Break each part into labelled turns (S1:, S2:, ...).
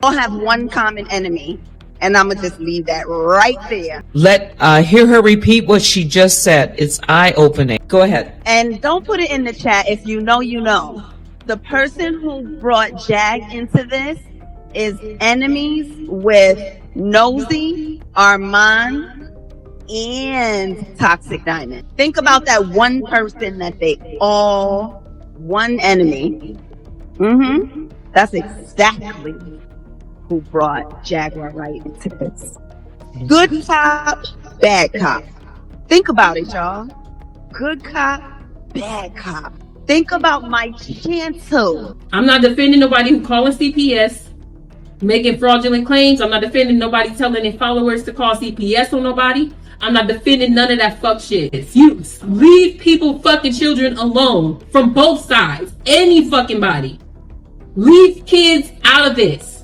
S1: All have one common enemy, and I'm gonna just leave that right there.
S2: Let hear her repeat what she just said. It's eye-opening. Go ahead.
S1: And don't put it in the chat. If you know, you know. The person who brought Jag into this is enemies with Nosy, Armand, and Toxic Diamond. Think about that one person that they all one enemy. That's exactly who brought Jaguar Wright into this. Good cop, bad cop. Think about it, y'all. Good cop, bad cop. Think about my chance.
S3: I'm not defending nobody who calling CPS, making fraudulent claims. I'm not defending nobody telling their followers to call CPS on nobody. I'm not defending none of that fuck shit. You leave people fucking children alone from both sides. Any fucking body. Leave kids out of this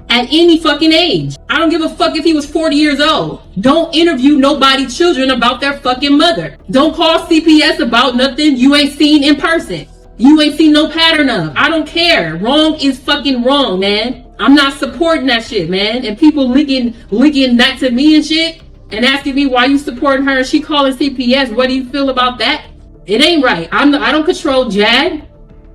S3: at any fucking age. I don't give a fuck if he was 40 years old. Don't interview nobody's children about their fucking mother. Don't call CPS about nothing you ain't seen in person. You ain't seen no pattern of. I don't care. Wrong is fucking wrong, man. I'm not supporting that shit, man. And people linking that to me and shit and asking me why you supporting her and she calling CPS. What do you feel about that? It ain't right. I don't control Jag.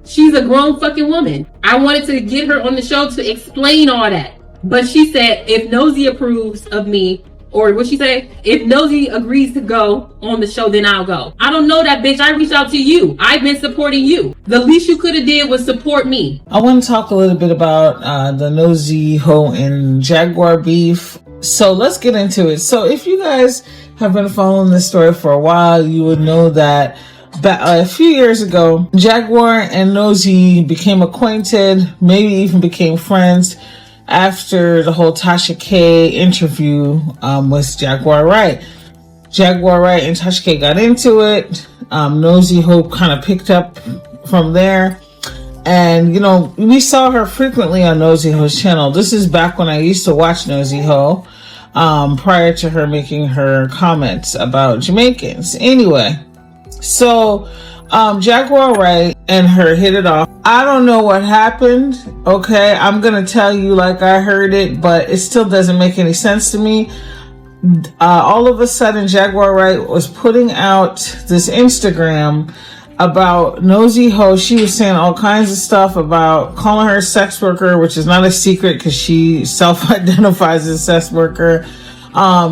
S3: She's a grown fucking woman. I wanted to get her on the show to explain all that. But she said, if Nosy approves of me, or what she say? If Nosy agrees to go on the show, then I'll go. I don't know that bitch. I reached out to you. I've been supporting you. The least you could have did was support me.
S4: I want to talk a little bit about the Nosy Ho and Jaguar beef. So let's get into it. So if you guys have been following this story for a while, you would know that a few years ago, Jaguar and Nosy became acquainted, maybe even became friends after the whole Tasha K interview with Jaguar Wright. Jaguar Wright and Tasha K got into it. Nosy Ho kind of picked up from there. And, you know, we saw her frequently on Nosy Ho's channel. This is back when I used to watch Nosy Ho, prior to her making her comments about Jamaicans. Anyway, so Jaguar Wright and her hit it off. I don't know what happened. Okay, I'm gonna tell you like I heard it, but it still doesn't make any sense to me. All of a sudden, Jaguar Wright was putting out this Instagram about Nosy Ho. She was saying all kinds of stuff about calling her a sex worker, which is not a secret because she self-identifies as a sex worker.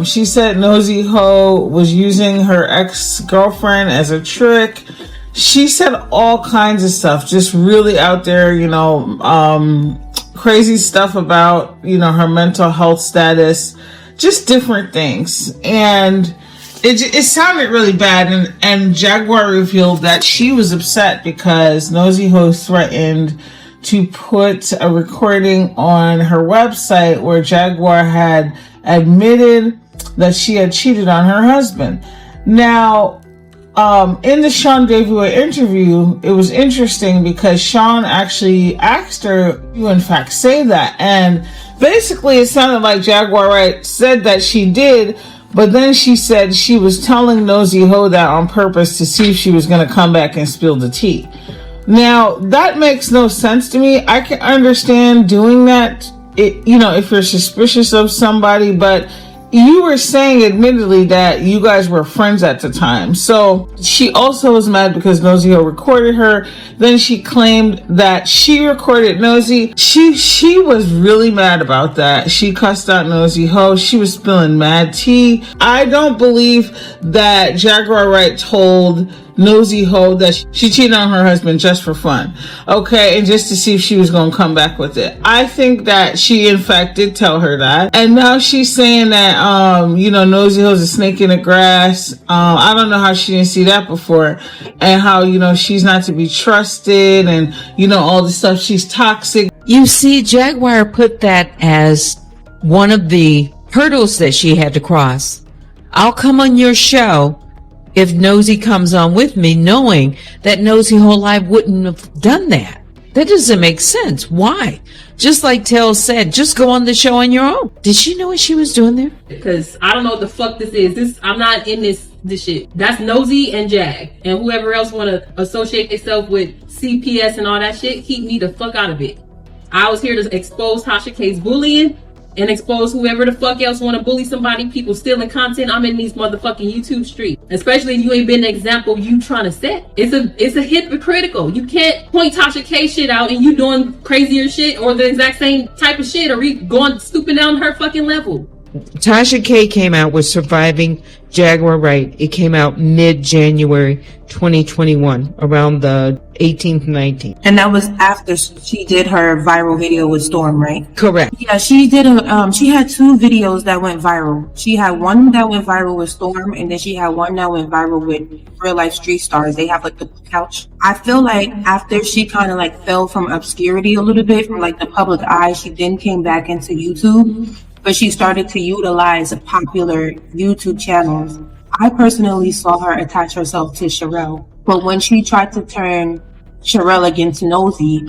S4: She said Nosy Ho was using her ex-girlfriend as a trick. She said all kinds of stuff, just really out there, you know, crazy stuff about, you know, her mental health status, just different things. And it sounded really bad. And Jaguar revealed that she was upset because Nosy Ho threatened to put a recording on her website where Jaguar had admitted that she had cheated on her husband. Now, in the Sean Davila interview, it was interesting because Sean actually asked her, you in fact say that? And basically it sounded like Jaguar Wright said that she did, but then she said she was telling Nosy Ho that on purpose to see if she was going to come back and spill the tea. Now, that makes no sense to me. I can understand doing that, you know, if you're suspicious of somebody, but you were saying admittedly that you guys were friends at the time. So she also was mad because Nosy Ho recorded her. Then she claimed that she recorded Nosy. She was really mad about that. She cussed out Nosy Ho. She was spilling mad tea. I don't believe that Jaguar Wright told Nosy Ho that she cheated on her husband just for fun, okay, and just to see if she was going to come back with it. I think that she in fact did tell her that, and now she's saying that you know, Nosy Ho's a snake in the grass. I don't know how she didn't see that before, and how, you know, she's not to be trusted, and, you know, all the stuff, she's toxic.
S2: You see, Jaguar put that as one of the hurdles that she had to cross. I'll come on your show if Nosy comes on with me, knowing that Nosy Ho Live wouldn't have done that. That doesn't make sense. Why? Just like Tell said, just go on the show on your own. Did she know what she was doing there?
S3: Because I don't know what the fuck this is. I'm not in this shit. That's Nosy and Jag. And whoever else want to associate themselves with CPS and all that shit, keep me the fuck out of it. I was here to expose Tasha K's bullying and expose whoever the fuck else want to bully somebody. People stealing content. I'm in these motherfucking YouTube streets. Especially if you ain't been the example you trying to set. It's a hypocritical. You can't point Tasha K shit out and you doing crazier shit or the exact same type of shit or going stooping down her fucking level.
S2: Tasha K came out with Surviving Jaguar Wright. It came out mid-January 2021, around the 18th, 19th.
S5: And that was after she did her viral video with Storm, right?
S2: Correct.
S5: Yeah, she did she had 2 videos that went viral. She had one that went viral with Storm, and then she had one that went viral with Real Life Street Stars. They have like the couch. I feel like after she kind of like fell from obscurity a little bit, from like the public eye, she then came back into YouTube. But she started to utilize popular YouTube channels. I personally saw her attach herself to Sherelle. But when she tried to turn Sherelle against Nosy,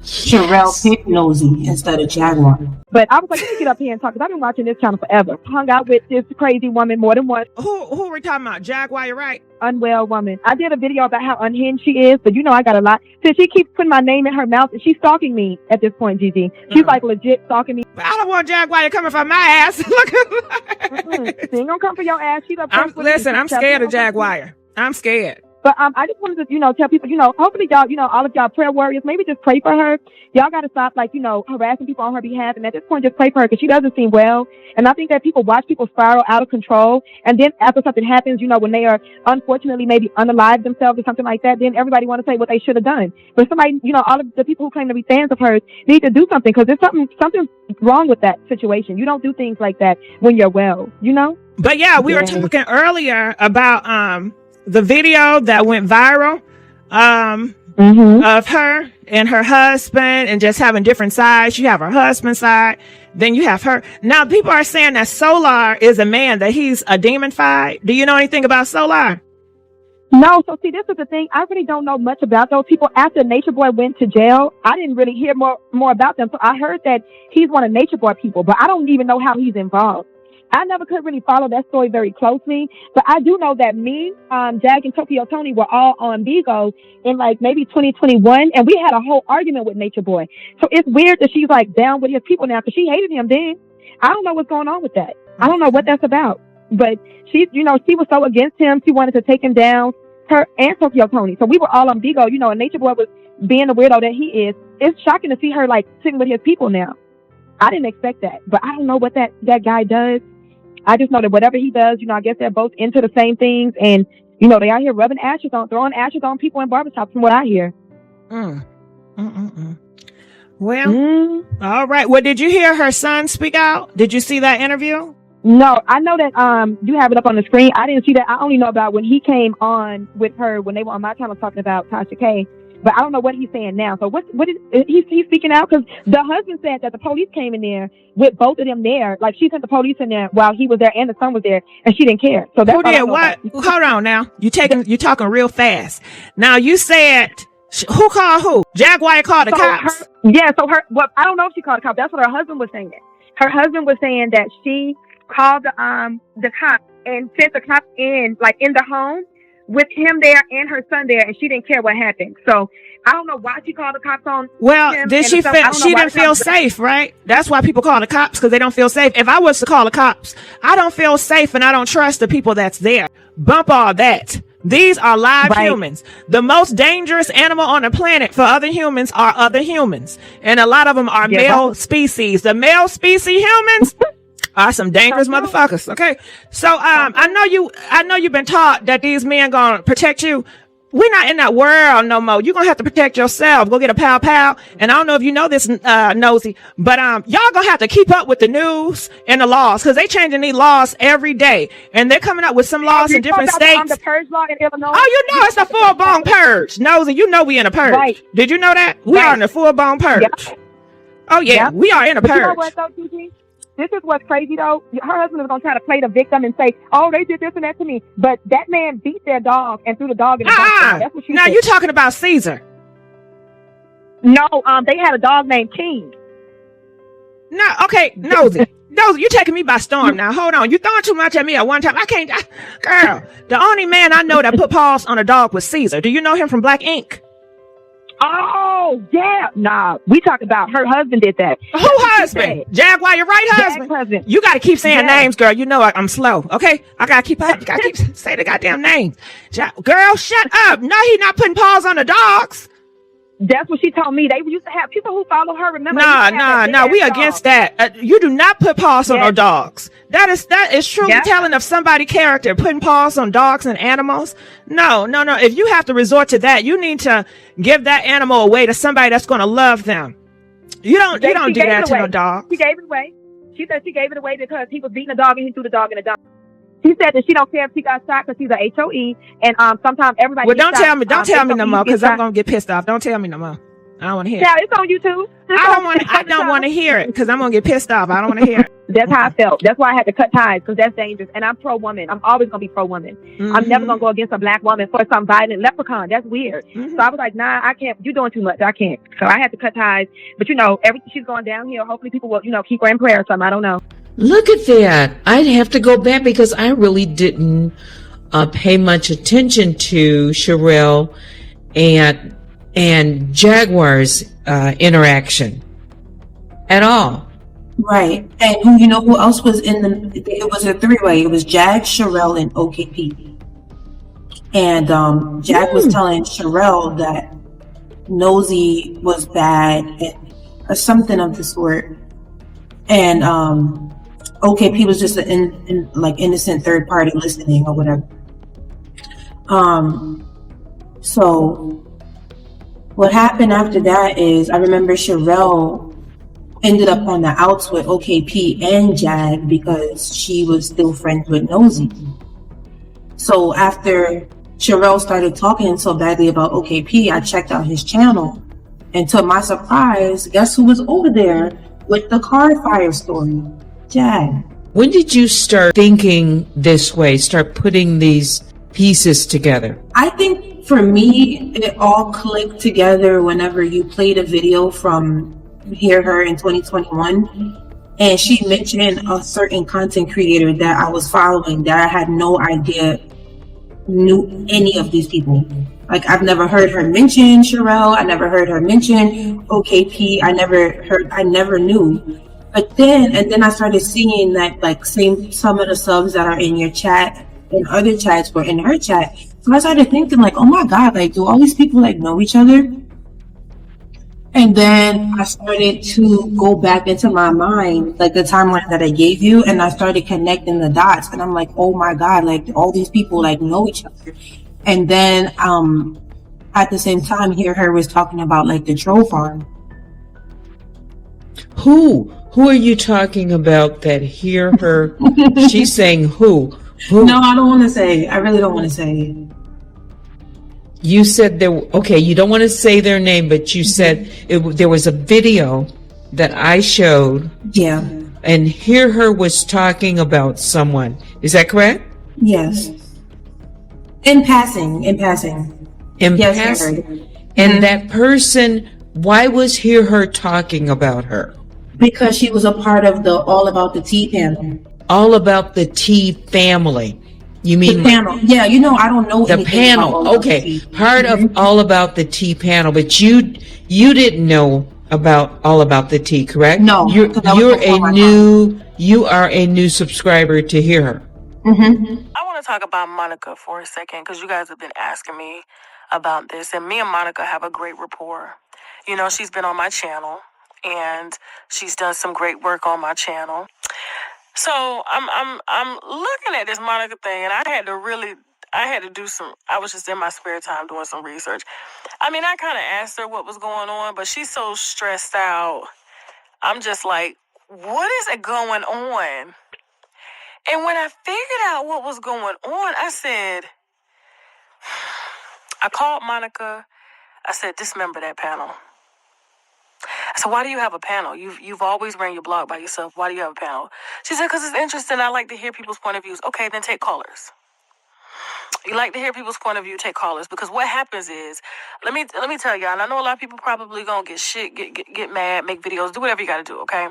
S5: Sherelle picked Nosy instead of Jaguar.
S6: But I was like, let me get up here and talk, because I've been watching this channel forever. Hung out with this crazy woman more than once.
S7: Who are we talking about? Jaguar Wright?
S6: Unwell woman. I did a video about how unhinged she is, but you know I got a lot. So she keeps putting my name in her mouth, and she's stalking me at this point, Gigi. She's like legit stalking me.
S7: But I don't want Jaguar coming for my ass. Look
S6: She ain't gonna come for your ass. She's up.
S7: Listen, I'm scared of Jaguar. I'm scared.
S6: But I just wanted to, tell people, hopefully y'all, all of y'all prayer warriors, maybe just pray for her. Y'all got to stop, harassing people on her behalf. And at this point, just pray for her, because she doesn't seem well. And I think that people watch people spiral out of control. And then after something happens, when they are unfortunately maybe unalive themselves or something like that, then everybody want to say what they should have done. But somebody, all of the people who claim to be fans of hers need to do something, because there's something wrong with that situation. You don't do things like that when you're well,
S7: But yeah, we were talking earlier about, the video that went viral of her and her husband and just having different sides. You have her husband's side, then you have her. Now, people are saying that Solar is a man, that he's a demonified. Do you know anything about Solar?
S6: No. So see, this is the thing. I really don't know much about those people. After Nature Boy went to jail, I didn't really hear more about them. So I heard that he's one of Nature Boy people, but I don't even know how he's involved. I never could really follow that story very closely, but I do know that me, Jag, and Tokyo Tony were all on Bigo in maybe 2021, and we had a whole argument with Nature Boy. So it's weird that she's down with his people now, because she hated him then. I don't know what's going on with that. I don't know what that's about, but she was so against him. She wanted to take him down, her and Tokyo Tony. So we were all on Bigo, and Nature Boy was being the weirdo that he is. It's shocking to see her sitting with his people now. I didn't expect that, but I don't know what that guy does. I just know that whatever he does, I guess they're both into the same things. And, they out here throwing ashes on people in barbershops, from what I hear.
S7: Well, all right. Well, did you hear her son speak out? Did you see that interview?
S6: No, I know that you have it up on the screen. I didn't see that. I only know about when he came on with her, when they were on my channel talking about Tasha K. But I don't know what he's saying now. So what is he's speaking out? Because the husband said that the police came in there with both of them there. She sent the police in there while he was there and the son was there, and she didn't care. So that's
S7: who did what? Hold on now. You talking real fast. Now you said who called who? Jaguar called the cops.
S6: Well, I don't know if she called the cops. That's what her husband was saying. Her husband was saying that she called the cops and sent the cops in the home with him there and her son there, and she didn't care what happened. So I don't know why she called the cops on.
S7: Well, did she feel she didn't feel safe, right? That's why people call the cops, because they don't feel safe. If I was to call the cops, I don't feel safe and I don't trust the people that's there. Bump all that. These are live humans. The most dangerous animal on the planet for other humans are other humans, and a lot of them are male species. The male species humans are some dangerous motherfuckers. Okay. So, I know you've been taught that these men gonna protect you. We're not in that world no more. You're gonna have to protect yourself. Go get a pow. And I don't know if you know this, Nosy, but, y'all gonna have to keep up with the news and the laws, because they changing these laws every day. And they're coming up with some laws in different states.
S6: The purge law in Illinois?
S7: Oh, you know, it's a full-blown purge. Nosy, you know we in a purge. Right. Did you know that? We are in a full-blown purge. Yep. Oh yeah, we are in a purge.
S6: You know what though, Gigi? This is what's crazy though. Her husband is gonna try to play the victim and say, "Oh, they did this and that to me," but that man beat their dog and threw the dog in the dumpster. That's what she said.
S7: Now you talking about Caesar?
S6: No, they had a dog named King.
S7: No, okay, Nosy, you taking me by storm now. Hold on, you throwing too much at me at one time. Girl, the only man I know that put paws on a dog was Caesar. Do you know him from Black Ink?
S6: Oh, Oh, yeah. Nah, we talk about her husband did that.
S7: Who husband? Jaguar, your right husband?
S6: husband.
S7: You got to keep saying
S6: Yeah.
S7: names, girl. You know I'm slow, okay? I got to keep up. You got to keep saying the goddamn names. Girl, shut up. No, he not putting paws on the dogs.
S6: That's what she told me. They used to have people who follow her. Remember?
S7: No. We against that. You do not put paws on no dogs. That is truly telling of somebody's character. Putting paws on dogs and animals. No. If you have to resort to that, you need to give that animal away to somebody that's going to love them. You don't do that to no dog.
S6: She gave it away. She said she gave it away because he was beating a dog and he threw the dog in the dog. She said that she don't care if she got shot because she's a HOE, and sometimes everybody.
S7: Well, don't tell me no more because I'm gonna get pissed off. Don't tell me no more. I don't want to hear.
S6: Yeah, it's on YouTube.
S7: I don't want to hear it because I'm gonna get pissed off. I don't want to hear it.
S6: That's how I felt. That's why I had to cut ties because that's dangerous. And I'm pro woman. I'm always gonna be pro woman.
S7: Mm-hmm.
S6: I'm never gonna go against a black woman for some violent leprechaun. That's weird. Mm-hmm. So I was like, nah, I can't. You're doing too much. I can't. So I had to cut ties. But everything she's going downhill. Hopefully people will keep her in prayer or something. I don't know.
S2: Look at that. I'd have to go back because I really didn't pay much attention to Sherelle and Jaguar's interaction at all.
S5: Right. And who else was it was a three-way. It was Jag, Sherelle, and OKP. And Jag was telling Sherelle that Nosy was bad or something of the sort. And OKP was just an innocent third party listening or whatever. So what happened after that is I remember Sherelle ended up on the outs with OKP and Jag because she was still friends with Nosy. So after Sherelle started talking so badly about OKP, I checked out his channel, and to my surprise, guess who was over there with the car fire story? Jag.
S2: When did you start thinking this way, start putting these pieces together?
S5: I think for me, it all clicked together whenever you played a video from Hear Her in 2021. And she mentioned a certain content creator that I was following that I had no idea knew any of these people. Like, I've never heard her mention Sherelle. I never heard her mention OKP. I never knew. But then I started seeing that some of the subs that are in your chat and other chats were in her chat. So I started thinking oh my God, do all these people know each other? And then I started to go back into my mind, the timeline that I gave you, and I started connecting the dots. And I'm like, oh my God, all these people know each other. And then at the same time, Hear Her was talking about the troll farm.
S2: Who are you talking about that Hear Her? She's saying who?
S5: No, I don't want to say. I really don't want to say.
S2: You said you don't want to say their name, but you said there was a video that I showed.
S5: Yeah.
S2: And Hear Her was talking about someone. Is that correct?
S5: Yes. In passing. Yes,
S2: passing. And that person, why was Hear Her talking about her?
S5: Because she was a part of the All About the Tea panel.
S2: All About the Tea family. You mean
S5: the panel? Yeah, I don't know
S2: the panel. Okay, part of All About the Tea panel, but you didn't know about All About the Tea, correct?
S5: No,
S2: you are a new subscriber to Hear Her.
S5: Mm-hmm.
S8: I want to talk about Monica for a second because you guys have been asking me about this, and me and Monica have a great rapport. She's been on my channel, and she's done some great work on my channel. So I'm looking at this Monica thing, and I was just in my spare time doing some research. I mean, I kind of asked her what was going on, but she's so stressed out. I'm just like, what is going on? And when I figured out what was going on, I called Monica. I said, dismember that panel. I said, why do you have a panel? You've always ran your blog by yourself. Why do you have a panel? She said, because it's interesting. I like to hear people's point of views. Okay, then take callers. You like to hear people's point of view, take callers. Because what happens is, let me tell y'all, and I know a lot of people probably gonna get mad, make videos, do whatever you gotta do, okay?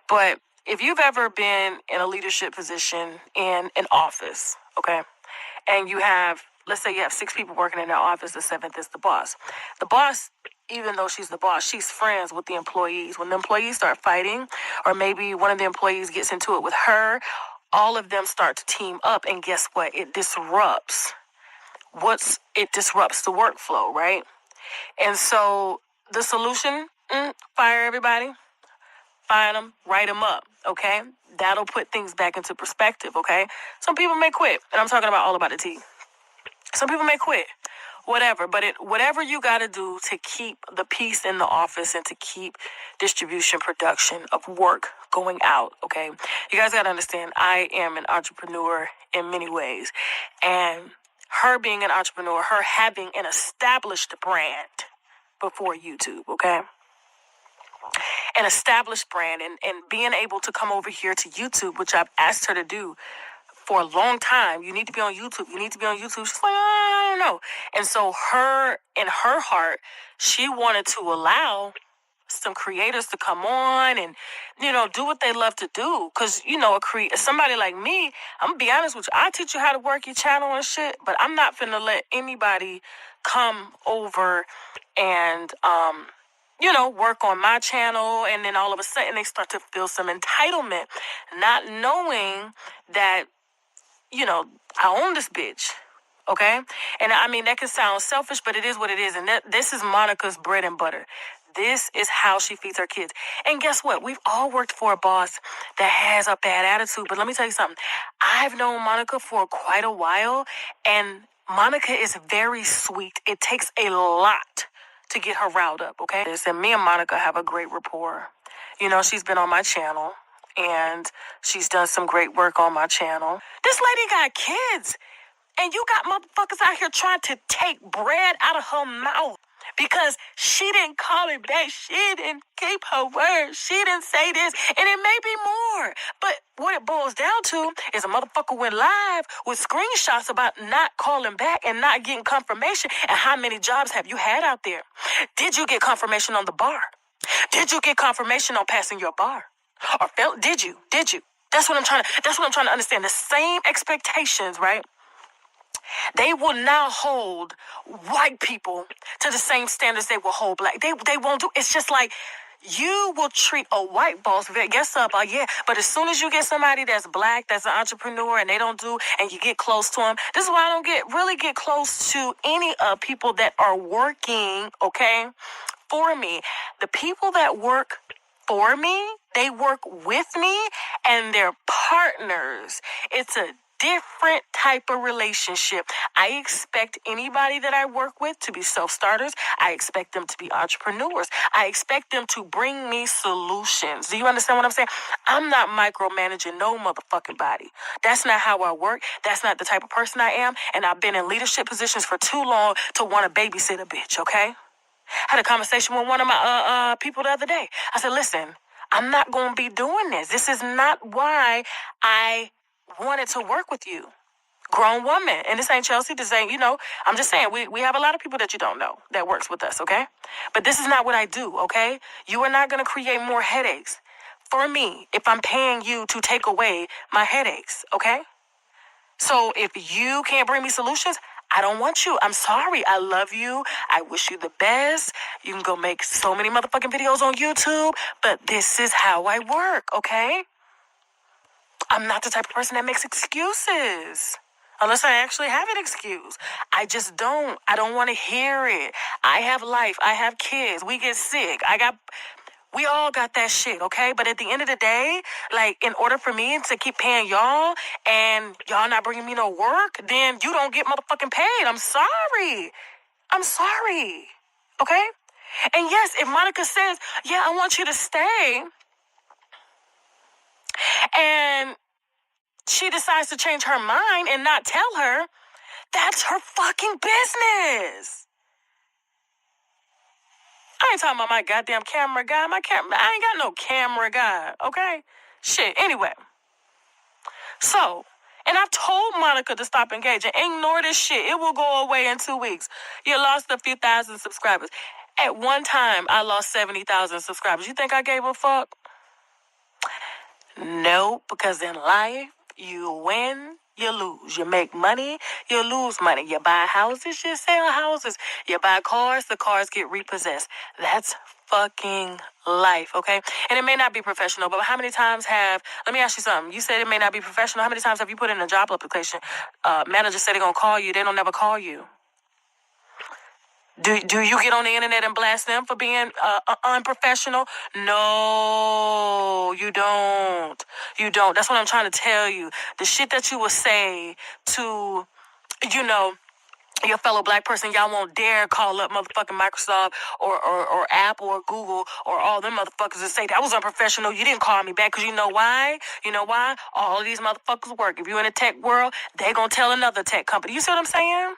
S8: But if you've ever been in a leadership position in an office, okay, and let's say you have 6 people working in that office, the 7th is the boss. The boss even though she's the boss, she's friends with the employees. When the employees start fighting, or maybe one of the employees gets into it with her, all of them start to team up, and guess what? It disrupts the workflow, right? And so the solution, fire everybody, fire them, write them up, okay? That'll put things back into perspective, okay? Some people may quit, and I'm talking about all about the tea. Some people may quit, whatever, but whatever you got to do to keep the peace in the office and to keep distribution, production of work going out, okay? You guys got to understand, I am an entrepreneur in many ways, and her being an entrepreneur, her having an established brand before YouTube, okay? An established brand and being able to come over here to YouTube, which I've asked her to do for a long time. You need to be on YouTube. You need to be on YouTube. She's like, I don't know. And so in her heart, she wanted to allow some creators to come on and, do what they love to do. Because, somebody like me, I'm going to be honest with you, I teach you how to work your channel and shit, but I'm not finna let anybody come over and, work on my channel, and then all of a sudden they start to feel some entitlement, not knowing that, I own this bitch, okay? And I mean, that can sound selfish, but it is what it is, and this is Monica's bread and butter. This is how she feeds her kids. And guess what? We've all worked for a boss that has a bad attitude, but let me tell you something. I've known Monica for quite a while, and Monica is very sweet. It takes a lot to get her riled up, okay? And me and Monica have a great rapport. She's been on my channel, and she's done some great work on my channel. This lady got kids, and you got motherfuckers out here trying to take bread out of her mouth because she didn't call it back. She didn't keep her word. She didn't say this, and it may be more. But what it boils down to is a motherfucker went live with screenshots about not calling back and not getting confirmation. And how many jobs have you had out there? Did you get confirmation on the bar? Did you get confirmation on passing your bar? Or did you? That's what I'm trying to understand. The same expectations, right? They will now hold white people to the same standards they will hold black. They won't do. It's just like you will treat a white boss. Guess up, yeah. But as soon as you get somebody that's black, that's an entrepreneur, and they don't do, and you get close to them. This is why I don't really get close to any people that are working, okay, for me. The people that work for me, they work with me, and they're partners. It's a different type of relationship. I expect anybody that I work with to be self-starters. I expect them to be entrepreneurs. I expect them to bring me solutions. Do you understand what I'm saying? I'm not micromanaging no motherfucking body. That's not how I work. That's not the type of person I am. And I've been in leadership positions for too long to want to babysit a bitch, okay? I had a conversation with one of my people the other day. I said, listen, I'm not going to be doing this. This is not why I wanted to work with you. Grown woman. And this ain't Chelsea. This ain't, I'm just saying, we have a lot of people that you don't know that works with us, okay? But this is not what I do, okay? You are not going to create more headaches for me if I'm paying you to take away my headaches, okay? So if you can't bring me solutions, I don't want you. I'm sorry. I love you. I wish you the best. You can go make so many motherfucking videos on YouTube, but this is how I work, okay? I'm not the type of person that makes excuses. Unless I actually have an excuse. I just don't. I don't want to hear it. I have life. I have kids. We get sick. We all got that shit, okay? But at the end of the day, like, in order for me to keep paying y'all and y'all not bringing me no work, then you don't get motherfucking paid. I'm sorry. Okay? And yes, if Monica says, yeah, I want you to stay, and she decides to change her mind and not tell her, that's her fucking business. I ain't talking about my goddamn camera guy. I ain't got no camera guy, okay? Shit, anyway. So, and I've told Monica to stop engaging. Ignore this shit. It will go away in 2 weeks. You lost a few thousand subscribers. At one time, I lost 70,000 subscribers. You think I gave a fuck? No, because in life, you win, you lose. You make money, you lose money. You buy houses, you sell houses. You buy cars, the cars get repossessed. That's fucking life, okay? And it may not be professional, but how many times let me ask you something. You said it may not be professional. How many times have you put in a job application? Manager said they're going to call you. They don't never call you. Do you get on the internet and blast them for being unprofessional? No, you don't. You don't. That's what I'm trying to tell you. The shit that you will say to, your fellow black person, y'all won't dare call up motherfucking Microsoft or Apple or Google or all them motherfuckers and say, that was unprofessional. You didn't call me back, because you know why? You know why? All of these motherfuckers work. If you're in the tech world, they gonna tell another tech company. You see what I'm saying?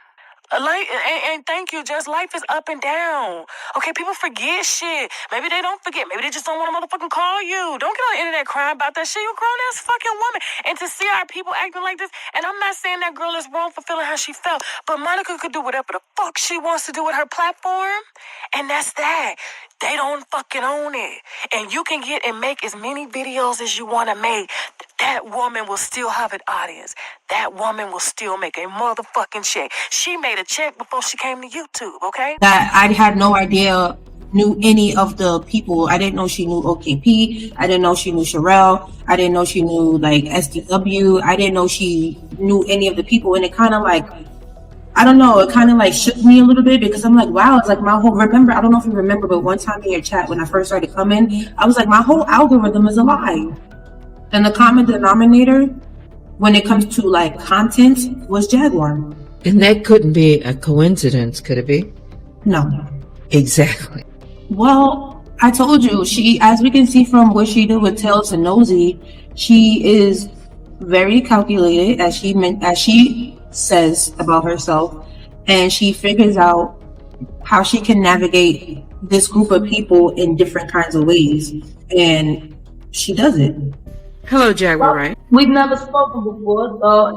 S8: And thank you, just life is up and down. Okay, people forget shit. Maybe they don't forget. Maybe they just don't want to motherfucking call you. Don't get on the internet crying about that shit. You're a grown-ass fucking woman. And to see our people acting like this, and I'm not saying that girl is wrong for feeling how she felt, but Monica could do whatever the fuck she wants to do with her platform, and that's that. They don't fucking own it. And you can get and make as many videos as you want to make. That woman will still have an audience. That woman will still make a motherfucking check. She made a check before she came to YouTube, okay?
S5: That I had no idea, knew any of the people. I didn't know she knew OKP. I didn't know she knew Sherelle. I didn't know she knew like SDW. I didn't know she knew any of the people. And it kind of like, I don't know, it kind of like shook me a little bit, because I'm like, wow, it's like my whole, remember, I don't know if you remember, but one time in your chat when I first started coming, I was like, my whole algorithm is a lie. And the common denominator when it comes to like content was Jaguar.
S2: And that couldn't be a coincidence, could it be?
S5: No.
S2: Exactly.
S5: Well, I told you, she, as we can see from what she did with Tails and Nosy, she is very calculated, as she says about herself, and she figures out how she can navigate this group of people in different kinds of ways, and she does it.
S2: Hello, Jaguar Wright.
S9: We've never spoken before, so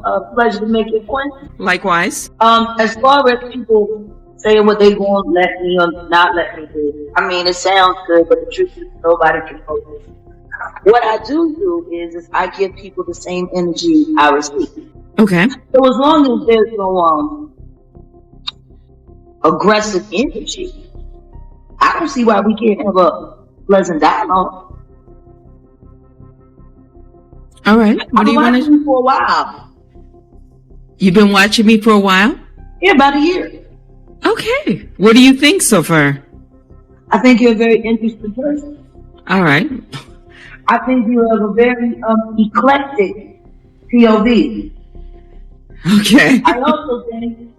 S9: a pleasure to make your acquaintance.
S2: Likewise.
S9: As far as people saying what they going to let me or not let me do, I mean, it sounds good, but the truth is nobody can focus. What I do is I give people the same energy I receive.
S2: Okay.
S9: So as long as there's no aggressive energy, I don't see why we can't have a pleasant dialogue.
S2: All right. What do you want to?
S9: For a while.
S2: You've been watching me for a while?
S9: Yeah, about a year.
S2: Okay. What do you think so far?
S9: I think you're a very interesting person.
S2: All right.
S9: I think you have a very eclectic POV.
S2: Okay.
S9: I also think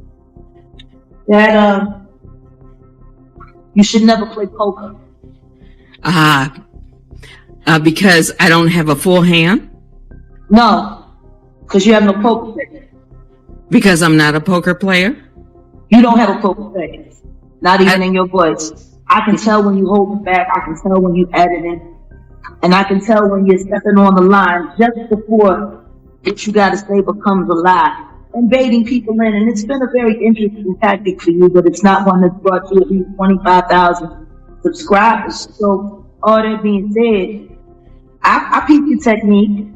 S9: that you should never play poker.
S2: Because I don't have a full hand?
S9: No, because you have no poker face.
S2: Because I'm not a poker player?
S9: You don't have a poker face. Not even in your voice. I can tell when you hold it back. I can tell when you edit it. And I can tell when you're stepping on the line just before what you got to say becomes a lie. And baiting people in. And it's been a very interesting tactic for you, but it's not one that's brought you at least 25,000 subscribers. So all that being said, I peep your technique.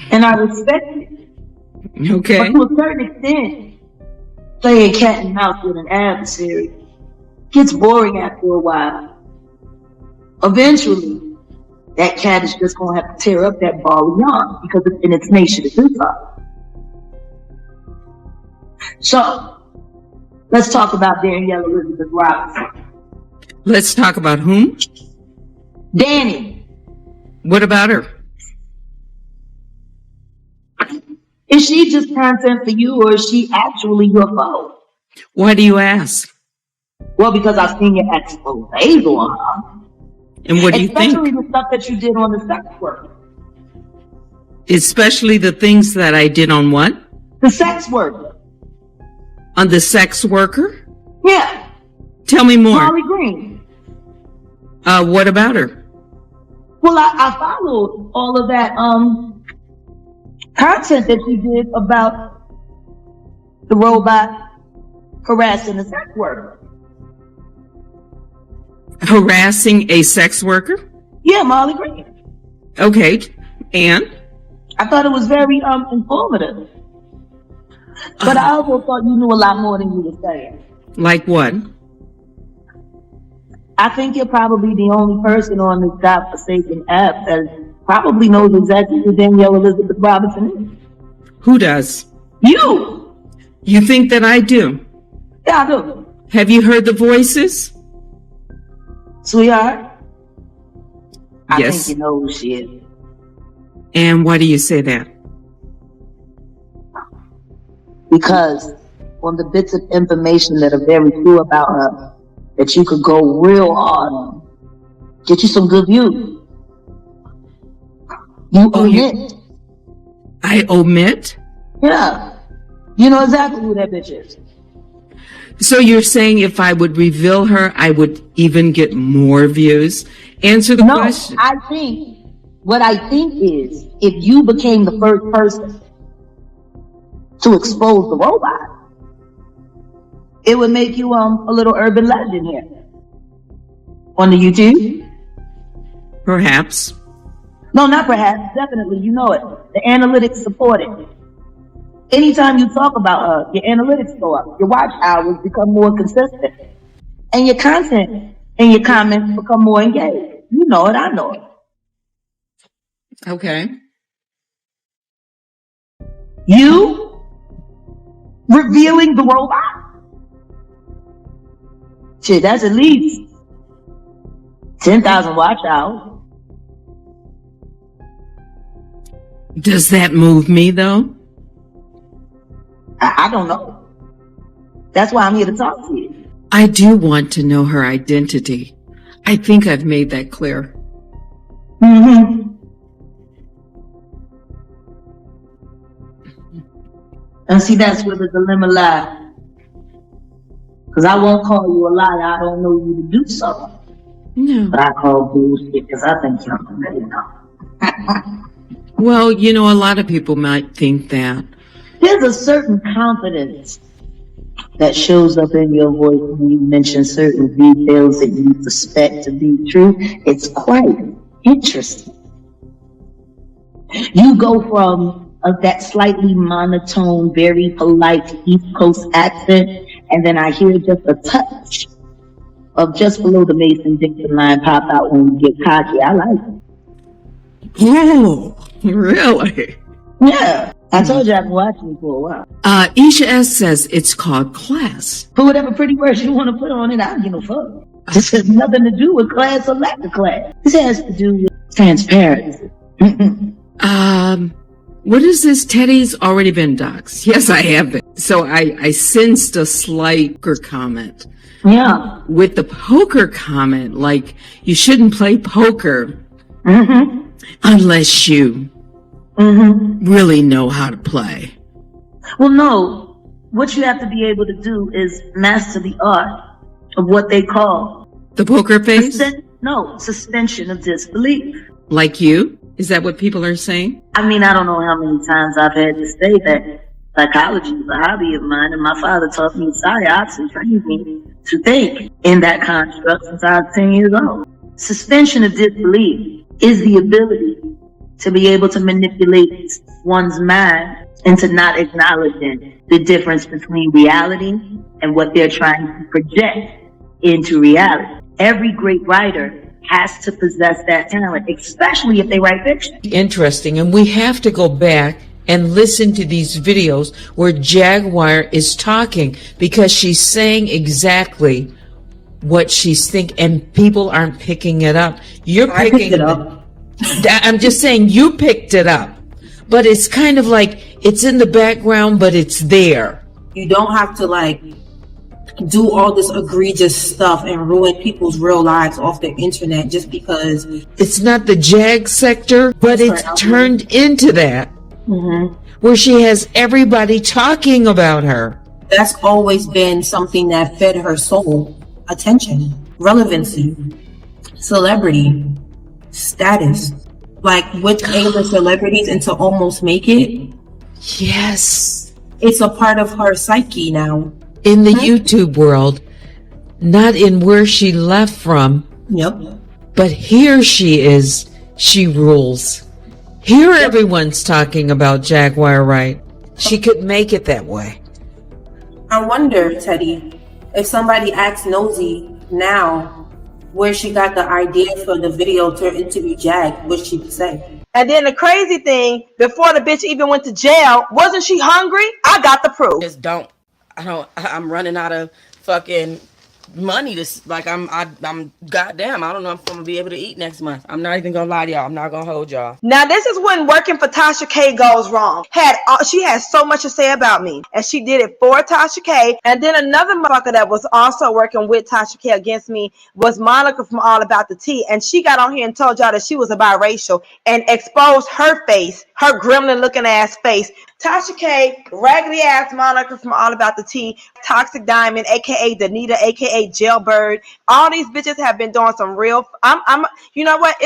S9: And I respect it.
S2: Okay.
S9: But to a certain extent, playing cat and mouse with an adversary gets boring after a while. Eventually, that cat is just going to have to tear up that ball of yarn because it's in its nature to do so. So, let's talk about Danielle Elizabeth Robertson.
S2: Let's talk about whom?
S9: Dani.
S2: What about her?
S9: Is she just content for you, or is she actually your foe?
S2: Why do you ask?
S9: Well, because I've seen your expose on her.
S2: And what do you think?
S9: Especially the stuff that you did on the sex work.
S2: Especially the things that I did on what?
S9: The sex worker.
S2: On the sex worker?
S9: Yeah.
S2: Tell me more.
S9: Molly Green.
S2: What about her?
S9: Well, I followed all of that content that you did about the robot harassing the sex worker.
S2: Harassing a sex worker?
S9: Yeah, Molly Green.
S2: Okay. And?
S9: I thought it was very informative. But I also thought you knew a lot more than you were saying.
S2: Like what?
S9: I think you're probably the only person on this godforsaken app that probably knows exactly who Danielle Elizabeth Robertson is.
S2: Who does?
S9: You!
S2: You think that I do?
S9: Yeah, I do.
S2: Have you heard the voices?
S9: Sweetheart? I
S2: Yes.
S9: think you know who she is.
S2: And why do you say that?
S9: Because on the bits of information that are very true about her, that you could go real hard on, get you some good views. You omit.
S2: I omit?
S9: Yeah. You know exactly who that bitch is.
S2: So you're saying if I would reveal her, I would even get more views? Answer the question.
S9: What I think is, if you became the first person to expose the robot, it would make you a little urban legend here on the YouTube.
S2: Perhaps.
S9: No, not perhaps. Definitely, you know it. The analytics support it. Anytime you talk about her, your analytics go up. Your watch hours become more consistent, and your content and your comments become more engaged. You know it. I know it.
S2: Okay.
S9: You revealing the robot? Shit, that's at least 10,000 watch hours.
S2: Does that move me though?
S9: I don't know. That's why I'm here to talk to you.
S2: I do want to know her identity. I think I've made that clear.
S9: Mm-hmm. And see, that's where the dilemma lies. Because I won't call you a liar. I don't know you to do so.
S2: No.
S9: But I call bullshit because I think you're already know.
S2: Well, you know, a lot of people might think that.
S9: There's a certain confidence that shows up in your voice when you mention certain details that you suspect to be true. It's quite interesting. You go from that slightly monotone, very polite East Coast accent, and then I hear just a touch of just below the Mason-Dixon line pop out when you get cocky. I like it.
S2: Oh, really?
S9: Yeah. I told you I've been watching you for a while.
S2: Isha S says it's called class.
S9: Put whatever pretty words you want to put on it, I don't give no fuck. This has nothing to do with class or lack of class. This has to do with transparency.
S2: What is this? Teddy's already been doxxed. Yes, I have been. So I sensed a slight comment.
S9: Yeah.
S2: With the poker comment, like you shouldn't play poker unless you really know how to play.
S9: Well, no. What you have to be able to do is master the art of what they call
S2: the poker face?
S9: Suspension of disbelief.
S2: Like you? Is that what people are saying?
S9: I mean, I don't know how many times I've had to say that psychology is a hobby of mine, and my father taught me psyops and trained me to think in that construct since I was 10 years old. Suspension of disbelief is the ability to be able to manipulate one's mind into not acknowledging the difference between reality and what they're trying to project into reality. Every great writer has to possess that talent, especially if they write fiction.
S2: Interesting. And we have to go back and listen to these videos where Jaguar is talking, because she's saying exactly what she's thinking, and people aren't picking it up. You're picking
S9: it up.
S2: I'm just saying you picked it up, but it's kind of like it's in the background, but it's there.
S5: You don't have to do all this egregious stuff and ruin people's real lives off the internet just because
S2: it's not the Jag sector, but it's turned into that, where she has everybody talking about her.
S5: That's always been something that fed her soul: attention, relevancy, celebrity, status. Like with A-list celebrities, and to almost make it,
S2: yes,
S5: it's a part of her psyche now.
S2: In the YouTube world, not in where she left from.
S5: Yep.
S2: But here she is. She rules. Here everyone's talking about Jaguar Wright. She could make it that way.
S5: I wonder, Teddy, if somebody asked Nosy now where she got the idea for the video to interview Jag, what she would say.
S10: And then the crazy thing, before the bitch even went to jail, wasn't she hungry? I got the proof.
S11: Just I'm running out of fucking money. I'm goddamn, I don't know if I'm gonna be able to eat next month. I'm not even gonna lie to y'all. I'm not gonna hold y'all.
S10: Now this is when working for Tasha K goes wrong. She had so much to say about me, and she did it for Tasha K. And then another motherfucker that was also working with Tasha K against me was Monica from All About the Tea, and she got on here and told y'all that she was a biracial and exposed her face, her gremlin looking ass face. Tasha K, raggedy ass Monica from All About the Tea, Toxic Diamond, aka Danita, aka Jailbird. All these bitches have been doing some real. You know what?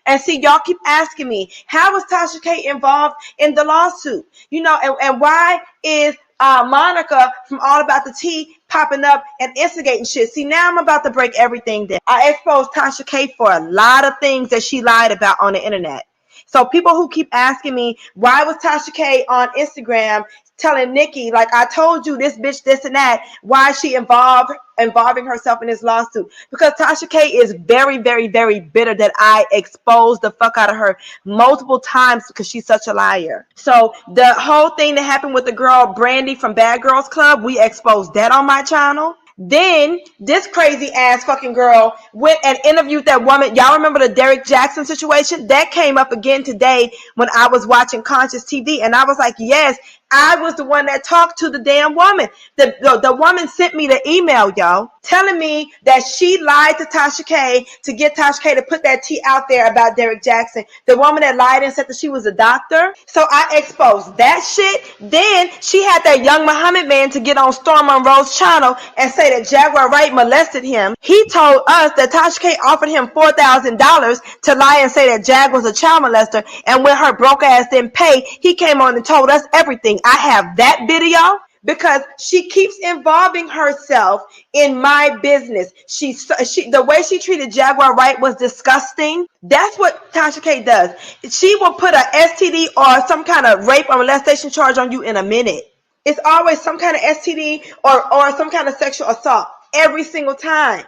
S10: And see, y'all keep asking me, how was Tasha K involved in the lawsuit? You know, and why is Monica from All About the Tea popping up and instigating shit? See, now I'm about to break everything down. I exposed Tasha K for a lot of things that she lied about on the internet. So people who keep asking me, why was Tasha K on Instagram telling Nikki, like, I told you this bitch, this and that, why is she involving herself in this lawsuit? Because Tasha K is very, very, very bitter that I exposed the fuck out of her multiple times because she's such a liar. So the whole thing that happened with the girl Brandy from Bad Girls Club, we exposed that on my channel. Then this crazy ass fucking girl went and interviewed that woman. Y'all remember the Derek Jackson situation? That came up again today when I was watching Conscious TV, and I was like, yes, I was the one that talked to the damn woman. The woman sent me the email, y'all, telling me that she lied to Tasha K to get Tasha K to put that tea out there about Derek Jackson. The woman that lied and said that she was a doctor. So I exposed that shit. Then she had that young Muhammad man to get on Storm Monroe's channel and say that Jaguar Wright molested him. He told us that Tasha K offered him $4,000 to lie and say that Jag was a child molester. And when her broke ass didn't pay, he came on and told us everything. I have that video because she keeps involving herself in my business. The way she treated Jaguar Wright was disgusting. That's what Tasha K does. She will put a STD or some kind of rape or molestation charge on you in a minute. It's always some kind of STD or some kind of sexual assault every single time.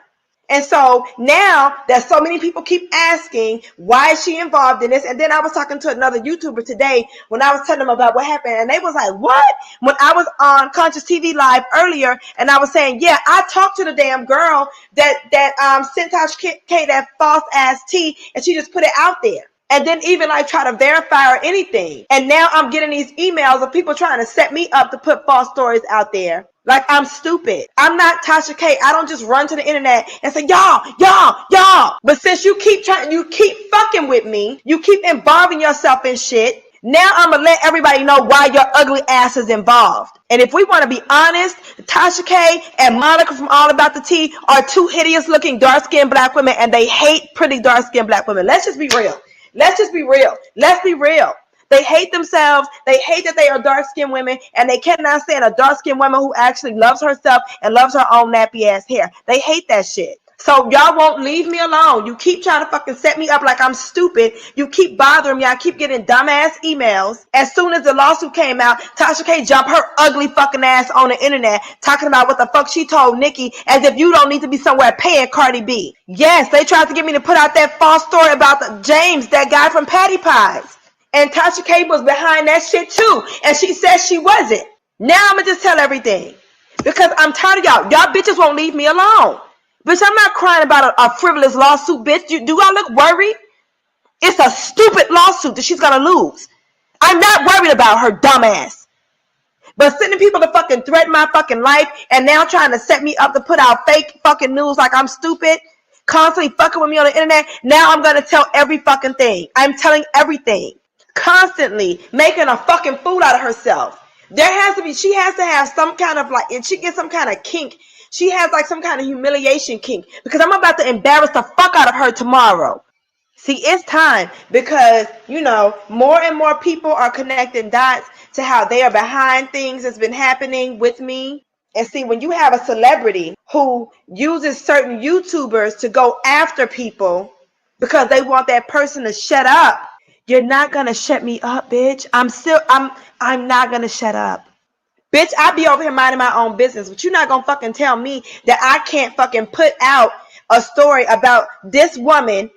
S10: And so now that so many people keep asking, why is she involved in this? And then I was talking to another YouTuber today when I was telling them about what happened. And they was like, what? When I was on Conscious TV Live earlier and I was saying, yeah, I talked to the damn girl that sent Tasha K that false ass tea, and she just put it out there. And then even like try to verify or anything. And now I'm getting these emails of people trying to set me up to put false stories out there. Like I'm stupid. I'm not Tasha K. I don't just run to the internet and say, y'all. But since you keep fucking with me, you keep involving yourself in shit. Now I'm going to let everybody know why your ugly ass is involved. And if we want to be honest, Tasha K and Monica from All About the Tea are two hideous looking dark-skinned black women, and they hate pretty dark-skinned black women. Let's just be real. Let's be real. They hate themselves. They hate that they are dark-skinned women, and they cannot stand a dark-skinned woman who actually loves herself and loves her own nappy-ass hair. They hate that shit. So y'all won't leave me alone. You keep trying to fucking set me up like I'm stupid. You keep bothering me. I keep getting dumbass emails. As soon as the lawsuit came out, Tasha K jumped her ugly fucking ass on the internet talking about what the fuck she told Nikki, as if you don't need to be somewhere paying Cardi B. Yes, they tried to get me to put out that false story about James, that guy from Patty Pies. And Tasha K was behind that shit too. And she said she wasn't. Now I'm going to just tell everything. Because I'm tired of y'all. Y'all bitches won't leave me alone. Bitch, I'm not crying about a frivolous lawsuit, bitch. Do I look worried? It's a stupid lawsuit that she's going to lose. I'm not worried about her dumb ass. But sending people to fucking threaten my fucking life and now trying to set me up to put out fake fucking news like I'm stupid, constantly fucking with me on the internet, now I'm going to tell every fucking thing. I'm telling everything. Constantly making a fucking fool out of herself. She has to have some kind of and she gets some kind of kink. She has like some kind of humiliation kink, because I'm about to embarrass the fuck out of her tomorrow. See, it's time, because, more and more people are connecting dots to how they are behind things that's been happening with me. And see, when you have a celebrity who uses certain YouTubers to go after people because they want that person to shut up, You're not gonna shut me up, bitch. I'm not gonna shut up. Bitch, I be over here minding my own business, but you're not gonna fucking tell me that I can't fucking put out a story about this woman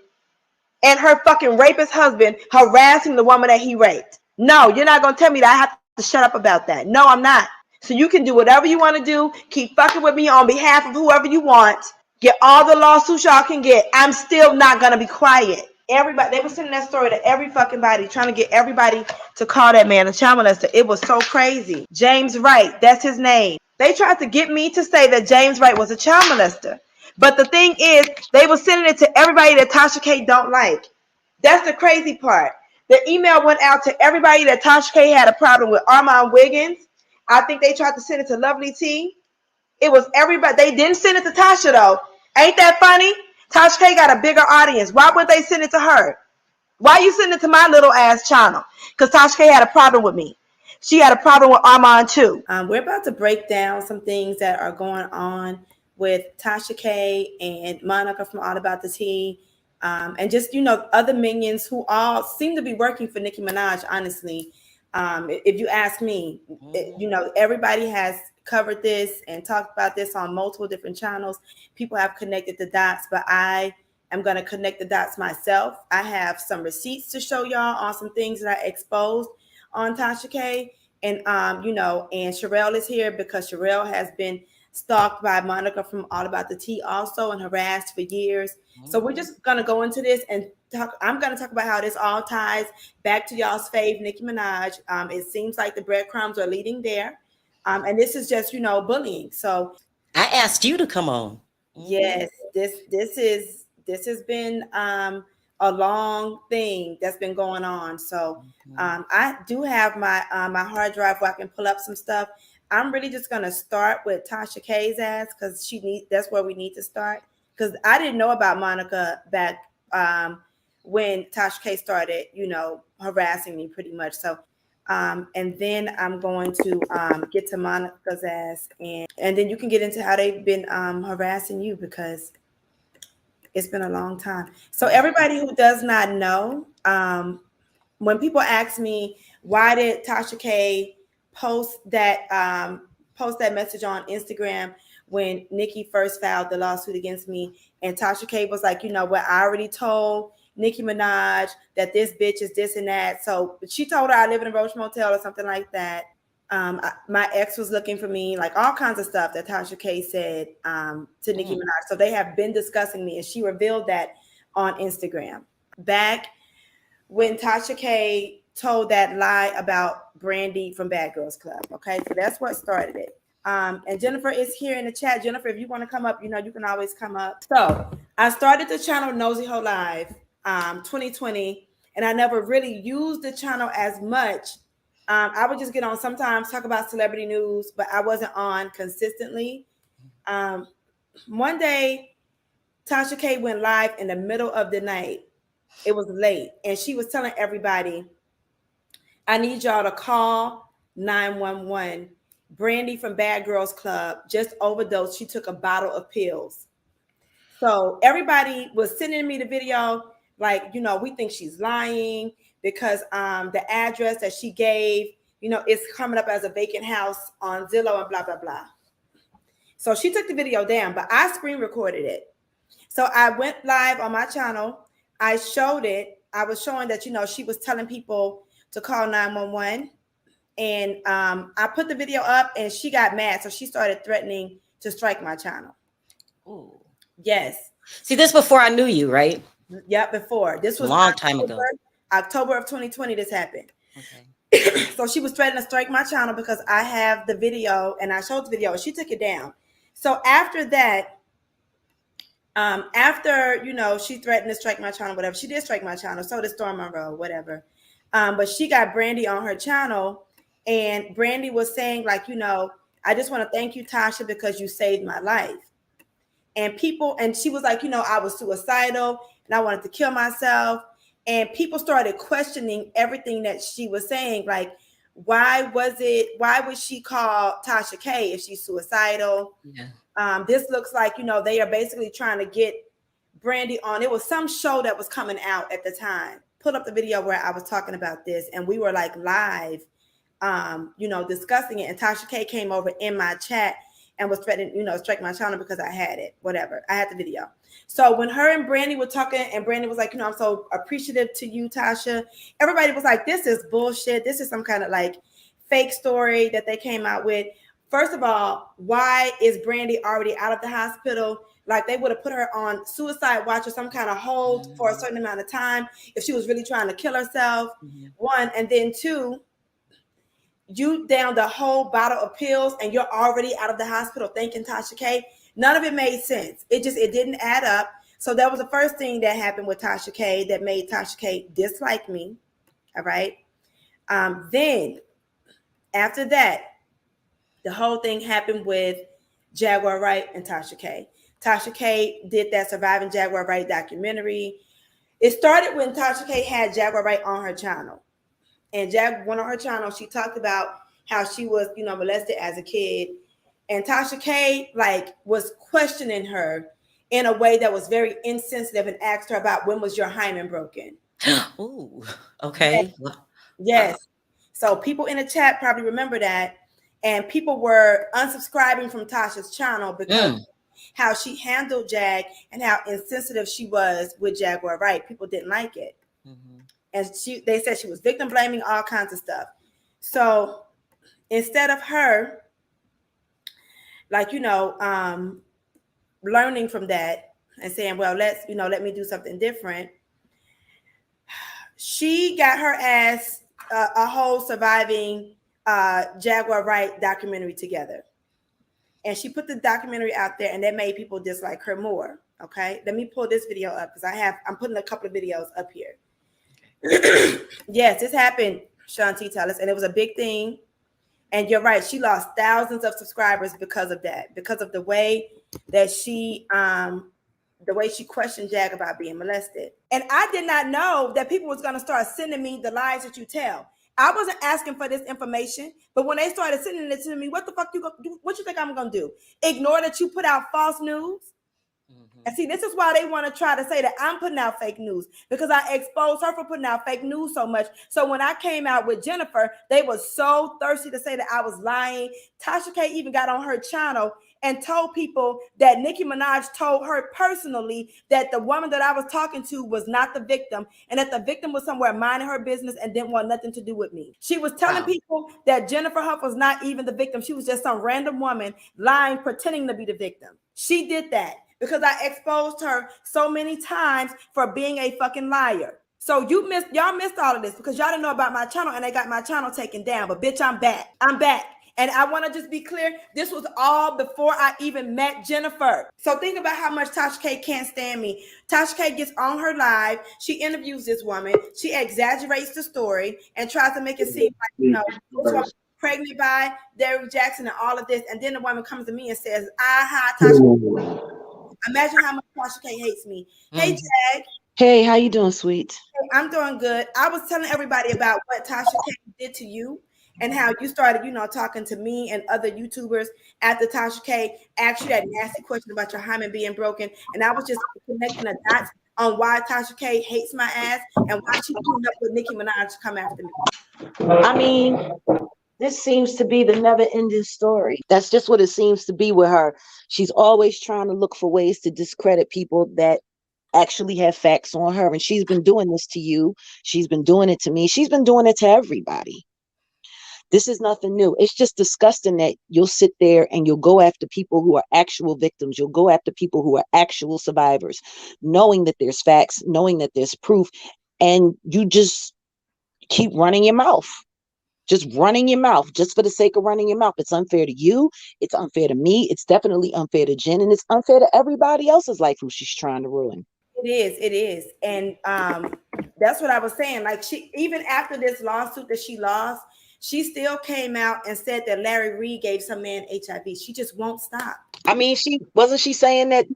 S10: and her fucking rapist husband harassing the woman that he raped. No, you're not gonna tell me that I have to shut up about that. No, I'm not. So you can do whatever you want to do. Keep fucking with me on behalf of whoever you want. Get all the lawsuits y'all can get. I'm still not gonna be quiet. Everybody, they were sending that story to every fucking body, trying to get everybody to call that man a child molester. It was so crazy. James Wright, that's his name. They tried to get me to say that James Wright was a child molester. But the thing is, they were sending it to everybody that Tasha K don't like. That's the crazy part. The email went out to everybody that Tasha K had a problem with. Armand Wiggins. I think they tried to send it to Lovely T. It was everybody. They didn't send it to Tasha, though. Ain't that funny? Tasha K got a bigger audience. Why wouldn't they send it to her? Why you send it to my little ass channel? Because Tasha K had a problem with me. She had a problem with Armand, too.
S12: We're about to break down some things that are going on with Tasha K and Monica from All About the Tea. And just, other minions who all seem to be working for Nicki Minaj, honestly. If you ask me, everybody has covered this and talked about this on multiple different channels. People have connected the dots, but I am going to connect the dots myself. I have some receipts to show y'all on some things that I exposed on Tasha K. And, and Sherelle is here because Sherelle has been stalked by Monica from All About the Tea also and harassed for years. So we're just going to go into this and talk. I'm going to talk about how this all ties back to y'all's fave, Nicki Minaj. It seems like the breadcrumbs are leading there. And this is just, bullying. So
S11: I asked you to come on.
S12: Yes, this has been a long thing that's been going on. So I do have my my hard drive where I can pull up some stuff. I'm really just gonna start with Tasha K's ass because that's where we need to start. Because I didn't know about Monica back when Tasha K started, harassing me pretty much. So and then I'm going to get to Monica's ass and then you can get into how they've been harassing you because it's been a long time. So everybody who does not know, when people ask me why did Tasha K post that message on Instagram when Nicki first filed the lawsuit against me, and Tasha K was like, I already told Nicki Minaj that this bitch is this and that. So she told her I live in a Roach Motel or something like that. My ex was looking for me, like all kinds of stuff that Tasha K said to Nicki Minaj. So they have been discussing me, and she revealed that on Instagram. Back when Tasha K told that lie about Brandy from Bad Girls Club. Okay, so that's what started it. And Jennifer is here in the chat. Jennifer, if you want to come up, you can always come up. So I started the channel Nosy Ho Live 2020, and I never really used the channel as much. I would just get on sometimes, talk about celebrity news, but I wasn't on consistently. One day, Tasha K went live in the middle of the night. It was late, and she was telling everybody, I need y'all to call 911. Brandy from Bad Girls Club just overdosed. She took a bottle of pills. So everybody was sending me the video like, we think she's lying because the address that she gave, is coming up as a vacant house on Zillow and blah, blah, blah. So she took the video down, but I screen recorded it. So I went live on my channel. I showed it. I was showing that, she was telling people to call 911. And I put the video up and she got mad. So she started threatening to strike my channel.
S11: Ooh.
S12: Yes.
S11: See, this before I knew you, right?
S12: Yep, before. This was
S11: a long time ago.
S12: October of 2020, this happened.
S11: Okay.
S12: So she was threatening to strike my channel because I have the video and I showed the video and she took it down. So after that, she threatened to strike my channel, whatever. She did strike my channel. So did Storm Monroe, whatever. But she got Brandy on her channel. And Brandy was saying, like, I just want to thank you, Tasha, because you saved my life. And she was like, I was suicidal and I wanted to kill myself. And people started questioning everything that she was saying. Like, why would she call Tasha K if she's suicidal? Yeah. This looks like, they are basically trying to get Brandy on. It was some show that was coming out at the time. pulled up the video where I was talking about this, and we were like live, discussing it. And Tasha K came over in my chat and was threatening, strike my channel because I had it, whatever. I had the video. So when her and Brandy were talking, and Brandy was like, I'm so appreciative to you, Tasha. Everybody was like, this is bullshit. This is some kind of like fake story that they came out with. First of all, why is Brandy already out of the hospital? Like they would have put her on suicide watch or some kind of hold for a certain amount of time if she was really trying to kill herself. One, and then two, you down the whole bottle of pills and you're already out of the hospital thanking Tasha K. None of it made sense. It didn't add up. So that was the first thing that happened with Tasha K that made Tasha K dislike me. All right. Then after that, the whole thing happened with Jaguar Wright and Tasha K. Tasha K did that Surviving Jaguar Wright documentary. It started when Tasha K had Jaguar Wright on her channel. And Jag went on her channel. She talked about how she was, molested as a kid. And Tasha K was questioning her in a way that was very insensitive and asked her about when was your hymen broken.
S13: Ooh, okay.
S12: Yes. So people in the chat probably remember that. And people were unsubscribing from Tasha's channel because how she handled Jag and how insensitive she was with Jaguar Wright. People didn't like it. And they said she was victim blaming, all kinds of stuff. So instead of her, learning from that and saying, well, let me do something different, she got her ass a whole Surviving Jaguar Wright documentary together. And she put the documentary out there, and that made people dislike her more. Okay, let me pull this video up because I'm putting a couple of videos up here. Yes, this happened, Shanti tell us, and it was a big thing. And you're right, she lost thousands of subscribers because of that, because of the way that she questioned Jag about being molested. And I did not know that people was going to start sending me the lies that you tell. I wasn't asking for this information, but when they started sending it to me, what the fuck you gonna do? What you think I'm gonna do? Ignore that you put out false news? And see, this is why they want to try to say that I'm putting out fake news, because I exposed her for putting out fake news so much. So when I came out with Jennifer, they were so thirsty to say that I was lying. Tasha K even got on her channel and told people that Nicki Minaj told her personally that the woman that I was talking to was not the victim, and that the victim was somewhere minding her business and didn't want nothing to do with me. She was telling people that Jennifer Huff was not even the victim. She was just some random woman lying, pretending to be the victim. She did that because I exposed her so many times for being a fucking liar. So y'all missed all of this because y'all didn't know about my channel and they got my channel taken down. But bitch, I'm back. I'm back. And I want to just be clear, this was all before I even met Jennifer. So think about how much Tasha K can't stand me. Tasha K gets on her live. She interviews this woman. She exaggerates the story and tries to make it seem like, this woman pregnant by Derrick Jackson and all of this. And then the woman comes to me and says, aha, Tasha. Imagine how much Tasha K hates me. Hey, Jag.
S14: Hey, how you doing, sweet?
S12: Hey, I'm doing good. I was telling everybody about what Tasha K did to you and how you started, talking to me and other YouTubers after Tasha K asked you that nasty question about your hymen being broken. And I was just connecting the dots on why Tasha K hates my ass and why she teamed up with Nicki Minaj to come after me.
S14: I mean, this seems to be the never-ending story. That's just what it seems to be with her. She's always trying to look for ways to discredit people that actually have facts on her. And she's been doing this to you. She's been doing it to me. She's been doing it to everybody. This is nothing new. It's just disgusting that you'll sit there and you'll go after people who are actual victims. You'll go after people who are actual survivors, knowing that there's facts, knowing that there's proof, and you just keep running your mouth. Just running your mouth just for the sake of running your mouth. It's unfair to you. It's unfair to me. It's definitely unfair to Jen, and it's unfair to everybody else's life who she's trying to ruin.
S12: It is. And that's what I was saying. Like, she, even after this lawsuit that she lost, she still came out and said that Larry Reid gave some man HIV. She just won't stop.
S14: I mean, she saying that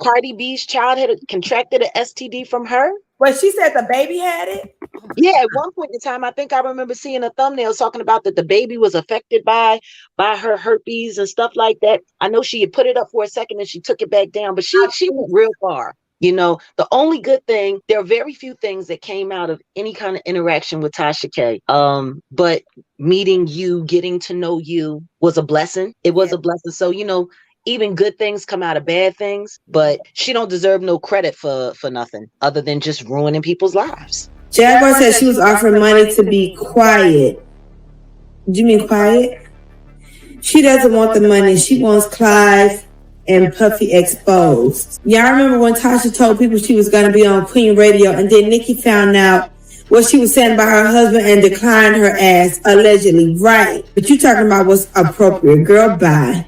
S14: Cardi B's child had contracted an STD from her?
S12: Well, she said the baby had it.
S14: Yeah, at one point in time, I think I remember seeing a thumbnail talking about that the baby was affected by her herpes and stuff like that. I know she had put it up for a second and she took it back down, but she went real far. You know, the only good thing, there are very few things that came out of any kind of interaction with Tasha K. But meeting you, getting to know you was a blessing. It was a blessing. So, you know, even good things come out of bad things, but she don't deserve no credit for nothing other than just ruining people's lives.
S10: Jaguar said she was offering money to be quiet. Do you mean quiet? She doesn't want the money. She wants Clive and Puffy exposed. Y'all remember when Tasha told people she was going to be on Queen Radio, and then Nikki found out what she was saying about her husband and declined her ass, allegedly. Right. But you talking about what's appropriate. Girl, bye.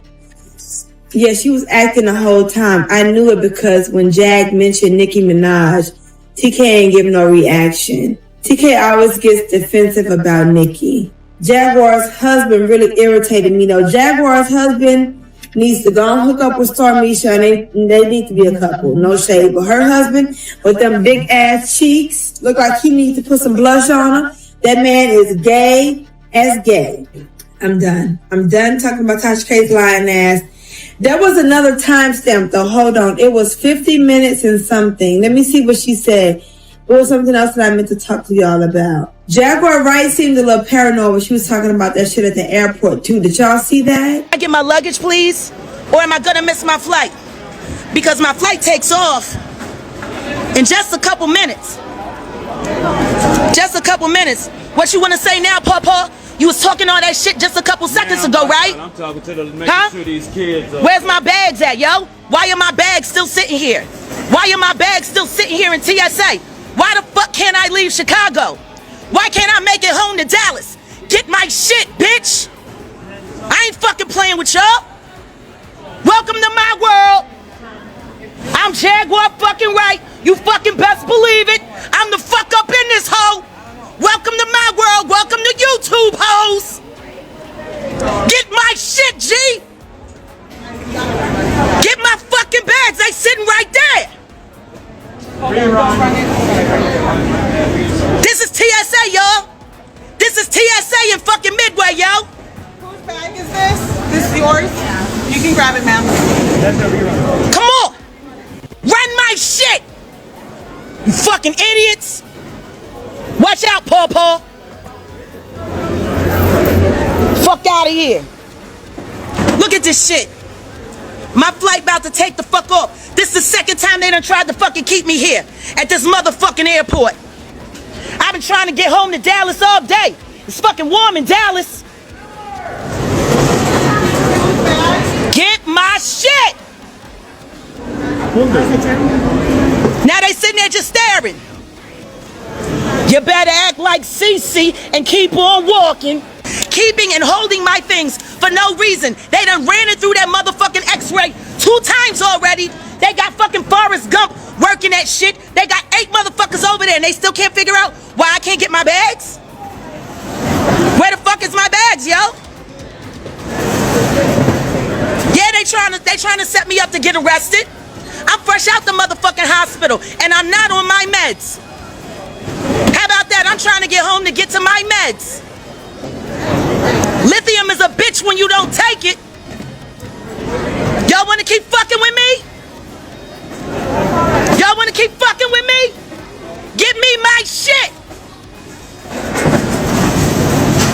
S10: Yeah, she was acting the whole time. I knew it because when Jag mentioned Nicki Minaj, TK ain't give no reaction. TK always gets defensive about Nicki. Jaguar's husband really irritated me though. Jaguar's husband needs to go and hook up with Stormisha, and they need to be a couple. No shade. But her husband with them big ass cheeks, look like he needs to put some blush on her. That man is gay as gay. I'm done. I'm done talking about Tasha K's lying ass. There was another timestamp though. Hold on. It was 50 minutes and something. Let me see what she said. It was something else that I meant to talk to y'all about. Jaguar Wright seemed a little paranoid when she was talking about that shit at the airport too. Did y'all see that?
S11: I get my luggage, please? Or am I gonna miss my flight? Because my flight takes off in just a couple minutes. Just a couple minutes. What you wanna say now, Papa? You was talking all that shit just a couple seconds ago, right?
S15: I'm talking to the making sure these kids are...
S11: Where's my bags at, yo? Why are my bags still sitting here? Why are my bags still sitting here in TSA? Why the fuck can't I leave Chicago? Why can't I make it home to Dallas? Get my shit, bitch! I ain't fucking playing with y'all. Welcome to my world. I'm Jaguar fucking Wright. You fucking best believe it. I'm the fuck up in this hoe. Welcome to my world. Welcome to YouTube, hoes. Get my shit, G. Get my fucking bags. They sitting right there. This is TSA, y'all. This is TSA in fucking Midway, yo.
S16: Whose bag is this? This is yours? Yeah. You can grab it, ma'am.
S11: Come on. Run my shit. You fucking idiots. Watch out, Paw. Fuck out of here. Look at this shit. My flight about to take the fuck off. This is the second time they done tried to fucking keep me here at this motherfucking airport. I've been trying to get home to Dallas all day. It's fucking warm in Dallas. Get my shit. Now they sitting there just staring. You better act like Cece and keep on walking. Keeping and holding my things for no reason. They done ran it through that motherfucking x-ray 2 times already. They got fucking Forrest Gump working that shit. They got 8 motherfuckers over there and they still can't figure out why I can't get my bags. Where the fuck is my bags, yo? Yeah, they trying to set me up to get arrested. I'm fresh out the motherfucking hospital and I'm not on my meds. How about that? I'm trying to get home to get to my meds. Lithium is a bitch when you don't take it. Y'all want to keep fucking with me? Y'all want to keep fucking with me? Give me my shit.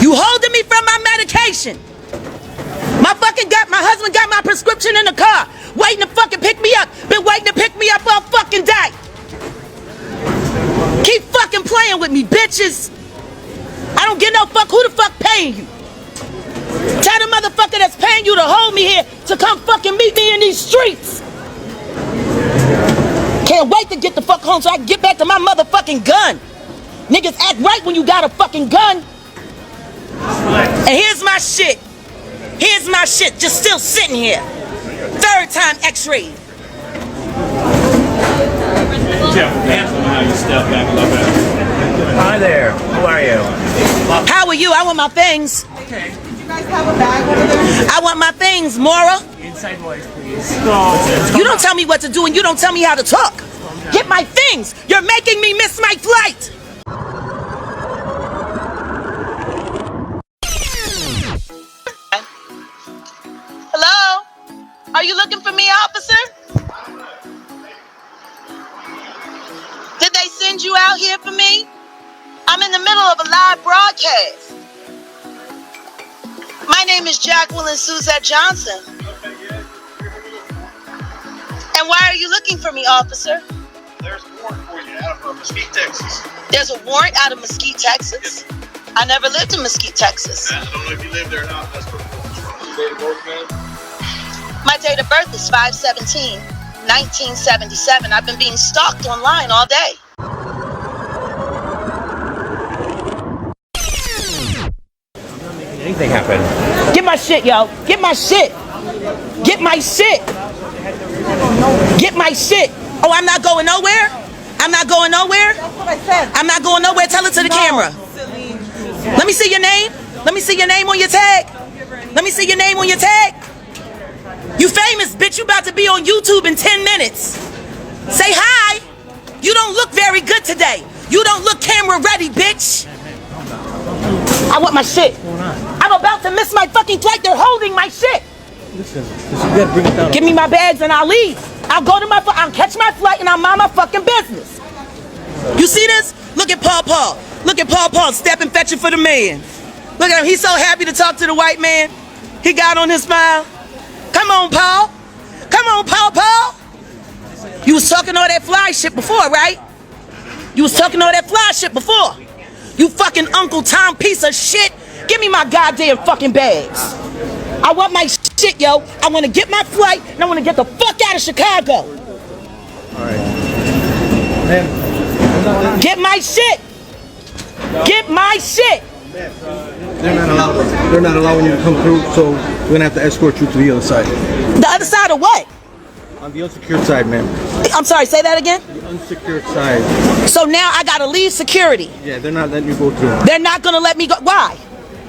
S11: You holding me from my medication. My husband got my prescription in the car, waiting to fucking pick me up. Been waiting to pick me up all fucking day. Keep fucking playing with me, bitches. I don't give no fuck who the fuck paying you. Tell the motherfucker that's paying you to hold me here to come fucking meet me in these streets. Can't wait to get the fuck home so I can get back to my motherfucking gun. Niggas act right when you got a fucking gun. And here's my shit. Here's my shit, just still sitting here. 3rd time x-ray.
S15: Hi there. How are you?
S11: How are you? I want my things.
S16: Okay. Did you guys have a bag over there?
S11: I want my things, Mora.
S15: Inside voice, please.
S11: You don't tell me what to do and you don't tell me how to talk. Get my things. You're making me miss my flight. Hello? Are you looking for me, officer? hear from me? I'm in the middle of a live broadcast. My name is Jacqueline Suzette Johnson. And why are you looking for me, officer?
S17: There's a warrant for you out of Mesquite, Texas.
S11: There's a warrant out of Mesquite, Texas? Yes. I never lived in Mesquite, Texas.
S17: I don't know if you live there or not. That's what your date of birth, man?
S11: My date of birth is 5/17/1977. I've been being stalked online all day.
S15: Anything happen?
S11: Get my shit, yo. Get my shit. Get my shit. Get my shit. Oh, I'm not going nowhere? I'm not going nowhere?
S16: That's what I said.
S11: I'm not going nowhere. Tell it to the camera. Let me see your name. Let me see your name on your tag. Let me see your name on your tag. You famous, bitch. You about to be on YouTube in 10 minutes. Say hi. You don't look very good today. You don't look camera ready, bitch. I want my shit. I'm about to miss my fucking flight. They're holding my shit.
S15: Listen, you gotta bring it down.
S11: Give me my bags and I'll leave. I'll go to I'll catch my flight and I'll mind my fucking business. You see this? Look at Paul Paul. Look at Paul Paul stepping fetching for the man. Look at him. He's so happy to talk to the white man. He got on his smile. Come on, Paul. Come on, Paul Paul. You was talking all that fly shit before, right? You was talking all that fly shit before. You fucking Uncle Tom piece of shit. Give me my goddamn fucking bags. I want my shit, yo. I want to get my flight and I want to get the fuck out of Chicago.
S15: All right. Man,
S11: get my shit. Get my shit.
S15: They're not allowing you to come through, so we're gonna have to escort you to the other side.
S11: The other side of what?
S15: On the unsecured side, ma'am.
S11: I'm sorry, say that again?
S15: The unsecured side.
S11: So now I gotta leave security.
S15: Yeah, they're not letting you go through.
S11: They're not gonna let me go. Why?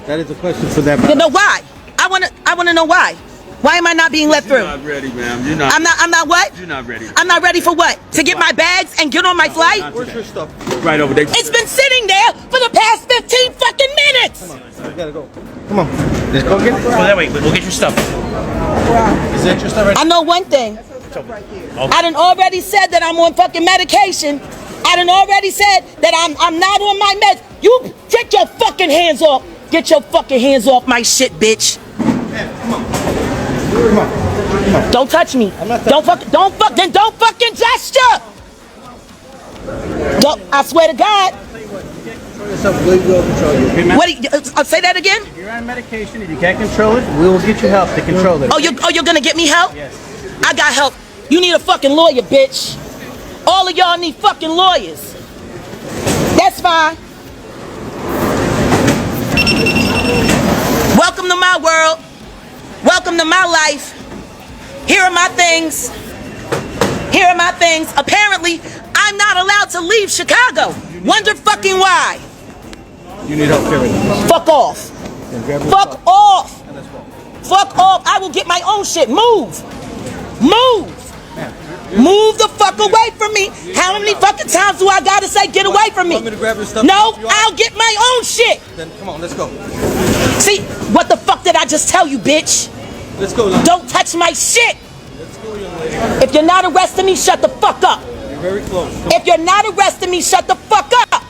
S15: That is a question for them.
S11: You know why? I wanna know why. Why am I not being let through?
S15: You're not ready, ma'am. You're not.
S11: I'm not what?
S15: You're not ready.
S11: I'm not ready for what? To get my bags and get on my flight?
S15: Where's your stuff? Right over there.
S11: It's been sitting there for the past 15 fucking minutes.
S15: Come on, we gotta go. Come on. Let's go get it. Go that way. We'll get your stuff. Is that your stuff right?
S11: I know one thing. I done already said that I'm on fucking medication. I done already said that I'm not on my meds. You get your fucking hands off. Get your fucking hands off my shit, bitch.
S15: Man, come on. Come on.
S11: Don't touch me. Don't fucking gesture. Don't, I swear to God. What? Say that again.
S15: If you're on medication, if you can't control it, we will get you help to control it.
S11: Oh, you're gonna get me help?
S15: Yes.
S11: I got help. You need a fucking lawyer, bitch. All of y'all need fucking lawyers. That's fine. Welcome to my world. Welcome to my life. Here are my things. Here are my things. Apparently, I'm not allowed to leave Chicago. Wonder fucking why.
S15: You need help carrying it.
S11: Fuck off. Fuck off. Fuck off. I will get my own shit. Move. Move. Move the fuck away from me. How many fucking times do I gotta say get away from me?
S15: Want me to grab your stuff?
S11: No, I'll get my own shit.
S15: Then come on, let's go.
S11: See, what the fuck did I just tell you, bitch?
S15: Let's go.
S11: Don't touch my shit.
S15: Let's go, young lady.
S11: If you're not arresting me, shut the fuck up.
S15: You're very close.
S11: If you're not arresting me, shut the fuck up.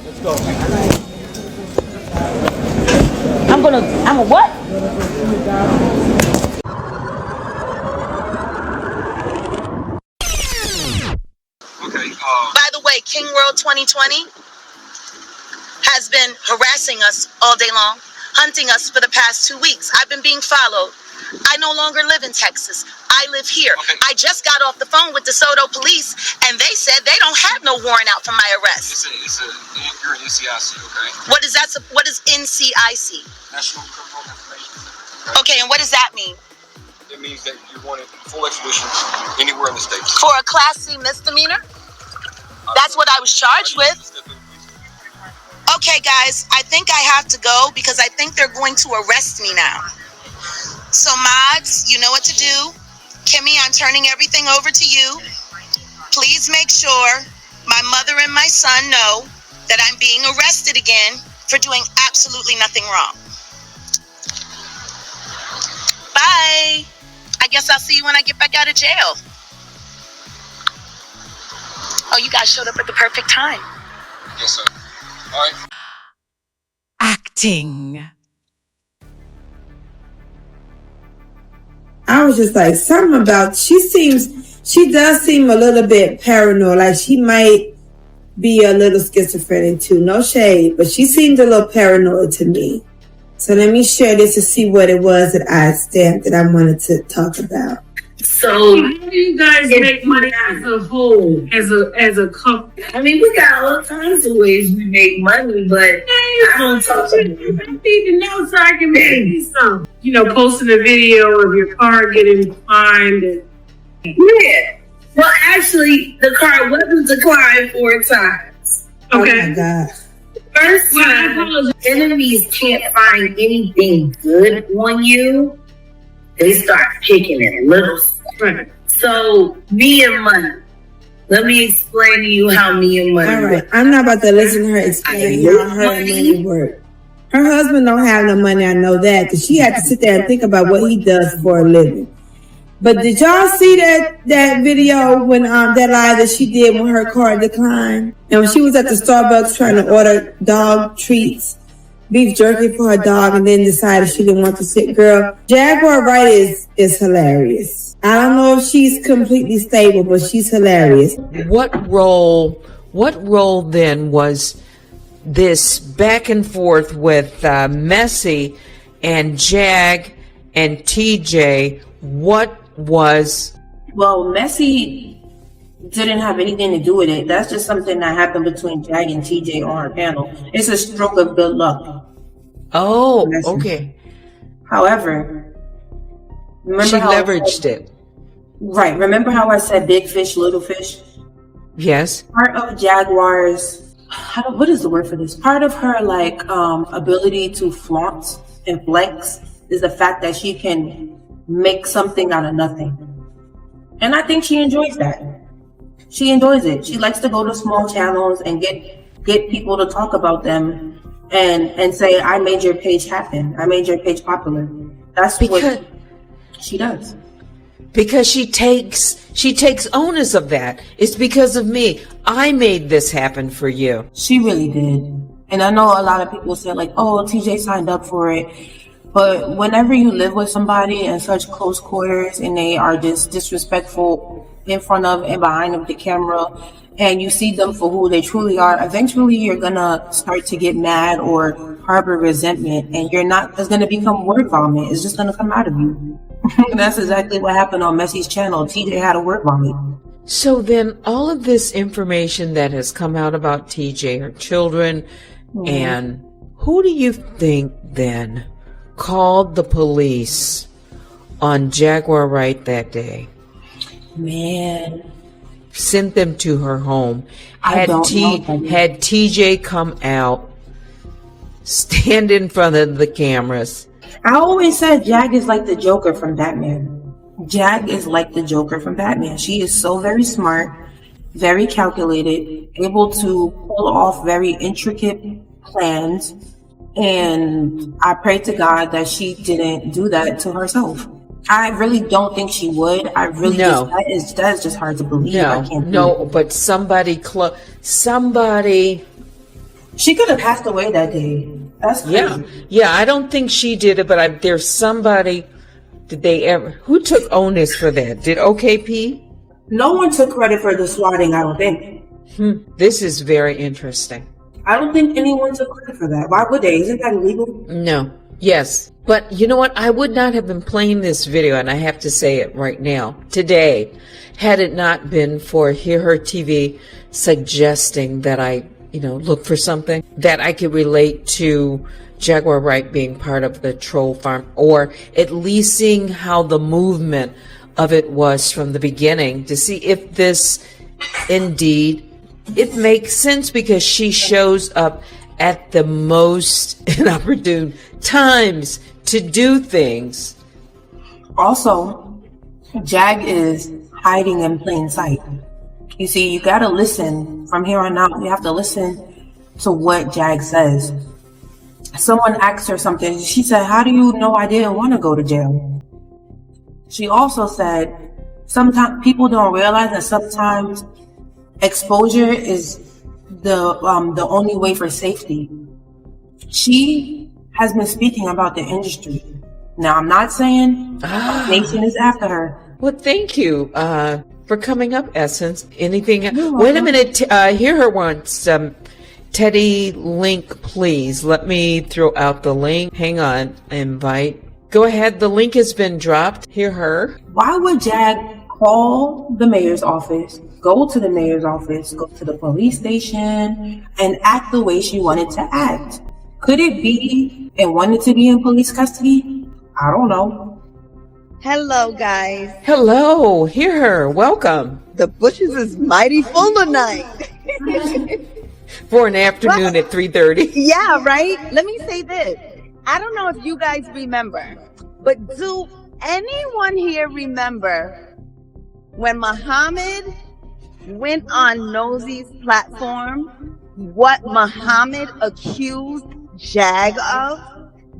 S15: Let's go.
S11: I'm a what?
S17: Okay.
S11: By the way, King World 2020 has been harassing us all day long, hunting us for the past 2 weeks. I've been being followed. I no longer live in Texas. I live here.
S17: Okay.
S11: I just got off the phone with DeSoto police, and they said they don't have no warrant out for my arrest.
S17: You're an NCIC, okay?
S11: What is that? What is NCIC?
S17: National Criminal Information Center.
S11: Okay, and what does that mean?
S17: It means that you wanted full extradition anywhere in the States.
S11: For a Class C misdemeanor? That's what I was charged with. Okay, guys, I think I have to go because I think they're going to arrest me now. So, mods, you know what to do. Kimmy, I'm turning everything over to you. Please make sure my mother and my son know that I'm being arrested again for doing absolutely nothing wrong. Bye. I guess I'll see you when I get back out of jail. Oh, you guys showed up at the perfect time.
S17: Yes, sir. All right.
S18: Acting.
S10: I was just like, something about, she does seem a little bit paranoid, like she might be a little schizophrenic too. No shade, but she seemed a little paranoid to me. So let me share this to see what it was that I stamped that I wanted to talk about.
S19: So how do you guys make money as a whole, as a couple? I mean, we got all kinds of ways we make money, but I don't talk to you. I need to know so I can make some. You know, posting a video of your car getting declined. Yeah. Well, actually, the car wasn't declined 4 times. Okay.
S10: Oh my God.
S19: First time, enemies can't find anything good on you. They start picking at little stuff. Right. So, me and money. Let me explain to you how me and money
S10: work. All right.
S19: work.
S10: I'm not about to listen to her explain how her and money work. Her husband don't have no money, I know that, because she had to sit there and think about what he does for a living. But did y'all see that video when that live that she did when her car declined? And when she was at the Starbucks trying to order dog treats, beef jerky for her dog, and then decided she didn't want to sit. Girl, Jaguar Wright is hilarious. I don't know if she's completely stable, but she's hilarious.
S2: What role then was this back and forth with Messy and Jag and TJ? What was...
S5: Well, Messy didn't have anything to do with it. That's just something that happened between Jag and TJ on her panel. It's a stroke of good luck.
S2: Oh, okay.
S5: However, remember
S2: she leveraged it.
S5: Right. Remember how I said big fish, little fish?
S2: Yes.
S5: Part of Jaguar's, what is the word for this? Part of her ability to flaunt and flex is the fact that she can make something out of nothing. And I think she enjoys that. She enjoys it. She likes to go to small channels and get people to talk about them and say, I made your page happen. I made your page popular. That's what she does.
S2: Because she takes onus of that. It's because of me. I made this happen for you.
S5: She really did. And I know a lot of people say like, oh, TJ signed up for it. But whenever you live with somebody in such close quarters and they are just disrespectful in front of and behind of the camera, and you see them for who they truly are, eventually you're gonna start to get mad or harbor resentment, and it's gonna become word vomit. It's just gonna come out of you. And that's exactly what happened on Messy's channel. TJ had a word vomit.
S2: So then all of this information that has come out about TJ, her children, and who do you think then called the police on Jaguar Wright that day?
S5: Man.
S2: Sent them to her home.
S5: Had
S2: TJ come out, stand in front of the cameras.
S5: I always said Jag is like the Joker from Batman. Jag is like the Joker from Batman. She is so very smart, very calculated, able to pull off very intricate plans. And I pray to God that she didn't do that to herself. I really don't think she would. I really that is just hard to believe.
S2: But somebody
S5: she could have passed away that day. That's crazy.
S2: Yeah. I don't think she did it, but there's somebody. Who took onus for that? Did OKP?
S5: No one took credit for the swatting, I don't think.
S2: This is very interesting.
S5: I don't think anyone took credit for that. Why would they? Isn't that illegal?
S2: No. Yes. But you know what? I would not have been playing this video, and I have to say it right now, today, had it not been for Hear Her TV suggesting that I, look for something that I could relate to Jaguar Wright being part of the troll farm, or at least seeing how the movement of it was from the beginning to see if this indeed, it makes sense, because she shows up at the most inopportune times to do things.
S5: Also, Jag is hiding in plain sight. You see, you gotta listen from here on out. You have to listen to what Jag says. Someone asked her something. She said, how do you know I didn't want to go to jail? She also said, sometimes people don't realize that sometimes exposure is the only way for safety. She has been speaking about the industry. Now, I'm not saying Nation is after her.
S2: Well, thank you for coming up, Essence. Anything? Wait a minute. Hear her once. Teddy, link, please. Let me throw out the link. Hang on. Invite. Go ahead. The link has been dropped. Hear her.
S5: Why would Jag call the mayor's office, go to the mayor's office, go to the police station, and act the way she wanted to act? Could it be and wanted to be in police custody? I don't know.
S1: Hello, guys.
S2: Hello. Hear her. Welcome.
S1: The bushes is mighty full tonight.
S2: For an afternoon at 3:30.
S1: Yeah, right? Let me say this. I don't know if you guys remember, but do anyone here remember when Muhammad went on Nosey's platform, what Muhammad accused Jag of?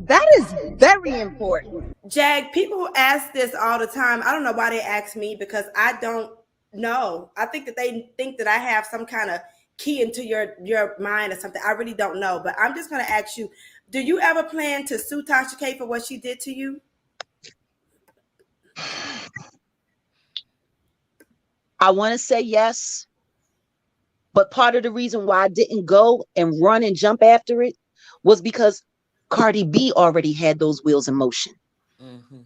S1: That is very important.
S12: Jag, people ask this all the time. I don't know why they ask me, because I don't know. I think that they think that I have some kind of key into your mind or something. I really don't know, but I'm just going to ask you, do you ever plan to sue Tasha K for what she did to you?
S14: I want to say yes, but part of the reason why I didn't go and run and jump after it was because Cardi B already had those wheels in motion. Mm-hmm.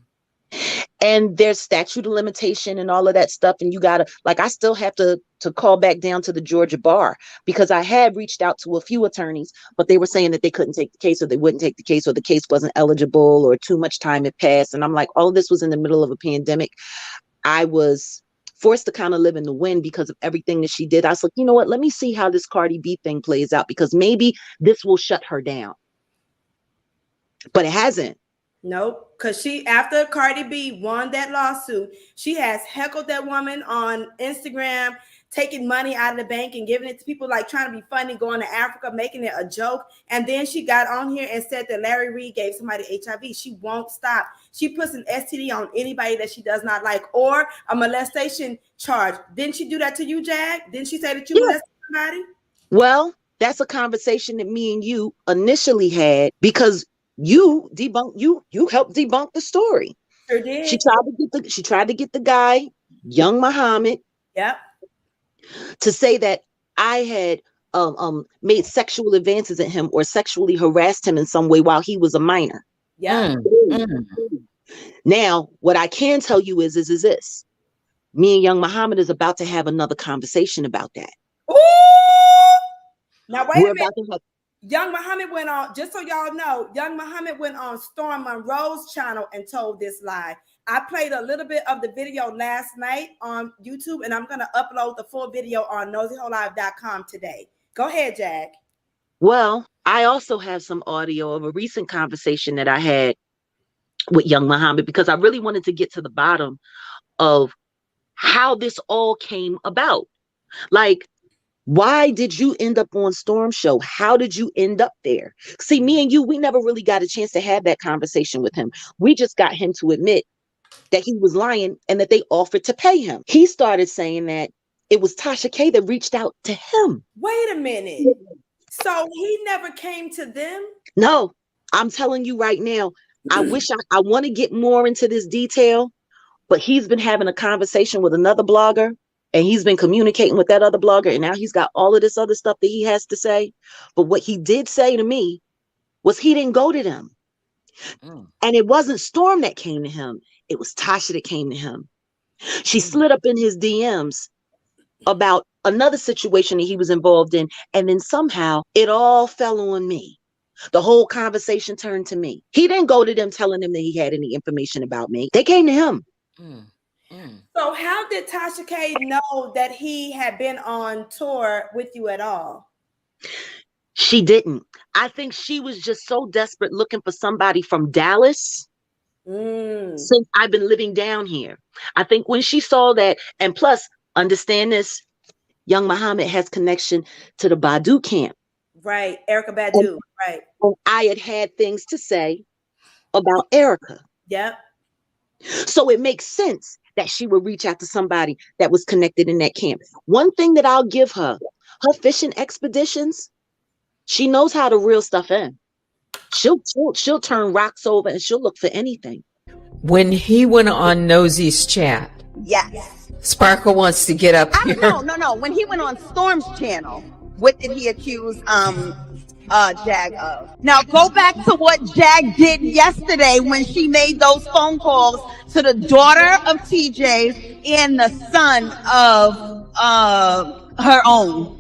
S14: And there's statute of limitation and all of that stuff. And you gotta, like, I still have to call back down to the Georgia bar, because I had reached out to a few attorneys, but they were saying that they couldn't take the case, or they wouldn't take the case, or the case wasn't eligible, or too much time had passed. And I'm like, all of this was in the middle of a pandemic. I was forced to kind of live in the wind because of everything that she did. I was like, you know what, let me see how this Cardi B thing plays out, because maybe this will shut her down. But it hasn't.
S12: Nope, because she, after Cardi B won that lawsuit, she has heckled that woman on Instagram, taking money out of the bank and giving it to people, like trying to be funny, going to Africa, making it a joke. And then she got on here and said that Larry Reed gave somebody HIV. She won't stop. She puts an STD on anybody that she does not like, or a molestation charge. Didn't she do that to you, Jag? Didn't she say that you molested somebody?
S14: Well, that's a conversation that me and you initially had, because you helped debunk the story.
S12: Sure did.
S14: She tried to get the guy, young Muhammad,
S12: yep,
S14: to say that I had made sexual advances at him or sexually harassed him in some way while he was a minor.
S12: Yeah.
S14: Now, what I can tell you is this: me and young Muhammad is about to have another conversation about that.
S12: Ooh! Now wait a minute. Young Muhammad went on, just so y'all know, Young Muhammad went on Storm Monroe's channel and told this lie. I played a little bit of the video last night on YouTube, and I'm going to upload the full video on NosyHoLive.com today. Go ahead, Jag.
S14: Well, I also have some audio of a recent conversation that I had with young Muhammad, because I really wanted to get to the bottom of how this all came about. Like, why did you end up on Storm Show? How did you end up there? See, me and you, we never really got a chance to have that conversation with him. We just got him to admit that he was lying and that they offered to pay him. He started saying that it was Tasha K that reached out to him.
S12: Wait a minute. So he never came to them?
S14: No, I'm telling you right now, I wish I want to get more into this detail, but he's been having a conversation with another blogger, and he's been communicating with that other blogger, and now he's got all of this other stuff that he has to say. But what he did say to me was he didn't go to them. And it wasn't Storm that came to him. It was Tasha that came to him. She slid up in his DMs about another situation that he was involved in. And then somehow it all fell on me. The whole conversation turned to me. He didn't go to them telling them that he had any information about me. They came to him.
S12: So how did Tasha K know that he had been on tour with you at all?
S14: She didn't. I think she was just so desperate looking for somebody from Dallas. Since I've been living down here. I think when she saw that, and plus, understand this, young Muhammad has connection to the Badu camp.
S12: Right, Erica Badu, right.
S14: I had things to say about Erica.
S12: Yep.
S14: So it makes sense that she would reach out to somebody that was connected in that camp. One thing that I'll give her, Her fishing expeditions, she knows how to reel stuff in. She'll turn rocks over and she'll look for anything.
S2: When he went on Nosey's chat,
S1: Yes.
S2: Sparkle wants to get up here.
S1: No. When he went on Storm's channel, what did he accuse Jag of? Now go back to what Jag did yesterday when she made those phone calls to the daughter of TJ and the son of her own.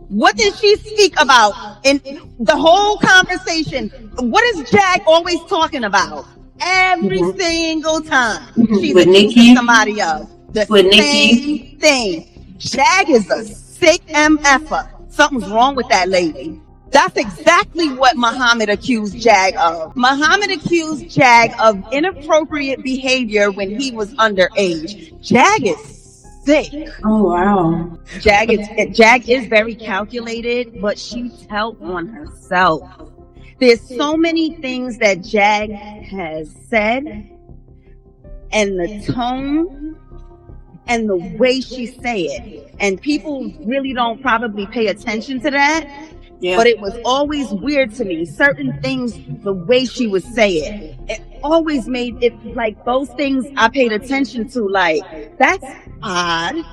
S1: What did she speak about in the whole conversation? What is Jag always talking about? Every single time she's accusing somebody of the same thing. Jag is a sick MFer. Something's wrong with that lady. That's exactly what Muhammad accused Jag of. Muhammad accused Jag of inappropriate behavior when he was underage. Jag is sick.
S5: Oh wow.
S1: Jag is very calculated, but she tells on herself. There's so many things that Jag has said, and the tone and the way she say it, and people really don't probably pay attention to that. Yeah. But it was always weird to me. Certain things, the way she would say it always made it like those things I paid attention to. Like, that's odd.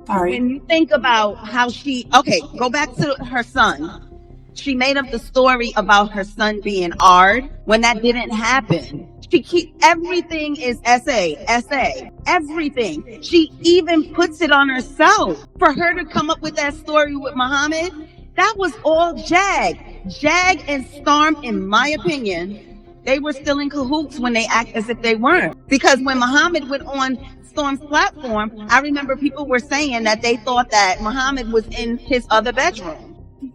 S1: When you think about how go back to her son. She made up the story about her son being ARD when that didn't happen. Everything is essay, everything. She even puts it on herself. For her to come up with that story with Muhammad, that was all Jag. Jag and Storm, in my opinion, they were still in cahoots when they act as if they weren't. Because when Muhammad went on Storm's platform, I remember people were saying that they thought that Muhammad was in his other bedroom.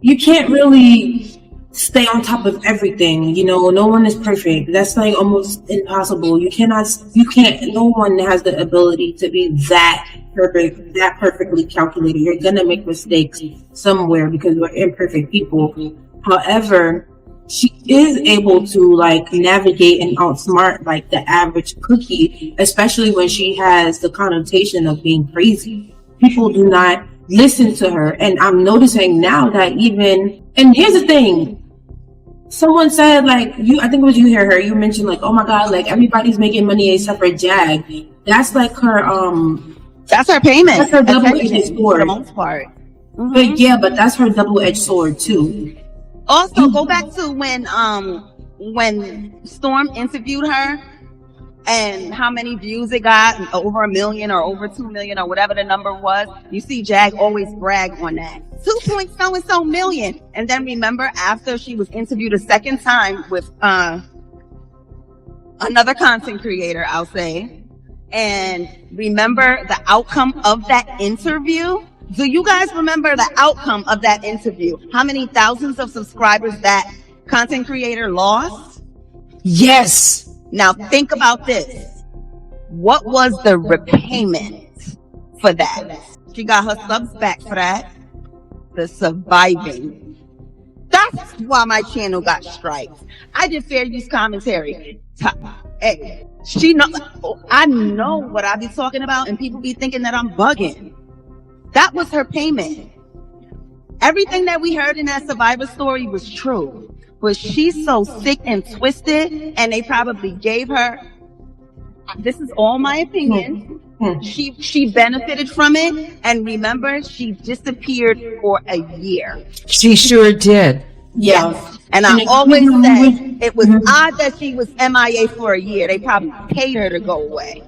S5: You can't really stay on top of everything. You know, no one is perfect. That's like almost impossible. No one has the ability to be that perfect, that perfectly calculated. You're gonna make mistakes somewhere because we're imperfect people. However, she is able to like navigate and outsmart like the average cookie, especially when she has the connotation of being crazy. People do not listen to her, and I'm noticing now that and here's the thing, someone said like I think it was you her, you mentioned like, oh my god, like everybody's making money except for Jag. That's like her
S1: that's her payment.
S5: That's her double-edged sword
S1: for the most part.
S5: But yeah, but that's her double-edged sword too.
S1: Also, go back to when Storm interviewed her and how many views it got, over 1 million or over 2 million or whatever the number was. You see Jag always brag on that. 2.so million. And then remember, after she was interviewed a second time with another content creator, I'll say, and remember the outcome of that interview? Do you guys remember the outcome of that interview? How many thousands of subscribers that content creator lost?
S2: Yes.
S1: Now think about this. What was the repayment for that? She got her subs back for that. The surviving. That's why my channel got strikes. I did fair use commentary. Hey, I know what I be talking about, and people be thinking that I'm bugging. That was her payment. Everything that we heard in that Survivor story was true. But she's so sick and twisted, and they probably gave her, this is all my opinion, she benefited from it, and remember, she disappeared for a year.
S2: She sure did.
S1: Yes. And I always say it was odd that she was MIA for a year. They probably paid her to go away.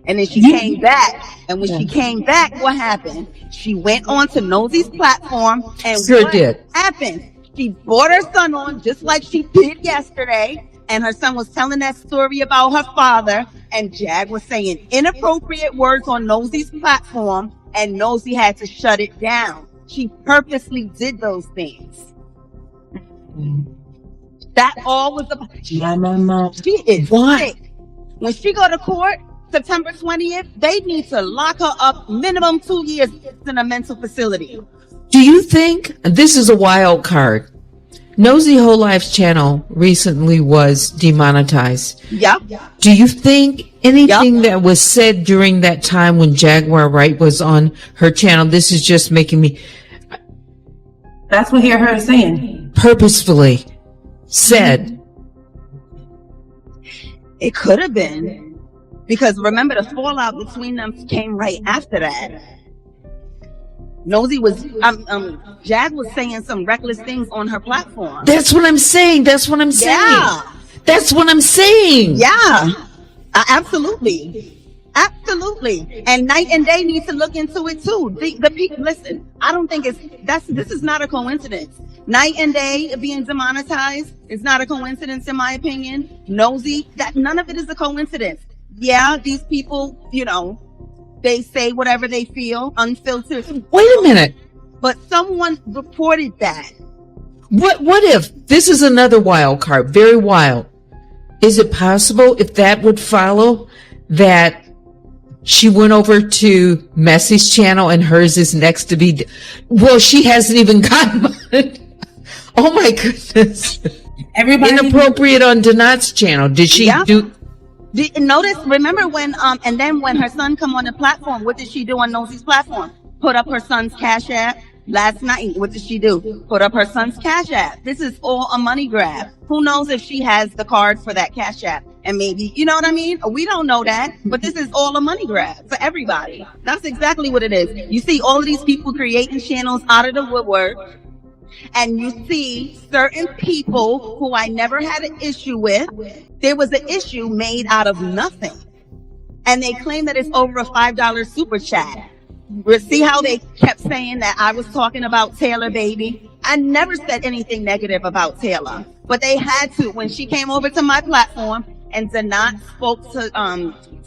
S1: And then she came back. And when she came back, what happened? She went on to Nosey's platform, and what happened? She brought her son on just like she did yesterday, and her son was telling that story about her father, and Jag was saying inappropriate words on Nosey's platform, and Nosey had to shut it down. She purposely did those things. That all was she is sick. When she go to court September 20th, they need to lock her up minimum 2 years in a mental facility.
S2: Do you think, this is a wild card, Nosy Whole Life's channel recently was demonetized?
S1: Yep.
S2: Do you think anything that was said during that time when Jaguar Wright was on her channel, this is just making me,
S5: That's what her is saying.
S2: Purposefully said.
S1: It could have been. Because remember, the fallout between them came right after that. Nosy was, Jag was saying some reckless things on her platform.
S2: That's what I'm saying. That's what I'm saying.
S1: Yeah.
S2: That's what I'm saying.
S1: Yeah. Absolutely. Absolutely. And Night and Day needs to look into it too. The people, listen, I don't think this is not a coincidence. Night and Day being demonetized is not a coincidence in my opinion. Nosy, that none of it is a coincidence. Yeah, these people, you know, they say whatever they feel, unfiltered.
S2: Wait a minute.
S1: But someone reported that.
S2: What if this is another wild card, very wild? Is it possible if that would follow that she went over to Messy's channel and hers is next to be, well, she hasn't even gotten mine. Oh my goodness.
S5: Everybody
S2: inappropriate on Donat's channel. Did she do?
S1: Notice, remember when, and then when her son come on the platform, what did she do on Nosy's platform? Put up her son's Cash App. Last night, what did she do? Put up her son's Cash App. This is all a money grab. Who knows if she has the card for that Cash App? And maybe, you know what I mean? We don't know that, but this is all a money grab for everybody. That's exactly what it is. You see all of these people creating channels out of the woodwork, and you see certain people who I never had an issue with. There was an issue made out of nothing. And they claim that it's over a $5 super chat. See how they kept saying that I was talking about Taylor, baby? I never said anything negative about Taylor, but they had to when she came over to my platform and Donat spoke to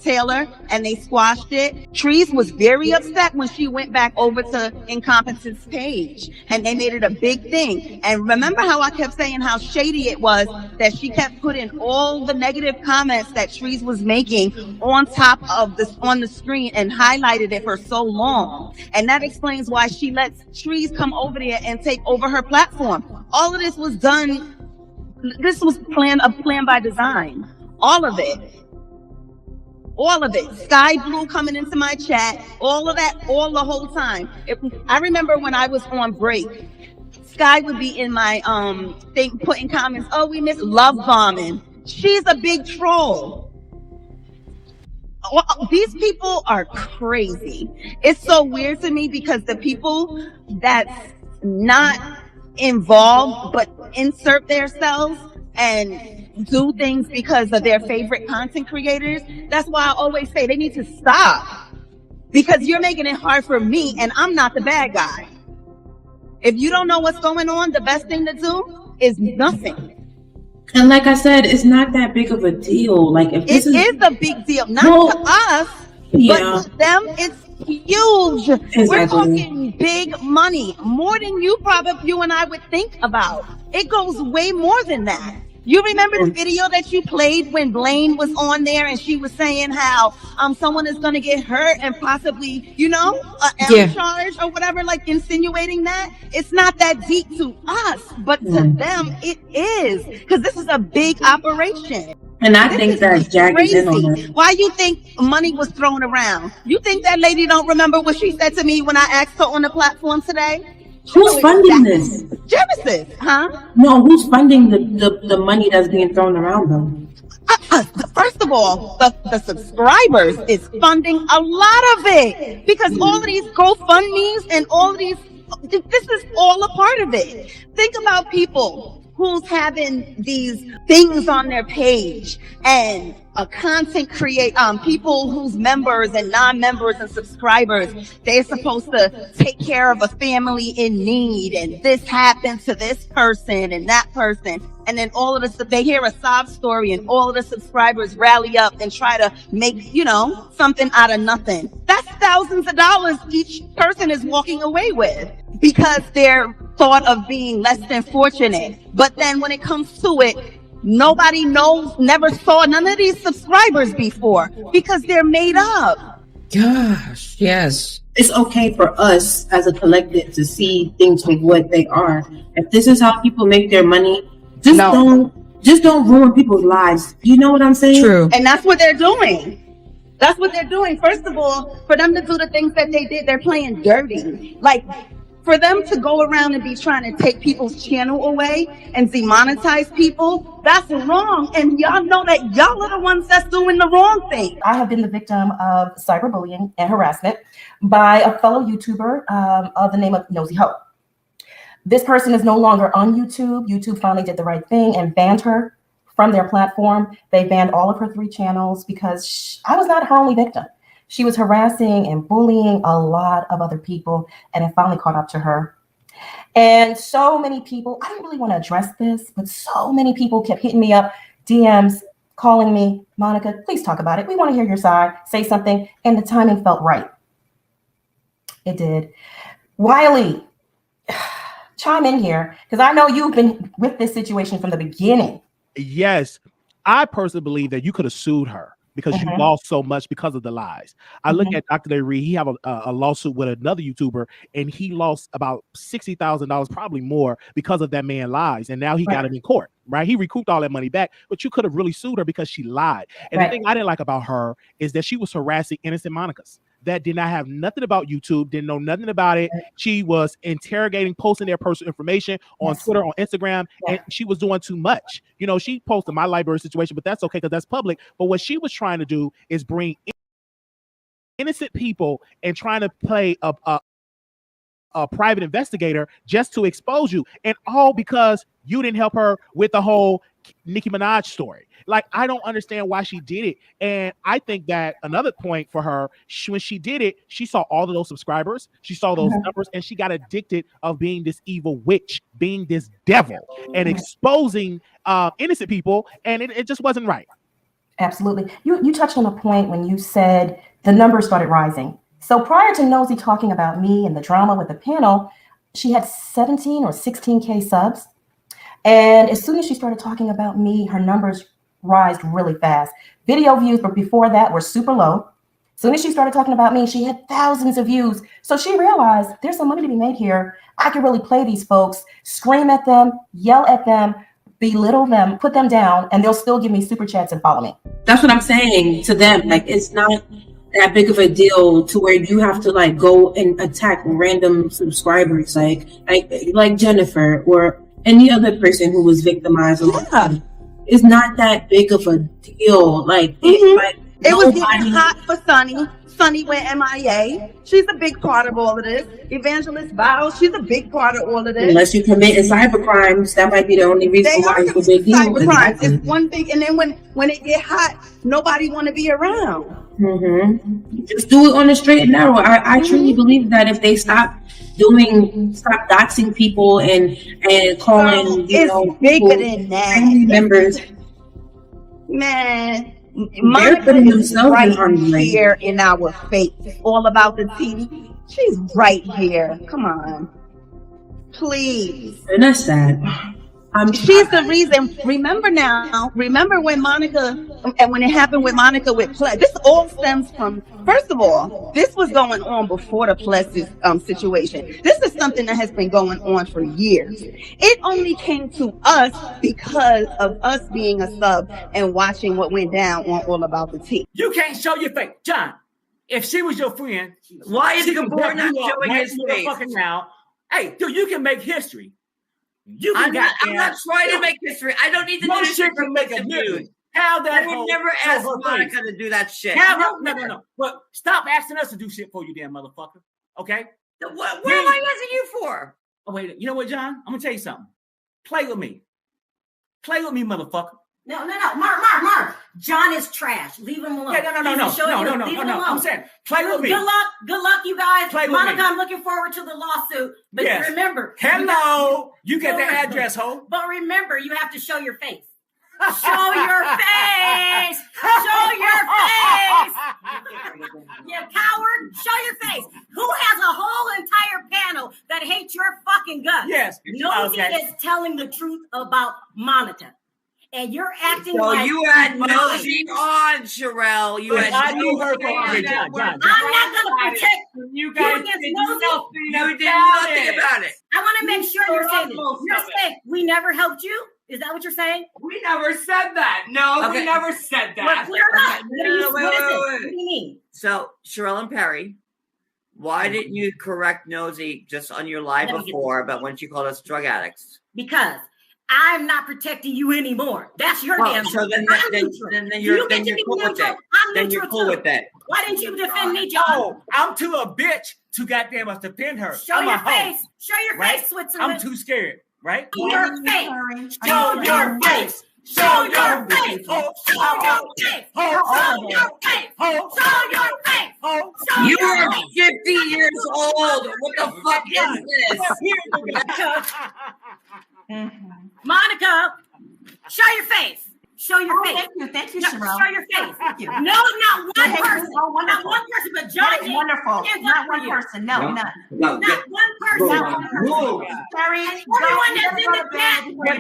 S1: Taylor and they squashed it. Trees was very upset when she went back over to Incompetence page and they made it a big thing. And remember how I kept saying how shady it was that she kept putting all the negative comments that Trees was making on top of this on the screen and highlighted it for so long. And that explains why she lets Trees come over there and take over her platform. All of this was done. This was a plan by design. All of it. All of it. Sky Blue coming into my chat. All of that, all the whole time. I remember when I was on break, Sky would be in my thing putting comments, oh, we miss love bombing. She's a big troll. These people are crazy. It's so weird to me because the people that's not involved but insert themselves and do things because of their favorite content creators. That's why I always say they need to stop because you're making it hard for me and I'm not the bad guy. If you don't know what's going on, the best thing to do is nothing.
S5: And like I said, it's not that big of a deal. Like if this is
S1: a big deal, not to us, but to them it's huge. Exactly. We're talking big money, more than you and I would think about. It goes way more than that. You remember the video that you played when Blaine was on there and she was saying how someone is going to get hurt and possibly, you know, charge or whatever, like insinuating that? It's not that deep to us, but to them it is, because this is a big operation.
S5: And I think that Jag is in on it.
S1: Why you think money was thrown around? You think that lady don't remember what she said to me when I asked her on the platform today?
S5: Who's funding this?
S1: Genesis, huh?
S5: No, who's funding the money that's being thrown around them?
S1: First of all, the subscribers is funding a lot of it because all of these GoFundMes and all of these, this is all a part of it. Think about people who's having these things on their page and a content people who's members and non-members and subscribers, they're supposed to take care of a family in need and this happened to this person and that person. And then all of this, they hear a sob story and all of the subscribers rally up and try to make, you know, something out of nothing. That's thousands of dollars each person is walking away with because they're thought of being less than fortunate. But then when it comes to it, nobody knows, never saw none of these subscribers before because they're made up.
S2: Gosh, yes.
S5: It's okay for us as a collective to see things for what they are. If this is how people make their money, just don't ruin people's lives. You know what I'm saying?
S2: True.
S1: And that's what they're doing. That's what they're doing. First of all, for them to do the things that they did, they're playing dirty. Like, For them to go around and be trying to take people's channel away and demonetize people, that's wrong. And y'all know that y'all are the ones that's doing the wrong thing.
S18: I have been the victim of cyberbullying and harassment by a fellow YouTuber of the name of Nosy Ho. This person is no longer on YouTube. YouTube finally did the right thing and banned her from their platform. They banned all of her 3 channels because I was not her only victim. She was harassing and bullying a lot of other people, and it finally caught up to her. And so many people, I didn't really want to address this, but so many people kept hitting me up, DMs, calling me, Monica, please talk about it. We want to hear your side, say something. And the timing felt right. It did. Wiley, chime in here, because I know you've been with this situation from the beginning.
S15: Yes, I personally believe that you could have sued her because you lost so much because of the lies. I look at Dr. Day Reed, he have a lawsuit with another YouTuber, and he lost about $60,000, probably more, because of that man lies. And now he got him in court, right? He recouped all that money back, but you could have really sued her because she lied. And the thing I didn't like about her is that she was harassing innocent Monicas that did not have nothing about YouTube, didn't know nothing about it. She was interrogating, posting their personal information on Twitter, on Instagram, and she was doing too much. You know, she posted my library situation, but that's okay because that's public. But what she was trying to do is bring innocent people and trying to play a private investigator just to expose you, and all because you didn't help her with the whole Nicki Minaj story. Like, I don't understand why she did it. And I think that another point for her, when she did it, she saw all of those subscribers, she saw those numbers, and she got addicted of being this evil witch, being this devil, and exposing innocent people, and it just wasn't right.
S18: Absolutely. You touched on a point when you said the numbers started rising. So prior to Nosy talking about me and the drama with the panel, she had 17 or 16K subs. And as soon as she started talking about me, her numbers rised really fast. Video views, but before that, were super low. As soon as she started talking about me, she had thousands of views. So she realized there's some money to be made here. I can really play these folks, scream at them, yell at them, belittle them, put them down, and they'll still give me super chats and follow me.
S5: That's what I'm saying to them. Like, it's not that big of a deal to where you have to like go and attack random subscribers, like Jennifer or any other person who was victimized. It's not that big of a deal. Like,
S1: it was getting hot for Sunny. Sunny went MIA. She's a big part of all of this. Evangelist Vows, she's a big part of all of this.
S5: Unless you commit cyber crimes, that might be the only reason why it's a big deal.
S1: Cyber crimes is one big, and then when it get hot, nobody want to be around.
S5: Just do it on the straight and narrow. I truly believe that if they stop doxing people and calling,
S1: it's bigger than that.
S5: Family members,
S1: man.
S5: They're putting themselves
S1: right here in our face. All about the TV. She's right here. Come on, please.
S5: And that's sad.
S1: She's the reason. Remember when Monica, and when it happened with Monica with Pledge, this all stems from, first of all, this was going on before the Pledge situation. This is something that has been going on for years. It only came to us because of us being a sub and watching what went down on All About the Tea.
S20: You can't show your face. John, if she was your friend,
S13: why is Gabor not showing his face?
S20: Now, hey, dude, you can make history.
S13: I'm not trying to make history. I don't need to do shit to make a news.
S20: How that
S13: I would never ask Monica to do that shit.
S20: No. But stop asking us to do shit for you, damn motherfucker. Okay?
S13: What am I asking you for?
S20: Oh, wait. You know what, John? I'm gonna tell you something. Play with me. Play with me, motherfucker.
S21: No. Mark. John is trash. Leave him alone.
S20: Yeah, no. I'm saying, play with me.
S21: Good luck, you guys.
S20: Play with
S21: Monica,
S20: me.
S21: I'm looking forward to the lawsuit. But remember.
S20: Hello. You get the address, ho.
S21: But remember, you have to show your face. Show your face. Show your face. You coward. Show your face. Who has a whole entire panel that hates your fucking guts?
S20: Yes.
S21: Nosy is telling the truth about Monica. And you're acting
S13: so
S21: like...
S13: you had Nosy on, Sherelle.
S20: I knew her for John.
S21: I'm not going to protect
S20: you guys.
S13: You did nothing about it.
S21: I want to make sure you're saying this. You're saying we never helped you? Is that what you're saying?
S20: We never said that. No, we never said that.
S21: Well, clear up.
S13: Wait.
S21: What do you mean?
S13: So, Sherelle and Perry, Why didn't you correct Nosy just on your live before about when she called us drug addicts?
S21: Because I'm not protecting you anymore. That's your damn.
S13: So then you're cool with that. Then you're cool with that.
S21: Why didn't you defend me, John?
S20: Oh, I'm too a bitch to goddamn us defend her.
S21: Show your face. Show your face, Switzerland.
S20: I'm too scared, right?
S21: Show your face. Show your face. Show your face. Show your face. Show your face. Show your face.
S13: You are 50 years old. What the fuck is this?
S21: Monica, show your face. Show your face.
S4: Thank you, Sherelle.
S21: Show your face.
S4: Thank you.
S21: No, not one person. Not one person, but John.
S4: Wonderful. Not one person. No, none.
S21: Not one person.
S4: Not one person. Terry,
S21: everyone that's in the chat. Everyone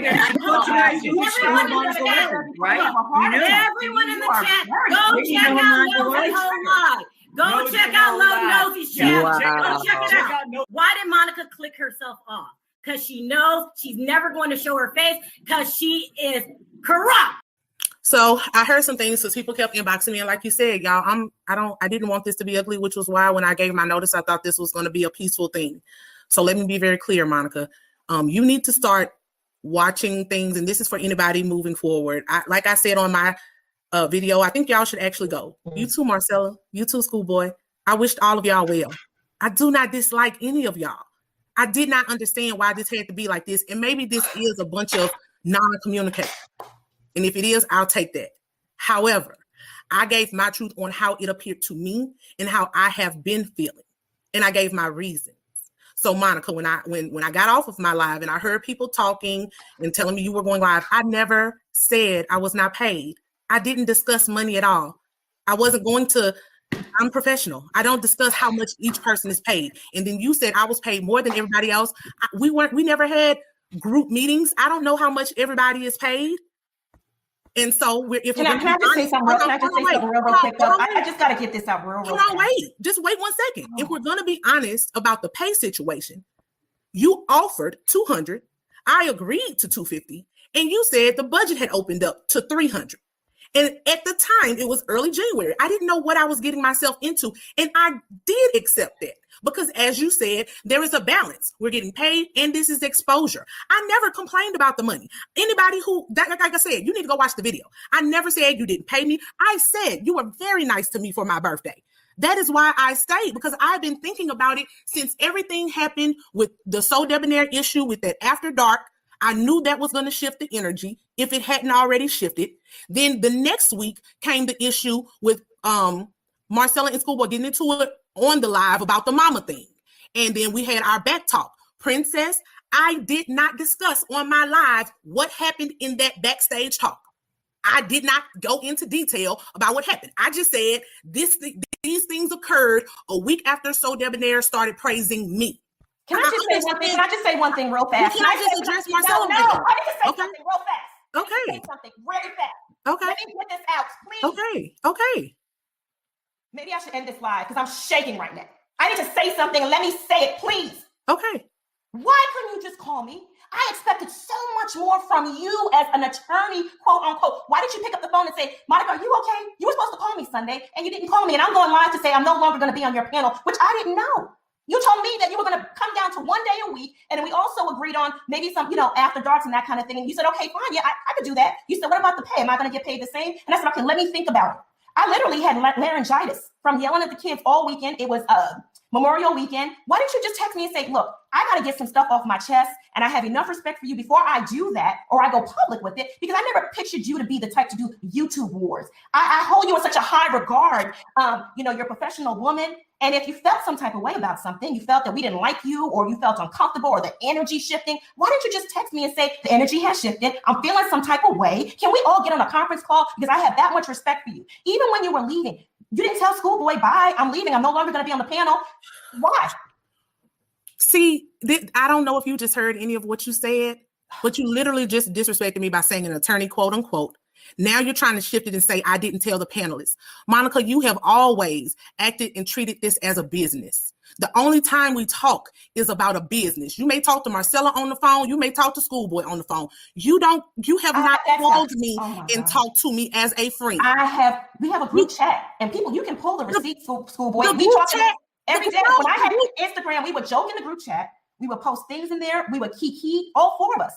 S21: in the chat. Go check out Nosy's whole live. Go check out Nosy's chat. Go check it out. Why did Monica click herself off? Because she knows she's never going to show her face because she is corrupt.
S22: So I heard some things because people kept inboxing me, and like you said, y'all, I didn't want this to be ugly, which was why when I gave my notice, I thought this was going to be a peaceful thing. So let me be very clear, Monica. You need to start watching things, and this is for anybody moving forward. Like I said on my video, I think y'all should actually go. You too, Marcella. You too, Schoolboy. I wished all of y'all well. I do not dislike any of y'all. I did not understand why this had to be like this, and maybe this is a bunch of non-communication. And if it is, I'll take that. However, I gave my truth on how it appeared to me and how I have been feeling. And I gave my reasons. So Monica, when I got off of my live and I heard people talking and telling me you were going live, I never said I was not paid. I didn't discuss money at all. I wasn't going to, I'm professional. I don't discuss how much each person is paid. And then you said I was paid more than everybody else. We never had group meetings. I don't know how much everybody is paid. And so
S18: can I just say something real quick? I just got to get this out real quick.
S22: Hold on, wait. Just wait 1 second. If we're going to be honest about the pay situation, you offered $200. I agreed to $250. And you said the budget had opened up to $300. And at the time, it was early January. I didn't know what I was getting myself into. And I did accept that because, as you said, there is a balance. We're getting paid, and this is exposure. I never complained about the money. Anybody like I said, you need to go watch the video. I never said you didn't pay me. I said you were very nice to me for my birthday. That is why I stayed, because I've been thinking about it since everything happened with the So Debonair issue with that After Dark. I knew that was going to shift the energy if it hadn't already shifted. Then the next week came the issue with Marcella and Schoolboy getting into it on the live about the mama thing. And then we had our back talk. Princess, I did not discuss on my live what happened in that backstage talk. I did not go into detail about what happened. I just said these things occurred a week after So Debonair started praising me.
S18: Can I just say one thing real fast?
S22: Can I just address Marcella?
S18: No, I need to say something real fast.
S22: Okay.
S18: Say something really fast.
S22: Okay.
S18: Let me get this out, please.
S22: Okay.
S18: Maybe I should end this live because I'm shaking right now. I need to say something and let me say it, please.
S22: Okay.
S18: Why couldn't you just call me? I expected so much more from you as an attorney, quote unquote. Why did you pick up the phone and say, Monica, are you okay? You were supposed to call me Sunday and you didn't call me. And I'm going live to say I'm no longer going to be on your panel, which I didn't know. You told me that you were going to come down to 1 day a week. And we also agreed on maybe some, after darks and that kind of thing. And you said, okay, fine. Yeah, I could do that. You said, what about the pay? Am I going to get paid the same? And I said, okay, let me think about it. I literally had laryngitis from yelling at the kids all weekend. It was Memorial weekend. Why didn't you just text me and say, look, I got to get some stuff off my chest and I have enough respect for you before I do that or I go public with it, because I never pictured you to be the type to do YouTube wars. I hold you in such a high regard. You're a professional woman. And if you felt some type of way about something, you felt that we didn't like you or you felt uncomfortable or the energy shifting, why didn't you just text me and say, the energy has shifted. I'm feeling some type of way. Can we all get on a conference call? Because I have that much respect for you. Even when you were leaving, you didn't tell Schoolboy, bye, I'm leaving. I'm no longer going to be on the panel. Why?
S22: See, I don't know if you just heard any of what you said, but you literally just disrespected me by saying an attorney, quote unquote. Now you're trying to shift it and say, I didn't tell the panelists. Monica, you have always acted and treated this as a business. The only time we talk is about a business. You may talk to Marcella on the phone. You may talk to Schoolboy on the phone. You have not called me and talked to me as a friend.
S18: We have a group chat and people, you can pull the receipts, Schoolboy. Every day. When I had Instagram, we would joke in the group chat. We would post things in there. We would kiki, all four of us.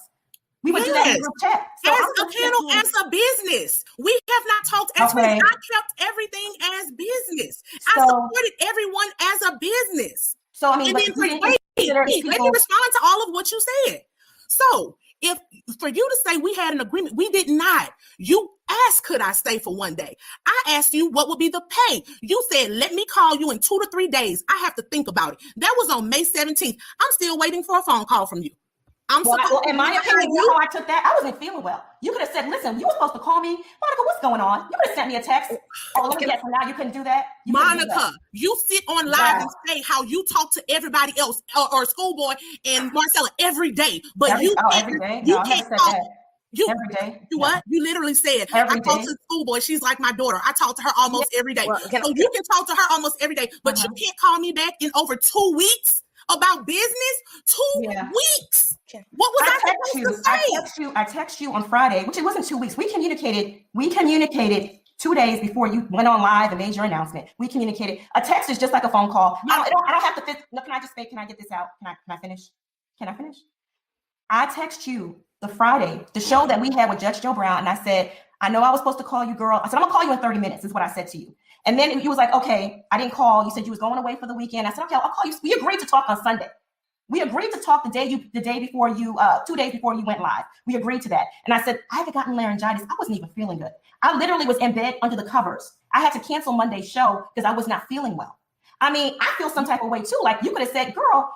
S18: We would do that in the group chat. So
S22: as a panel, as a business, we have not talked as business. I kept everything as business. I supported everyone as a business.
S18: So I mean,
S22: and then let me respond to all of what you said. So if for you to say we had an agreement, we did not. You asked, could I stay for one day? I asked you what would be the pay. You said, let me call you in 2 to 3 days. I have to think about it. That was on May 17th. I'm still waiting for a phone call from you.
S18: In my opinion, how I took that, I wasn't feeling well. You could have said, listen, you were supposed to call me. Monica, what's going on? You could have sent me a text. Oh, let me guess, so now you couldn't do that?
S22: Monica, you sit on live and say how you talk to everybody else or Schoolboy and Marcella every day. But
S18: every day?
S22: You can't talk.
S18: Every day.
S22: What? You literally said, I talk to Schoolboy. She's like my daughter. I talk to her almost every day. So you can talk to her almost every day, but you can't call me back in over 2 weeks about business. 2 weeks. What was I supposed to say?
S18: I text you on Friday, which it wasn't 2 weeks. We communicated 2 days before you went on live and made your announcement. We communicated. A text is just like a phone call. I don't have to. No, can I just say? Can I get this out? Can I finish? Can I finish? I text you the Friday, the show that we had with Judge Joe Brown, and I said, I know I was supposed to call you, girl. I said, I'm gonna call you in 30 minutes, is what I said to you. And then you was like, okay, I didn't call. You said you was going away for the weekend. I said, okay, I'll call you. We agreed to talk on Sunday. We agreed to talk the day before you, 2 days before you went live. We agreed to that. And I said, I had gotten laryngitis. I wasn't even feeling good. I literally was in bed under the covers. I had to cancel Monday's show because I was not feeling well. I mean, I feel some type of way too. Like you could have said, girl,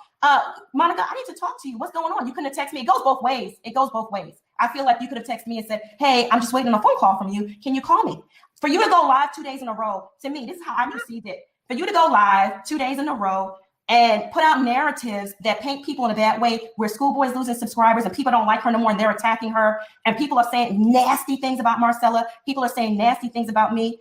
S18: Monica, I need to talk to you. What's going on? You couldn't have texted me. It goes both ways. I feel like you could have texted me and said, hey, I'm just waiting on a phone call from you. Can you call me? For you to go live 2 days in a row, to me, this is how I perceived it. For you to go live 2 days in a row and put out narratives that paint people in a bad way, where Schoolboy's losing subscribers and people don't like her no more and they're attacking her, and people are saying nasty things about Marcella, people are saying nasty things about me.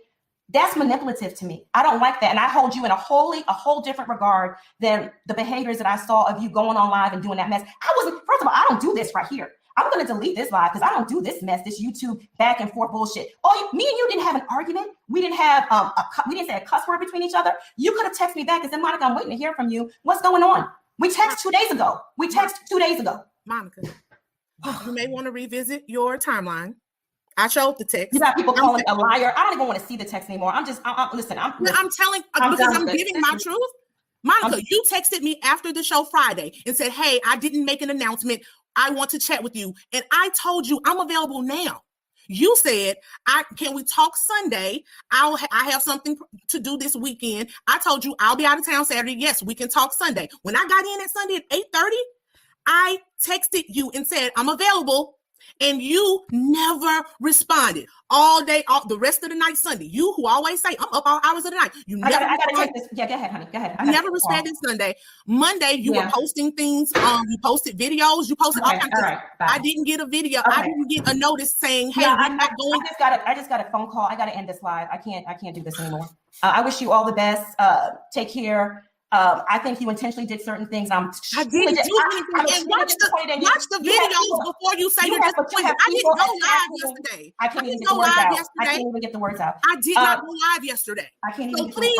S18: That's manipulative to me. I don't like that. And I hold you in a whole different regard than the behaviors that I saw of you going on live and doing that mess. First of all, I don't do this right here. I'm going to delete this live because I don't do this mess, this YouTube back and forth bullshit. Me and you didn't have an argument. We didn't have we didn't say a cuss word between each other. You could have texted me back and said, Monica, I'm waiting to hear from you. What's going on? We texted 2 days ago.
S22: Monica, you may want to revisit your timeline. I showed the text.
S18: You got people calling me a liar. I don't even want to see the text anymore. I'm
S22: telling because I'm giving my truth. Monica, you texted me after the show Friday and said, hey, I didn't make an announcement. I want to chat with you. And I told you I'm available now. You said, can we talk Sunday? I have something to do this weekend. I told you I'll be out of town Saturday. Yes, we can talk Sunday. When I got in at Sunday at 8:30, I texted you and said, I'm available. And you never responded all day, the rest of the night Sunday. You who always say, I'm up all hours of the night. You never responded.
S18: Yeah, go ahead, honey. Go ahead.
S22: You never responded Sunday. Monday, you were posting things. You posted videos. You posted all kinds of stuff. I didn't get a video. Okay. I didn't get a notice saying, hey, I'm not going.
S18: I just got a phone call. I got to end this live. I can't do this anymore. I wish you all the best. Take care. I think you intentionally did certain things.
S22: I didn't do anything. Watch the videos before you say you're disappointed. I didn't go live yesterday.
S18: I can't even get the words out.
S22: I did not go live yesterday.
S18: I can't even. Please,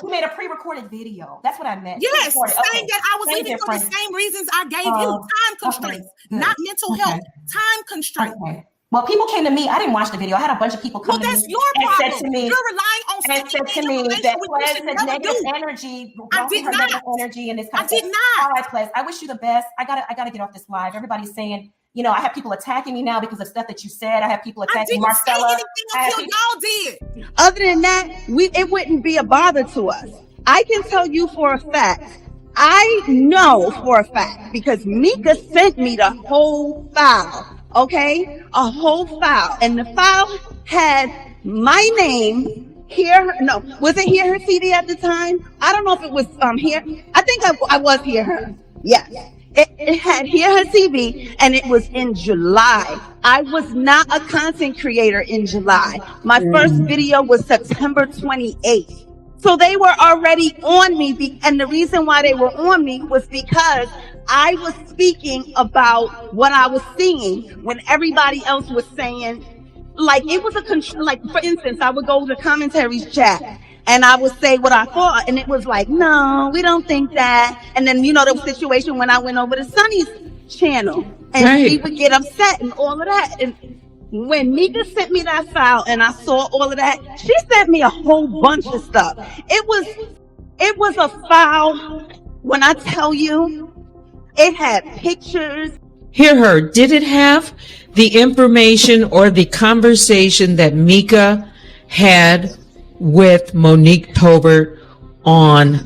S18: you made a pre-recorded video. That's what I meant.
S22: Yes, saying that I was leaving for the same reasons I gave you. Time constraints, not mental health. Time constraints.
S18: Well, people came to me. I didn't watch the video. I had a bunch of people come to me.
S22: Well, that's your problem.
S18: And said to me,
S22: you're relying on
S18: and said to me that Ples said negative energy.
S22: I did not.
S18: Negative energy and this kind
S22: of thing. I did not.
S18: All right, Ples. I wish you the best. I gotta get off this live. Everybody's saying, I have people attacking me now because of stuff that you said. I have people attacking Marcella.
S22: I didn't say anything until y'all did.
S1: Other than that, it wouldn't be a bother to us. I can tell you for a fact. I know for a fact because Mika sent me the whole file. Okay, a whole file, and the file had my name here. No, was it Hear Her CD at the time? I don't know if it was here. I think I was Hear Her. Yes, it had Hear Her TV, and it was in July. I was not a content creator in July. My first video was September 28th. So they were already on me, and the reason why they were on me was because I was speaking about what I was seeing when everybody else was saying, like, it was like, for instance, I would go to commentaries chat and I would say what I thought, and it was like, no, we don't think that. And then, you know, the situation when I went over to Sunny's channel, and she would get upset and all of that. And when Mika sent me that file and I saw all of that, she sent me a whole bunch of stuff. It was a file, when I tell you, it had pictures.
S2: Hear her. Did it have the information or the conversation that Mika had with Monique Tolbert on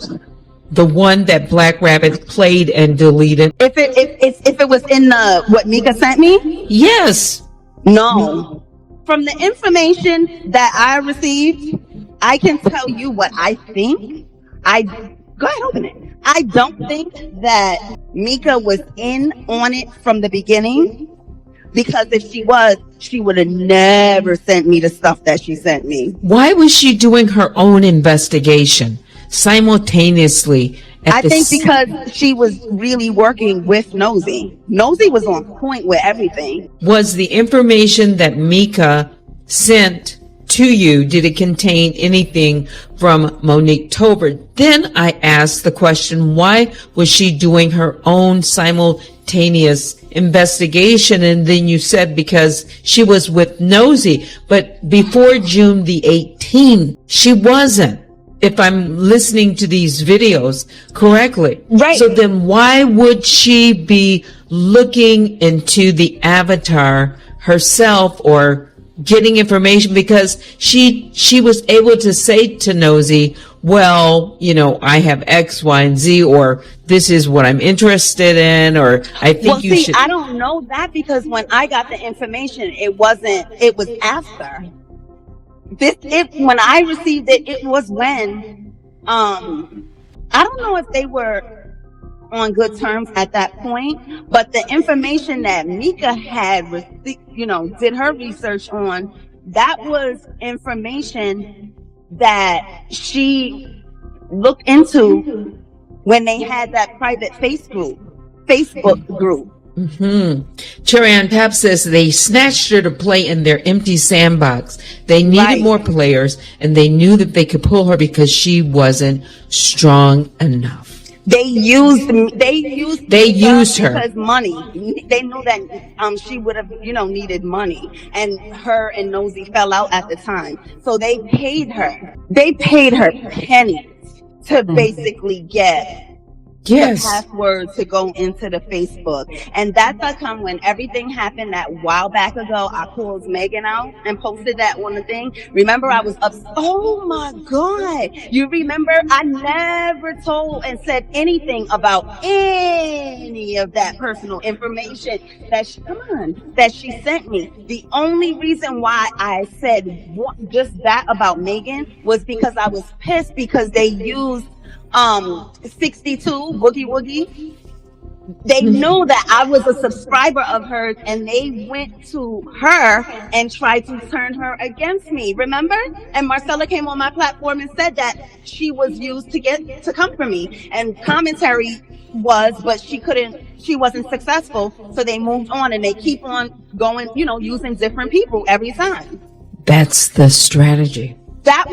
S2: the one that Black Rabbit played and deleted?
S1: If it was in the what Mika sent me?
S2: Yes.
S1: No. From the information that I received, I can tell you what I think. Go ahead, open it. I don't think that Mika was in on it from the beginning, because if she was, she would have never sent me the stuff that she sent me.
S2: Why was she doing her own investigation simultaneously?
S1: I think because she was really working with Nosy. Nosy was on point with everything.
S2: Was the information that Mika sent to you, did it contain anything from Monique Tolbert? Then I asked the question, why was she doing her own simultaneous investigation? And then you said because she was with Nosy, but before June the 18th, she wasn't, if I'm listening to these videos correctly.
S1: Right.
S2: So then why would she be looking into the avatar herself or getting information? Because she was able to say to Nosy, well, you know, I have X, Y, and Z, or this is what I'm interested in, or I think you should.
S1: I don't know that, because when I got the information, it was after. When I received it, it was when, I don't know if they were on good terms at that point, but the information that Mika had, did her research on, that was information that she looked into when they had that private Facebook group.
S2: Cherry on Top says they snatched her to play in their empty sandbox. They needed more players, and they knew that they could pull her because she wasn't strong enough.
S1: They used her
S2: because
S1: money. They knew that she would have, needed money, and her and Nosy fell out at the time. So they paid her. They paid her pennies to basically get the password to go into the Facebook. And that's how come when everything happened that while back ago, I called Megan out and posted that on the thing. Remember, I was oh my God. You remember, I never told and said anything about any of that personal information that she sent me. The only reason why I said just that about Megan was because I was pissed because they used 62 Boogie Woogie. They knew that I was a subscriber of hers, and they went to her and tried to turn her against me. Remember? And Marcella came on my platform and said that she was used to come for me. And commentary was, but she wasn't successful. So they moved on, and they keep on going, using different people every time.
S2: That's the strategy.
S1: That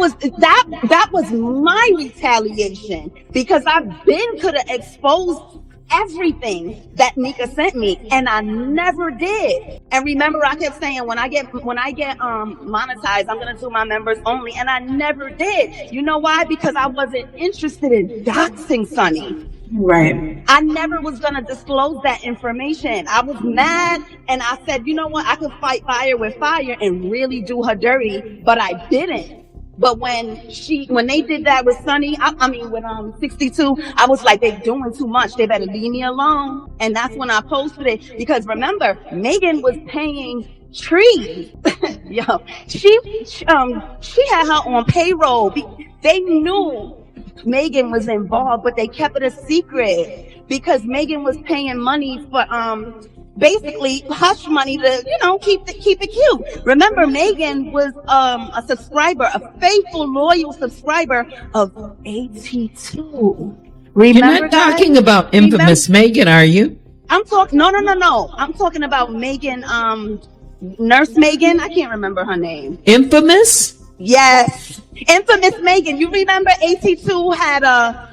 S1: was my retaliation, because I could have exposed everything that Mika sent me, and I never did. And remember, I kept saying when I get monetized, I'm gonna do my members only, and I never did. You know why? Because I wasn't interested in doxing Sunny.
S5: Right.
S1: I never was going to disclose that information. I was mad, and I said, you know what? I could fight fire with fire and really do her dirty, but I didn't. But when they did that with Sunny, with 62, I was like, they're doing too much. They better leave me alone. And that's when I posted it, because remember, Megan was paying trees. Yo, she had her on payroll. They knew Megan was involved, but they kept it a secret because Megan was paying money for basically hush money to keep it cute. Remember, Megan was a subscriber, a faithful, loyal subscriber of AT2. Remember,
S2: you're not talking about infamous Megan, are you?
S1: I'm talking no. I'm talking about Megan, Nurse Megan. I can't remember her name.
S2: Infamous?
S1: Yes. Infamous Megan. You remember AT2 had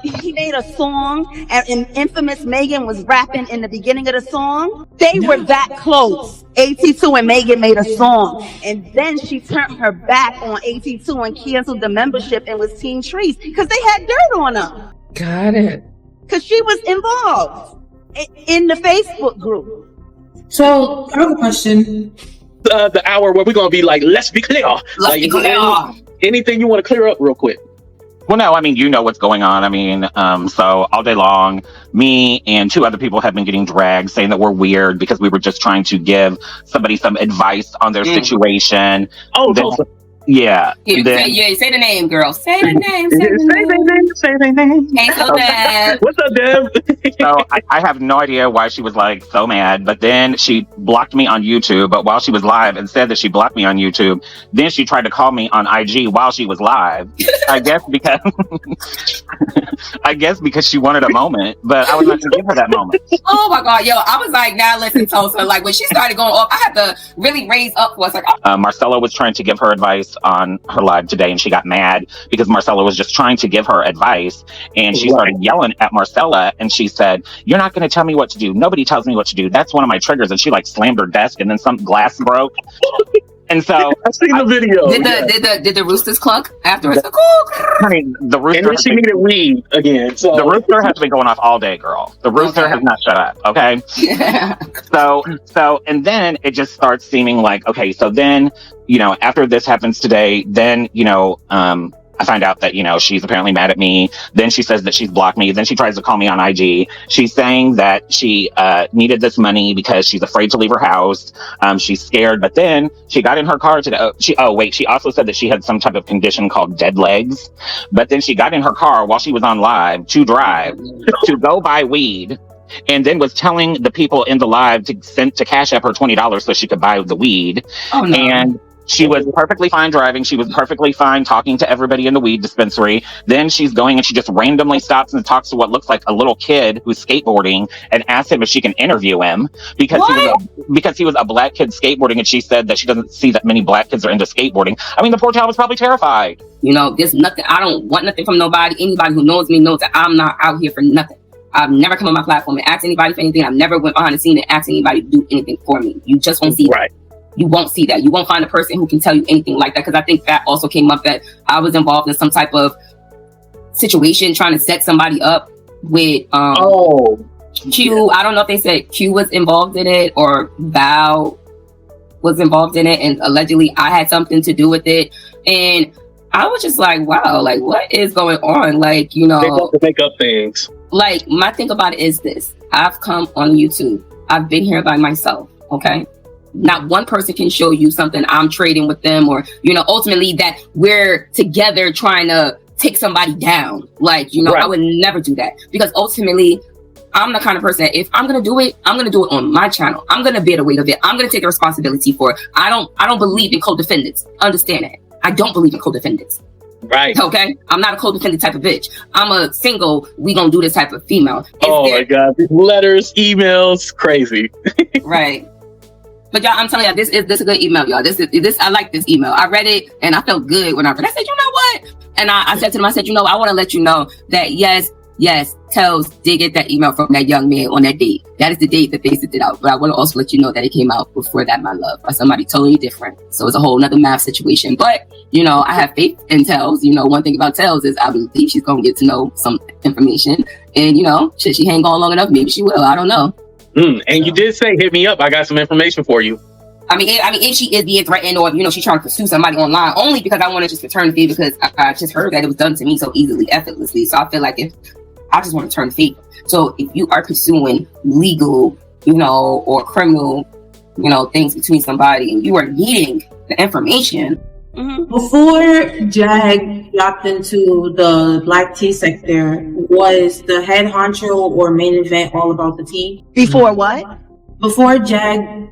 S1: he made a song, and Infamous Megan was rapping in the beginning of the song. They were that close. AT2 and Megan made a song, and then she turned her back on AT2 and canceled the membership and was Team Trees because they had dirt on her.
S2: Got it.
S1: Because she was involved in the Facebook group.
S5: So I have a question.
S3: The hour where we're gonna be like, let's be clear. Anything you want to clear up real quick?
S7: Well, no, I mean, you know what's going on. I mean, so all day long, me and 2 other people have been getting dragged, saying that we're weird because we were just trying to give somebody some advice on their situation.
S3: Oh,
S7: yeah.
S23: Say the name, girl. Say the name. Say the name. Hey, so Deb.
S3: What's up, Deb?
S7: So I have no idea why she was like so mad, but then she blocked me on YouTube. But while she was live and said that she blocked me on YouTube, then she tried to call me on IG while she was live. I guess because she wanted a moment, but I was not going to give her that moment.
S23: Oh my God, yo, I was like, now listen, Tulsa. Like when she started going off, I had to really raise up for us. Like,
S7: Marcella was trying to give her advice on her live today, and she got mad because Marcella was just trying to give her advice, and she started yelling at Marcella, and she said, "You're not going to tell me what to do. Nobody tells me what to do. That's one of my triggers." And she like slammed her desk, and then some glass broke. And so
S3: I've seen the video.
S23: Did the roosters cluck afterwards?
S7: I mean, the rooster.
S3: And then she needed weed again. So
S7: the rooster has been going off all day, girl. The rooster has not shut up. Okay.
S23: Yeah.
S7: So, and then it just starts seeming like, okay, so then, after this happens today, then, I find out that, she's apparently mad at me. Then she says that she's blocked me. Then she tries to call me on IG. She's saying that she needed this money because she's afraid to leave her house. She's scared. But then she got in her car today. She also said that she had some type of condition called dead legs. But then she got in her car while she was on live to drive to go buy weed. And then was telling the people in the live to cash up her $20 so she could buy the weed.
S23: Oh, no.
S7: And she was perfectly fine driving. She was perfectly fine talking to everybody in the weed dispensary. Then she's going and she just randomly stops and talks to what looks like a little kid who's skateboarding and asks him if she can interview him because he was a black kid skateboarding, and she said that she doesn't see that many black kids are into skateboarding. I mean, the poor child was probably terrified.
S23: There's nothing. I don't want nothing from nobody. Anybody who knows me knows that I'm not out here for nothing. I've never come on my platform and asked anybody for anything. I've never went behind the scene and asked anybody to do anything for me. You just won't see that. You won't see that. You won't find a person who can tell you anything like that, because I think that also came up that I was involved in some type of situation trying to set somebody up with Q. I don't know if they said Q was involved in it or Val was involved in it, and allegedly I had something to do with it. And I was just like, wow, like what is going on? Like,
S3: they want to make up things.
S23: Like, my thing about it is this. I've come on YouTube. I've been here by myself, okay? Not one person can show you something I'm trading with them or, ultimately that we're together trying to take somebody down. Like, I would never do that, because ultimately I'm the kind of person that if I'm going to do it, I'm going to do it on my channel. I'm going to bear the weight of it. I'm going to take the responsibility for it. I don't believe in co-defendants. Understand that. I don't believe in co-defendants.
S3: Right.
S23: Okay. I'm not a co-defendant type of bitch. I'm a single, we gonna do this type of female.
S3: My God. Letters, emails, crazy.
S23: Right. But y'all, I'm telling y'all, this is a good email, y'all. This I like this email. I read it and I felt good when I read it. I said, you know what? And I said to them, I said, I want to let you know that yes, Tells did get that email from that young man on that date. That is the date that they sent it out. But I want to also let you know that it came out before that, my love, by somebody totally different. So it's a whole nother math situation. But, I have faith in Tells. One thing about Tells is I believe she's going to get to know some information. And, she ain't gone long enough. Maybe she will. I don't know.
S3: And you did say, hit me up. I got some information for you.
S23: I mean, if she is being threatened or, she's trying to pursue somebody online, only because I want to just return the favor, because I just heard that it was done to me so easily, effortlessly. So I feel like I just want to turn the favor. So if you are pursuing legal, or criminal, things between somebody and you are needing the information.
S5: Before Jag dropped into the black tea sector, was the head honcho or main event all about the tea?
S1: Before what?
S5: Before Jag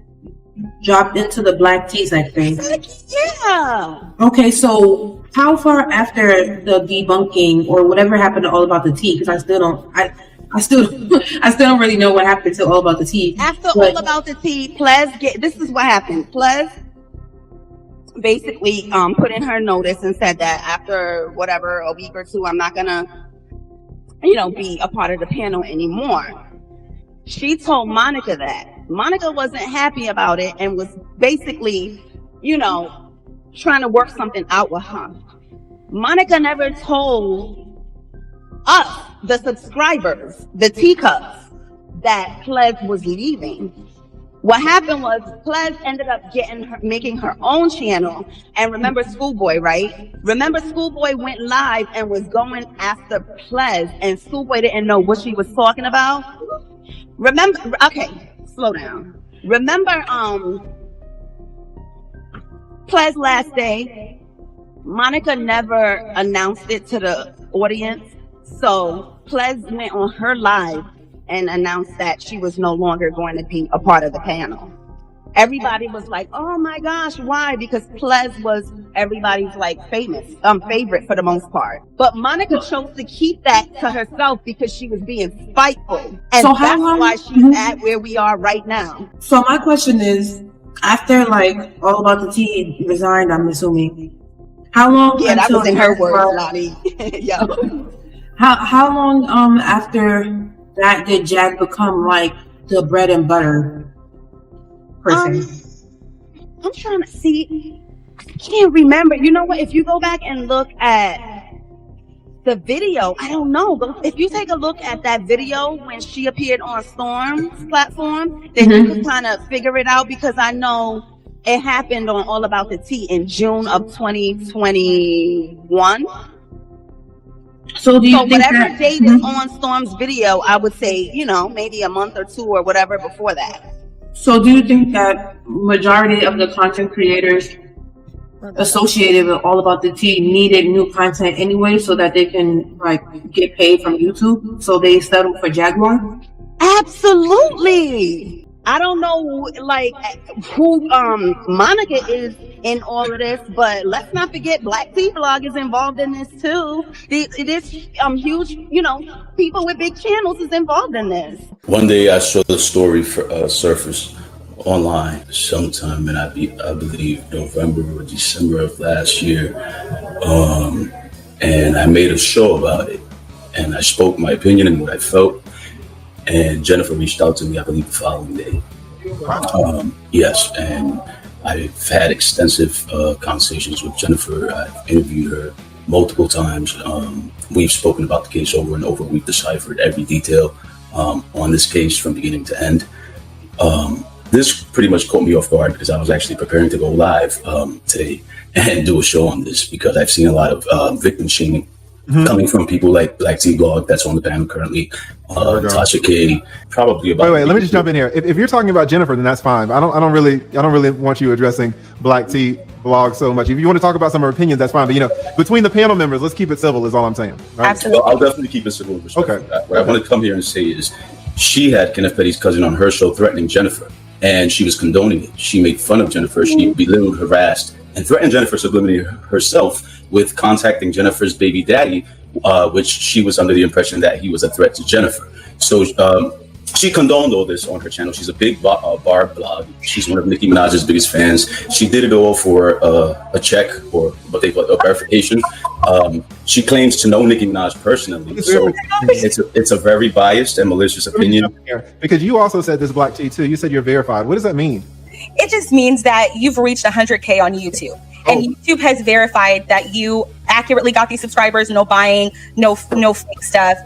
S5: dropped into the black tea sector.
S1: Yeah.
S5: Okay, so how far after the debunking or whatever happened to All About the Tea? Because I still don't really know what happened to All About the Tea.
S1: After All About the Tea, this is what happened. Plez basically put in her notice and said that after whatever, a week or two, I'm not gonna, be a part of the panel anymore. She told Monica that. Monica wasn't happy about it and was basically, trying to work something out with her. Monica never told us, the subscribers, the teacups, that Ples was leaving. What happened was Ples ended up making her own channel. And remember Schoolboy, right? Remember Schoolboy went live and was going after Ples, and Schoolboy didn't know what she was talking about. Remember, okay, slow down. Remember Ples last day? Monica never announced it to the audience. So Ples went on her live and announced that she was no longer going to be a part of the panel. Everybody was like, oh my gosh, why? Because Ples was everybody's favorite for the most part. But Monica chose to keep that to herself because she was being spiteful. And
S5: So
S1: that's why she's at where we are right now.
S5: So my question is, after All About the Tea resigned, I'm assuming, how long?
S1: Yeah, that
S5: until
S1: was in her
S5: Jaguar-
S1: words, Lottie. Yeah.
S5: How long after that did Jag become the bread and butter person?
S1: I'm trying to see. I can't remember. You know what? If you go back and look at the video, I don't know. But if you take a look at that video when she appeared on Storm's platform, then you can kind of figure it out, because I know it happened on All About the Tea in June of 2021.
S5: So do you think
S1: whatever
S5: that-
S1: date is on Storm's video, I would say, maybe a month or two or whatever before that.
S5: So do you think that majority of the content creators associated with All About the Tea needed new content anyway, so that they can get paid from YouTube? So they settled for Jaguar?
S1: Absolutely. I don't know who Monica is in all of this, but let's not forget Black Tea Blog is involved in this too. This huge, people with big channels is involved in this.
S6: One day I saw the story surface online sometime in I believe November or December of last year, and I made a show about it, and I spoke my opinion and what I felt. And Jennifer reached out to me, I believe, the following day. Yes, and I've had extensive conversations with Jennifer. I've interviewed her multiple times. We've spoken about the case over and over. We've deciphered every detail on this case from beginning to end. This pretty much caught me off guard because I was actually preparing to go live today and do a show on this, because I've seen a lot of victim shaming coming from people like Black Tea Blog, that's on the panel currently, Tasha K, probably about.
S8: Wait, let me just jump in here. If you're talking about Jennifer, then that's fine. I don't really want you addressing Black Tea Blog so much. If you want to talk about some of her opinions, that's fine. But between the panel members, let's keep it civil. Is all I'm saying. Right?
S6: Absolutely. Well, I'll definitely keep it civil. Okay. What I want to come here and say is, she had Kenneth Petty's cousin on her show threatening Jennifer, and she was condoning it. She made fun of Jennifer. She belittled, harassed, and threatened Jennifer subliminally herself with contacting Jennifer's baby daddy, which she was under the impression that he was a threat to Jennifer. So she condoned all this on her channel. She's a big Barb blog. She's one of Nicki Minaj's biggest fans. She did it all for a check, or what they call a verification. She claims to know Nicki Minaj personally, so it's a very biased and malicious opinion.
S8: Because you also said this, Black Tea too. You said you're verified. What does that mean?
S9: It just means that you've reached 100K on YouTube. And YouTube has verified that you accurately got these subscribers, no buying, no fake stuff.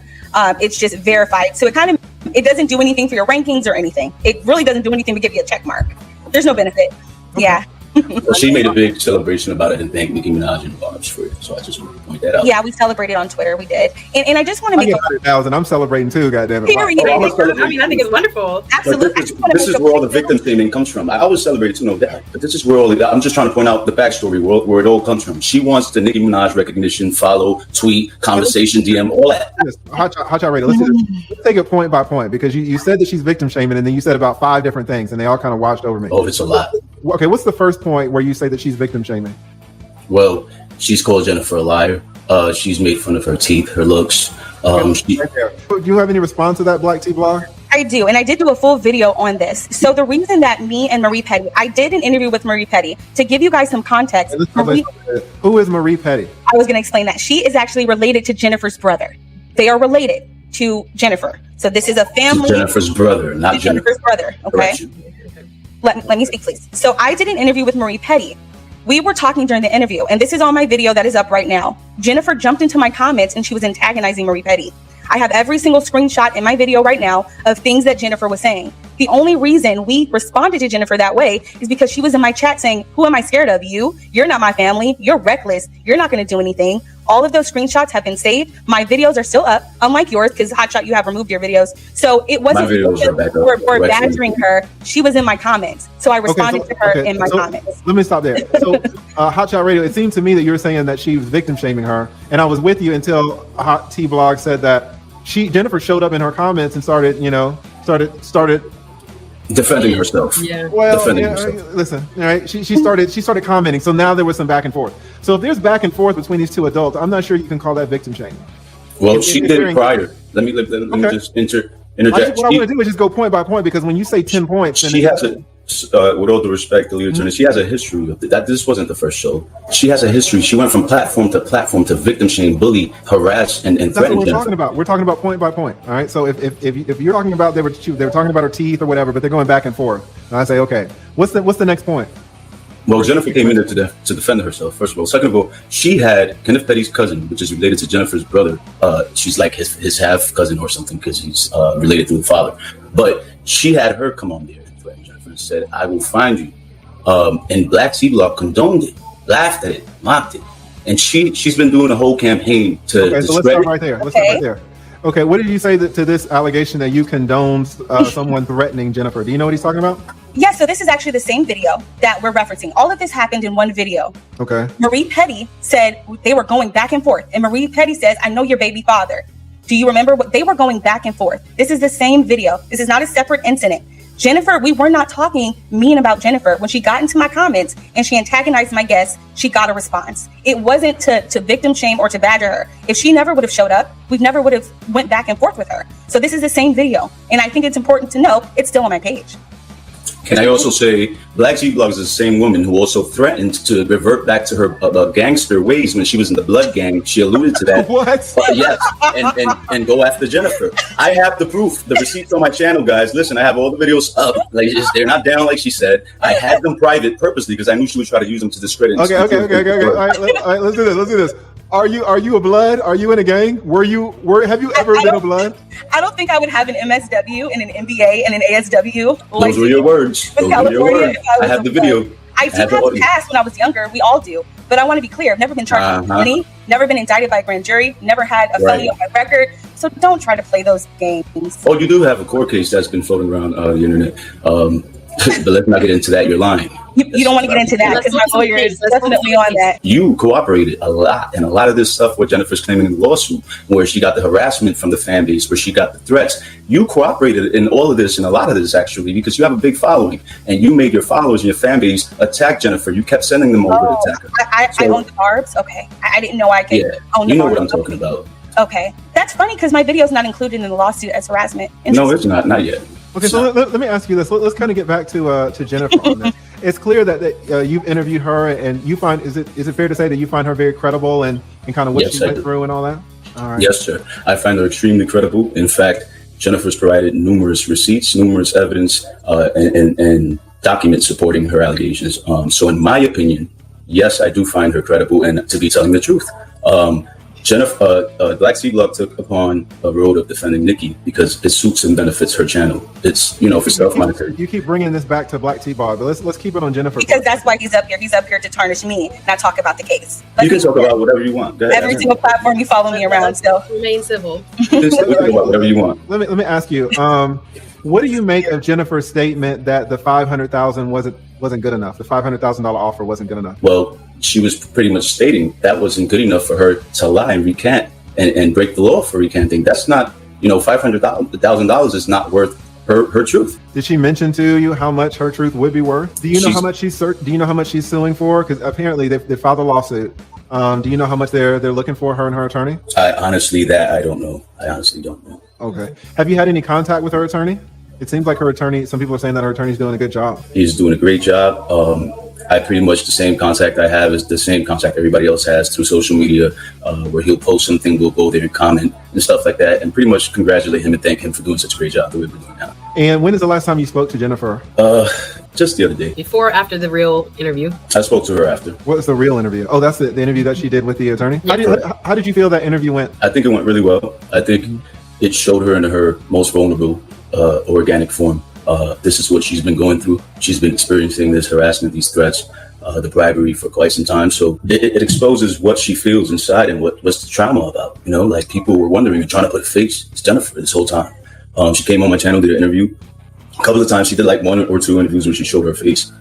S9: It's just verified. So it doesn't do anything for your rankings or anything. It really doesn't do anything to give you a check mark. There's no benefit. Okay. Yeah.
S6: Well, she made a big celebration about it and thanked Nicki Minaj and Barb's for it. So I just want to point that out.
S9: Yeah, we celebrated on Twitter. We did. And I just want to make
S8: 100,000. I'm celebrating too, goddammit.
S9: I think it's wonderful. Absolutely.
S6: This is where all the victim shaming comes from. I always celebrate it too, no doubt. But this is where I'm just trying to point out the backstory, where it all comes from. She wants the Nicki Minaj recognition, follow, tweet, conversation, DM, all that.
S8: Hot Radio, let's take it point by point, because you said that she's victim shaming, and then you said about 5 different things, and they all kind of washed over me.
S6: Oh, it's a lot.
S8: Okay, what's the first point where you say that she's victim shaming?
S6: Well, she's called Jennifer a liar. She's made fun of her teeth, her looks.
S8: Do you have any response to that, Black Tea Blog?
S9: I do, and I did do a full video on this. So the reason that me and Marie Petty, I did an interview with Marie Petty to give you guys some context.
S8: Who is Marie Petty?
S9: I was going to explain that. She is actually related to Jennifer's brother. They are related to Jennifer. So this is a family.
S6: Jennifer's brother, not
S9: Jennifer's brother. Okay. Let me speak, please. So I did an interview with Marie Petty. We were talking during the interview, and this is on my video that is up right now. Jennifer jumped into my comments and she was antagonizing Marie Petty. I have every single screenshot in my video right now of things that Jennifer was saying. The only reason we responded to Jennifer that way is because she was in my chat saying, who am I scared of? You? You're not my family. You're reckless. You're not going to do anything. All of those screenshots have been saved. My videos are still up, unlike yours, because Hotshot, you have removed your videos. So it wasn't we're badgering her. She was in my comments. So I responded to her in my comments.
S8: Let me stop there. So Hotshot Radio, it seemed to me that you were saying that she was victim shaming her. And I was with you until Hot T Blog said that Jennifer showed up in her comments and started
S6: defending herself.
S8: Yeah. Well,
S6: defending herself.
S8: Listen, all right. She started commenting. So now there was some back and forth. So if there's back and forth between these two adults, I'm not sure you can call that victim shaming.
S6: Well, she did it prior. Let me just interject.
S8: What I want to do is just go point by point, because when you say 10 points,
S6: she has a, with all due respect, the lead attorney, she has a history of that. This wasn't the first show. She has a history. She went from platform to victim shame, bully, harass, and
S8: that's
S6: threaten.
S8: What we're talking about. We're talking about point by point. All right. So if you're talking about they were talking about her teeth or whatever, but they're going back and forth, and I say, okay, what's the next point?
S6: Well, Jennifer came in there to defend herself, first of all. Second of all, she had Kenneth Petty's cousin, which is related to Jennifer's brother. She's like his half cousin or something, because he's related through the father. But she had her come on there and threaten Jennifer and said, I will find you. And Black Sea Block condoned it, laughed at it, mocked it. And she's been doing a whole campaign to
S8: Okay, so let's start right there. Okay, what did you say to this allegation that you condoned someone threatening Jennifer? Do you know what he's talking about?
S9: Yeah, so this is actually the same video that we're referencing. All of this happened in one video.
S8: Okay.
S9: Marie Petty said they were going back and forth. And Marie Petty says, I know your baby father. Do you remember what they were going back and forth? This is the same video. This is not a separate incident. Jennifer, we were not talking mean about Jennifer. When she got into my comments and she antagonized my guests, she got a response. It wasn't to victim shame or to badger her. If she never would have showed up, we never would have went back and forth with her. So this is the same video. And I think it's important to know it's still on my page.
S6: Can I also say Black Sea Blog is the same woman who also threatened to revert back to her gangster ways when she was in the Blood Gang? She alluded to that.
S8: What?
S6: Yes, and go after Jennifer. I have the proof, the receipts on my channel, guys. Listen, I have all the videos up. Like, they're not down like she said. I had them private purposely because I knew she would try to use them to discredit.
S8: Okay. All right, let's do this. Are you a Blood? Are you in a gang? Have you ever been a Blood?
S9: I don't think I would have an MSW and an MBA and an ASW.
S6: Those were your words. I have the video.
S9: I do have a past when I was younger. We all do. But I want to be clear. I've never been charged with money, never been indicted by a grand jury, never had a felony on my record. So don't try to play those games.
S6: Oh, you do have a court case that's been floating around the internet. But let's not get into that. You're lying.
S9: You don't want to get into that because my lawyer is definitely on that.
S6: You cooperated a lot, and a lot of this stuff what Jennifer's claiming in the lawsuit, where she got the harassment from the fan base, where she got the threats. You cooperated in all of this and a lot of this actually because you have a big following, and you made your followers and your fan base attack Jennifer. You kept sending them over to attack her.
S9: I own the barbs. Okay, I didn't know I could own the barbs.
S6: You know what I'm talking about.
S9: Okay, that's funny because my video is not included in the lawsuit as harassment.
S6: No, it's not yet.
S8: Okay, so let me ask you this. Let's kind of get back to Jennifer on this. It's clear that you've interviewed her, and you find is it fair to say that you find her very credible and kind of what she went through and all that? All right.
S6: Yes, sir. I find her extremely credible. In fact, Jennifer's provided numerous receipts, numerous evidence, and documents supporting her allegations. So, in my opinion, yes, I do find her credible, and to be telling the truth. Jennifer, Black Sea Block took upon a road of defending Nikki because it suits and benefits her channel. It's, for self-monitoring.
S8: You keep bringing this back to Black T-Bar, but let's keep it on Jennifer.
S9: Because that's why he's up here. He's up here to tarnish me, not talk about the case.
S6: You can talk about whatever you want.
S9: Every single platform you follow me around, so.
S11: Remain civil.
S6: You can talk about whatever you want.
S8: Let me ask you, what do you make of Jennifer's statement that the $500,000 wasn't good enough? The $500,000 offer wasn't good enough?
S6: Well, she was pretty much stating that wasn't good enough for her to lie and recant and break the law for recanting. That's not, $500,000 is not worth her truth.
S8: Did she mention to you how much her truth would be worth? Do you know how much she's suing for? Because apparently they filed a lawsuit Do you know how much they're looking for her and her attorney?
S6: I honestly don't know. I honestly don't know.
S8: Okay. Have you had any contact with her attorney? It seems like her attorney, some people are saying that her attorney's doing a good job.
S6: He's doing a great job. I pretty much the same contact I have is the same contact everybody else has through social media, where he'll post something, we'll go there and comment and stuff like that, and pretty much congratulate him and thank him for doing such a great job the way we're doing now.
S8: And when is the last time you spoke to Jennifer?
S6: Just the other day.
S11: Before or after the real interview?
S6: I spoke to her after.
S8: What was the real interview? Oh, that's the interview that she did with the attorney? How did you feel that interview went?
S6: I think it went really well. I think it showed her in her most vulnerable, organic form. This is what she's been going through. She's been experiencing this harassment, these threats, the bribery for quite some time. So it exposes what she feels inside and what's the trauma about. You know, like people were wondering and trying to put a face. It's Jennifer this whole time. She came on my channel, did an interview. A couple of times she did like 1 or 2 interviews where she showed her face.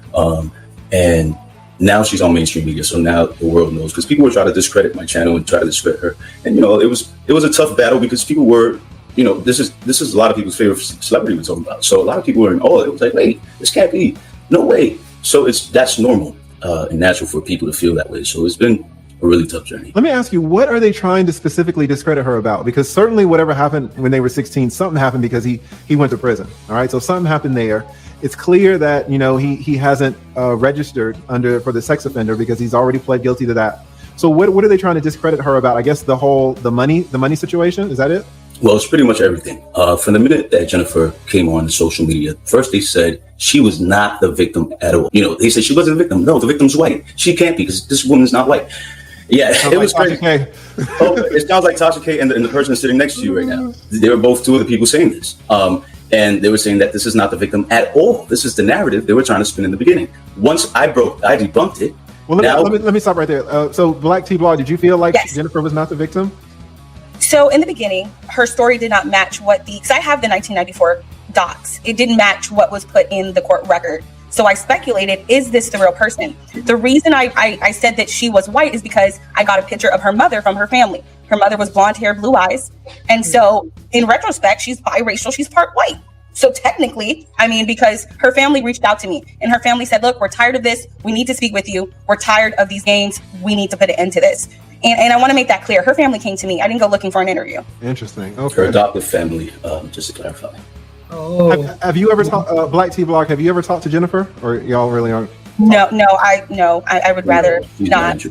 S6: And now she's on mainstream media. So now the world knows, because people were trying to discredit my channel and try to discredit her. And, you know, it was a tough battle because people were, you know, this is a lot of people's favorite celebrity we're talking about. So a lot of people were in awe. It was like, wait, this can't be. No way. So that's normal and natural for people to feel that way. So it's been a really tough journey.
S8: Let me ask you, what are they trying to specifically discredit her about? Because certainly whatever happened when they were 16, something happened because he went to prison. All right. So something happened there. It's clear that, you know, he hasn't registered for the sex offender because he's already pled guilty to that. So what are they trying to discredit her about? I guess the money situation. Is that it?
S6: Well, it's pretty much everything. From the minute that Jennifer came on the social media, first they said she was not the victim at all. You know, they said she wasn't a victim. No, the victim's white. She can't be because this woman's not white. Yeah, it was crazy. Oh, it sounds like Tasha K and the person sitting next to you right now. They were both 2 of the people saying this. And they were saying that this is not the victim at all. This is the narrative they were trying to spin in the beginning. Once I debunked it.
S8: Well, let me stop right there. So Black T Blog, did you feel like Jennifer was not the victim?
S9: So in the beginning, her story did not match because I have the 1994 docs. It didn't match what was put in the court record. So I speculated, is this the real person? The reason I said that she was white is because I got a picture of her mother from her family. Her mother was blonde hair, blue eyes. And so in retrospect, she's biracial, she's part white. So technically, I mean, because her family reached out to me and her family said, look, we're tired of this. We need to speak with you. We're tired of these games. We need to put an end to this. And I want to make that clear. Her family came to me. I didn't go looking for an interview.
S8: Interesting.
S6: Okay. Her adoptive family, just to clarify.
S8: Oh. Have you ever talked, Black T Blog, have you ever talked to Jennifer, or y'all really aren't?
S9: No, I would rather not,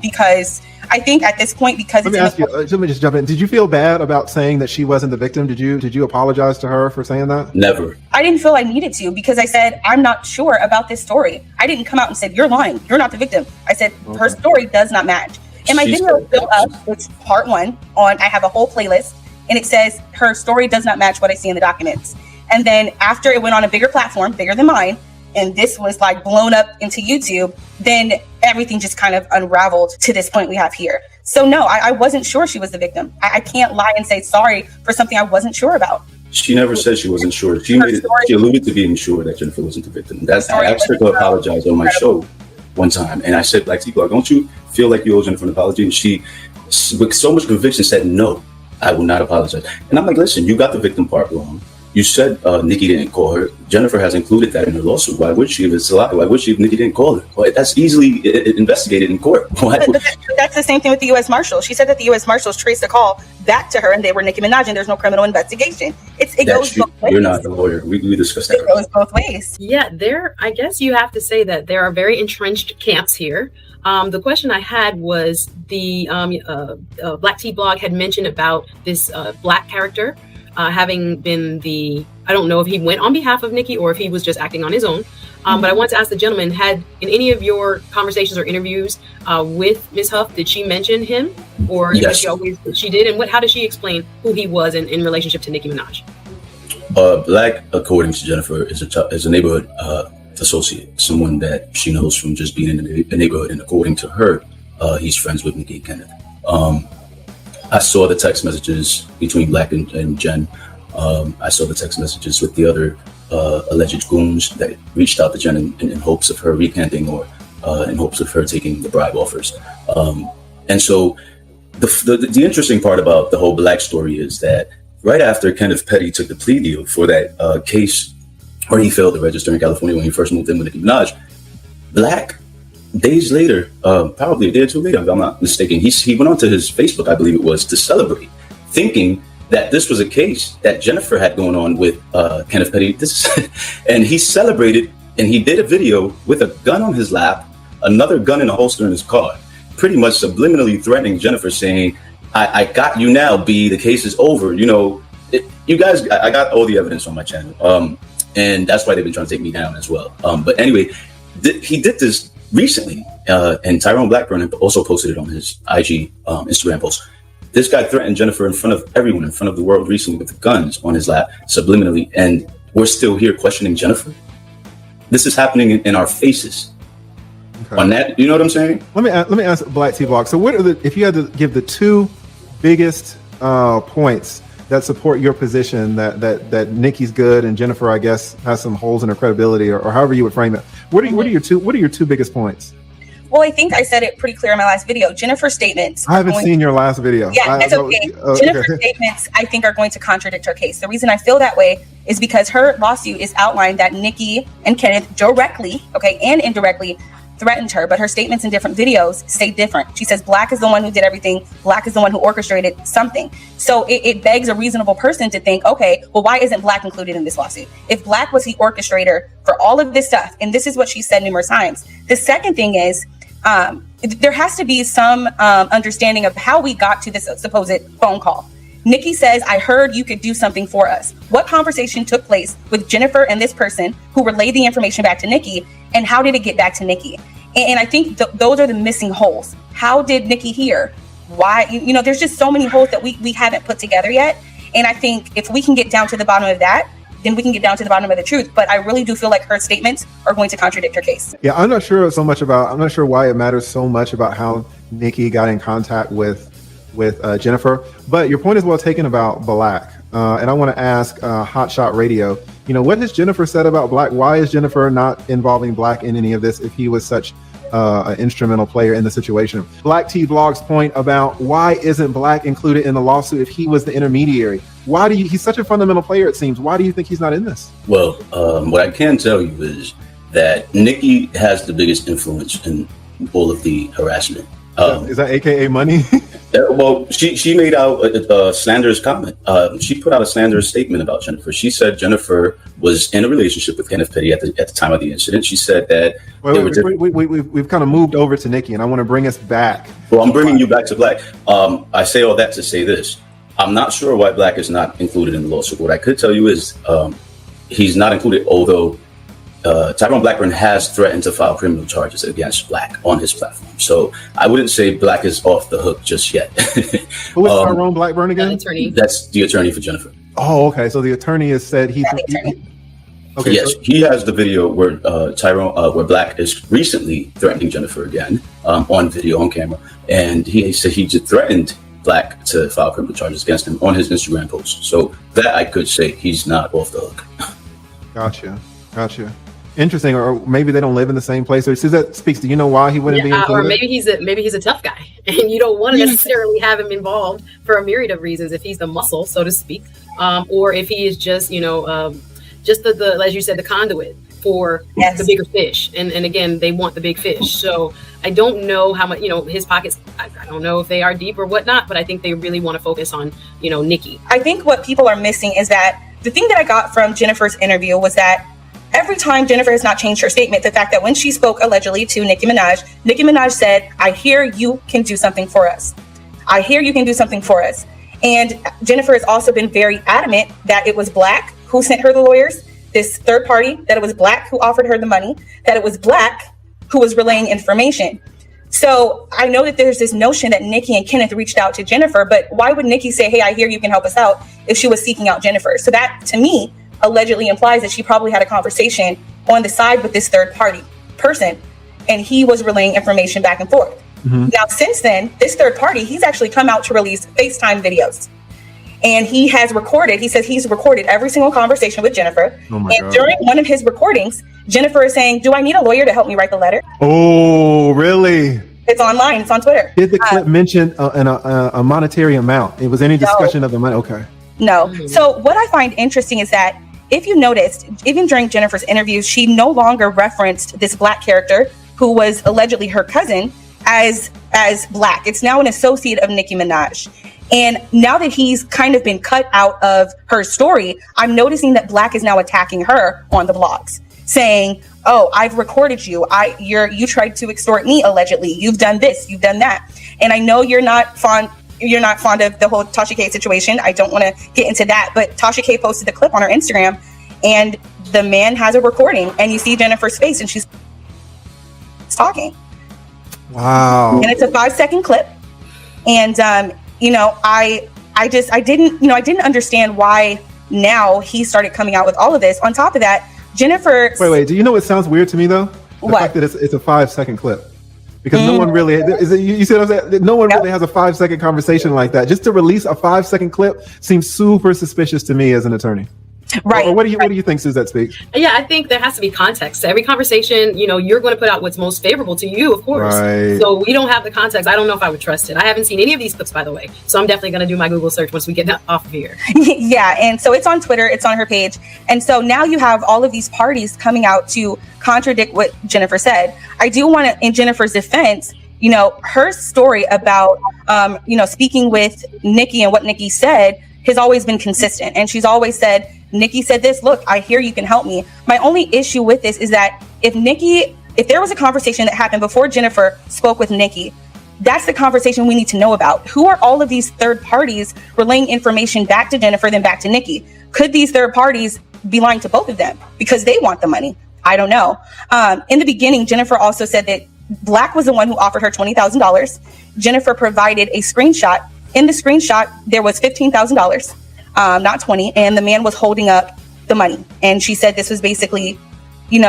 S9: because I think at this point, because
S8: let me just jump in. Did you feel bad about saying that she wasn't the victim? Did you apologize to her for saying that?
S6: Never.
S9: I didn't feel I needed to, because I said, I'm not sure about this story. I didn't come out and said, you're lying. You're not the victim. I said, her story does not match. And my video is still up. It's part 1 I have a whole playlist, and it says her story does not match what I see in the documents. And then after it went on a bigger platform, bigger than mine, and this was like blown up into YouTube, then everything just kind of unraveled to this point we have here. So no, I wasn't sure she was the victim. I can't lie and say sorry for something I wasn't sure about.
S6: She never said she wasn't sure. She alluded to being sure that Jennifer wasn't the victim. I asked her to apologize on my show one time, and I said, Black T Blog, don't you feel like you owe Jennifer an apology? And she, with so much conviction, said, no, I will not apologize. And I'm like, listen, you got the victim part wrong. You said Nikki didn't call her. Jennifer has included that in her lawsuit. Why would she if it's a lie? Why would she if Nikki didn't call her? Well, that's easily investigated in court.
S9: But that's the same thing with the U.S. Marshals. She said that the U.S. Marshals traced the call back to her and they were Nicki Minaj, and there's no criminal investigation. It goes both ways.
S6: You're not a lawyer. We discussed that.
S9: It goes both ways.
S11: Yeah, I guess you have to say that there are very entrenched camps here. The question I had was the Black T Blog had mentioned about this black character having been I don't know if he went on behalf of Nikki or if he was just acting on his own. But I want to ask the gentleman, in any of your conversations or interviews with Ms. Huff, did she mention him? Or
S6: yes.
S11: She did? And how did she explain who he was in relationship to Nicki Minaj?
S6: Black, according to Jennifer, is a neighborhood associate, someone that she knows from just being in the neighborhood. And according to her, he's friends with Nikki and Kenneth. I saw the text messages between Black and Jen. I saw the text messages with the other alleged goons that reached out to Jen in hopes of her recanting or in hopes of her taking the bribe offers. And so the interesting part about the whole Black story is that right after Kenneth Petty took the plea deal for that case where he failed to register in California when he first moved in with Nicki Minaj, Black days later, probably a day or two later, if I'm not mistaken, he went onto his Facebook, I believe it was, to celebrate, thinking that this was a case that Jennifer had going on with Kenneth Petty. And he celebrated, and he did a video with a gun on his lap, another gun in a holster in his car, pretty much subliminally threatening Jennifer, saying, I got you now, B, the case is over. You know, you guys, I got all the evidence on my channel. And that's why they've been trying to take me down as well. But anyway, he did this recently, and Tyrone Blackburn also posted it on his IG Instagram post. This guy threatened Jennifer in front of everyone, in front of the world recently, with the guns on his lap, subliminally, and we're still here questioning Jennifer. This is happening in our faces. Okay. On that, you know what I'm saying?
S8: Let me ask Black T Block. So, what are if you had to give the two biggest points that support your position that Nikki's good and Jennifer, I guess, has some holes in her credibility, or however you would frame it? What are your two biggest points?
S9: Well, I think I said it pretty clear in my last video. Jennifer's statements.
S8: I haven't seen your last video.
S9: Yeah, that's okay. Jennifer's statements, I think, are going to contradict her case. The reason I feel that way is because her lawsuit is outlined that Nikki and Kenneth directly, and indirectly threatened her, but her statements in different videos say different. She says Black is the one who did everything. Black is the one who orchestrated something. So it begs a reasonable person to think, okay, well, why isn't Black included in this lawsuit? If Black was the orchestrator for all of this stuff, and this is what she said numerous times. The second thing is, there has to be some understanding of how we got to this supposed phone call. Nikki says, I heard you could do something for us. What conversation took place with Jennifer and this person who relayed the information back to Nikki, and how did it get back to Nikki? And I think those are the missing holes. How did Nikki hear? Why? There's just so many holes that we haven't put together yet. And I think if we can get down to the bottom of that, then we can get down to the bottom of the truth. But I really do feel like her statements are going to contradict her case.
S8: Yeah, I'm not sure why it matters so much about how Nikki got in contact with Jennifer. But your point is well taken about Black. And I want to ask Hotshot Radio, what has Jennifer said about Black? Why is Jennifer not involving Black in any of this if he was such an instrumental player in the situation? Black T Blog's point about why isn't Black included in the lawsuit if he was the intermediary? He's such a fundamental player, it seems. Why do you think he's not in this?
S6: Well, what I can tell you is that Nikki has the biggest influence in all of the harassment.
S8: Is that AKA money?
S6: Well, she made out a slanderous comment. She put out a slanderous statement about Jennifer. She said Jennifer was in a relationship with Kenneth Petty at the time of the incident. She said that
S8: we've kind of moved over to Nikki, and I want to bring us back.
S6: Well, I'm bringing you back to Black. I say all that to say this. I'm not sure why Black is not included in the lawsuit. What I could tell you is he's not included, although Tyrone Blackburn has threatened to file criminal charges against Black on his platform. So I wouldn't say Black is off the hook just yet.
S8: Who is Tyrone Blackburn again?
S11: Attorney.
S6: That's the attorney for Jennifer.
S8: Oh, okay. So the attorney has said
S6: Okay, yes, so he has the video where where Black is recently threatening Jennifer again on video, on camera, and he said he just threatened Black to file criminal charges against him on his Instagram post. So that I could say he's not off the hook.
S8: Gotcha. Interesting, or maybe they don't live in the same place. Or that speaks to why he wouldn't be included.
S11: Or maybe he's a tough guy, and you don't want to necessarily have him involved for a myriad of reasons. If he's the muscle, so to speak, or if he is just just the as you said, the conduit for the bigger fish. And again, they want the big fish. So I don't know how much his pockets. I don't know if they are deep or whatnot, but I think they really want to focus on Nikki.
S9: I think what people are missing is that the thing that I got from Jennifer's interview was that every time Jennifer has not changed her statement, the fact that when she spoke allegedly to Nicki Minaj said, I hear you can do something for us. I hear you can do something for us. And Jennifer has also been very adamant that it was Black who sent her the lawyers, this third party, that it was Black who offered her the money, that it was Black who was relaying information. So I know that there's this notion that Nikki and Kenneth reached out to Jennifer, but why would Nikki say, hey, I hear you can help us out, if she was seeking out Jennifer? So that, to me, allegedly implies that she probably had a conversation on the side with this third party person, and he was relaying information back and forth. Mm-hmm. Now, since then, this third party, he's actually come out to release FaceTime videos. And he says he's recorded every single conversation with Jennifer. And during one of his recordings, Jennifer is saying, do I need a lawyer to help me write the letter?
S8: Oh, really?
S9: It's online. It's on Twitter.
S8: Did the clip mention a monetary amount? Was any discussion of the money? Okay.
S9: No. So what I find interesting is that if you noticed, even during Jennifer's interviews, she no longer referenced this Black character who was allegedly her cousin, as Black. It's now an associate of Nicki Minaj. And now that he's kind of been cut out of her story, I'm noticing that Black is now attacking her on the blogs, saying, "Oh, I've recorded you. You tried to extort me allegedly. You've done this. You've done that." And I know you're not fond of the whole Tasha K situation. I don't want to get into that, but Tasha K posted the clip on her Instagram, and the man has a recording, and you see Jennifer's face, and she's talking.
S8: Wow.
S9: And it's a 5-second clip. And I didn't understand why now he started coming out with all of this. On top of that, Jennifer.
S8: Wait. Do you know what sounds weird to me though? The
S9: What?
S8: fact that it's a 5-second clip. Because no one really you see what I'm saying? No one really has a 5-second conversation like that. Just to release a 5-second clip seems super suspicious to me as an attorney.
S9: Right.
S8: Or what do you think, Suzette Speaks?
S11: Yeah, I think there has to be context to every conversation. You're going to put out what's most favorable to you, of course.
S8: Right.
S11: So we don't have the context. I don't know if I would trust it. I haven't seen any of these clips, by the way. So I'm definitely going to do my Google search once we get off of here.
S9: Yeah, and so it's on Twitter, it's on her page. And so now you have all of these parties coming out to contradict what Jennifer said. I do want to, in Jennifer's defense, her story about, speaking with Nicki and what Nicki said has always been consistent. And she's always said, Nicki said this, look, I hear you can help me. My only issue with this is that if there was a conversation that happened before Jennifer spoke with Nicki, that's the conversation we need to know about. Who are all of these third parties relaying information back to Jennifer, then back to Nicki? Could these third parties be lying to both of them because they want the money? I don't know. In the beginning, Jennifer also said that Black was the one who offered her $20,000. Jennifer provided a screenshot. In the screenshot, there was $15,000, not 20, and the man was holding up the money. And she said this was basically,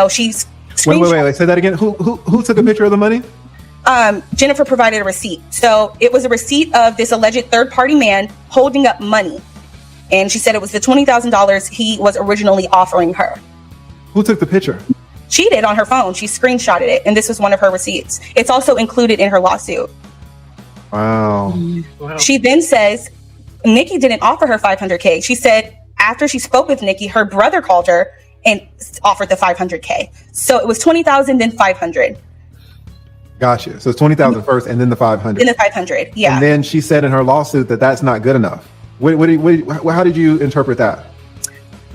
S9: she's.
S8: Wait. Say that again. Who took a picture of the money?
S9: Jennifer provided a receipt. So it was a receipt of this alleged third-party man holding up money. And she said it was the $20,000 he was originally offering her.
S8: Who took the picture?
S9: She did on her phone. She screenshotted it, and this was one of her receipts. It's also included in her lawsuit.
S8: Wow.
S9: She then says Nicki didn't offer her $500K. She said after she spoke with Nicki, her brother called her and offered the $500K. So it was $20,000, then $500.
S8: Gotcha. So it's $20,000 first, and then the $500.
S9: Then the $500. Yeah.
S8: And then she said in her lawsuit that that's not good enough. How did you interpret that?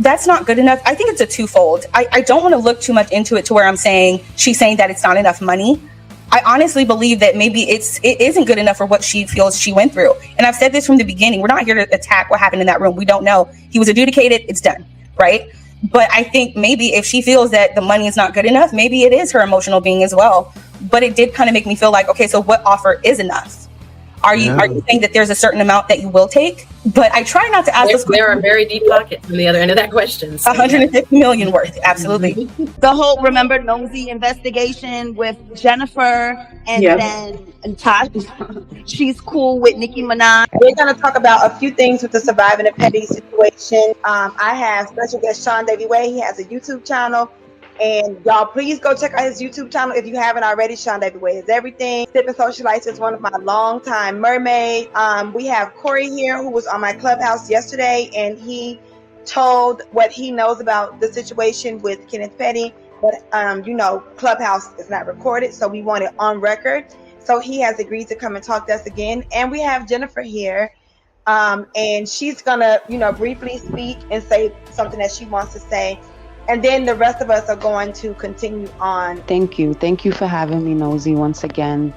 S9: That's not good enough. I think it's a twofold. I don't want to look too much into it to where I'm saying she's saying that it's not enough money. I honestly believe that maybe it isn't good enough for what she feels she went through. And I've said this from the beginning. We're not here to attack what happened in that room. We don't know. He was adjudicated. It's done. Right. But I think maybe if she feels that the money is not good enough, maybe it is her emotional being as well. But it did kind of make me feel like, okay, so what offer is enough? Are you saying that there's a certain amount that you will take? But I try not to ask this.
S11: There are very deep pockets on the other end of that question. So.
S9: 150 million worth, absolutely.
S1: The whole Nosy investigation with Jennifer, and then Tasha, she's cool with Nicki Minaj.
S10: We're going to talk about a few things with the Surviving the Petty situation. I have special guest Sean Davy Way. He has a YouTube channel. And y'all, please go check out his YouTube channel if you haven't already. Sean Davy Way is everything. Sipping Socialites is one of my longtime mermaids. We have Corey here, who was on my Clubhouse yesterday, and he told what he knows about the situation with Kenneth Petty. But Clubhouse is not recorded, so we want it on record. So he has agreed to come and talk to us again. And we have Jennifer here, and she's gonna, briefly speak and say something that she wants to say. And then the rest of us are going to continue on.
S16: Thank you. Thank you for having me, Nosy, once again.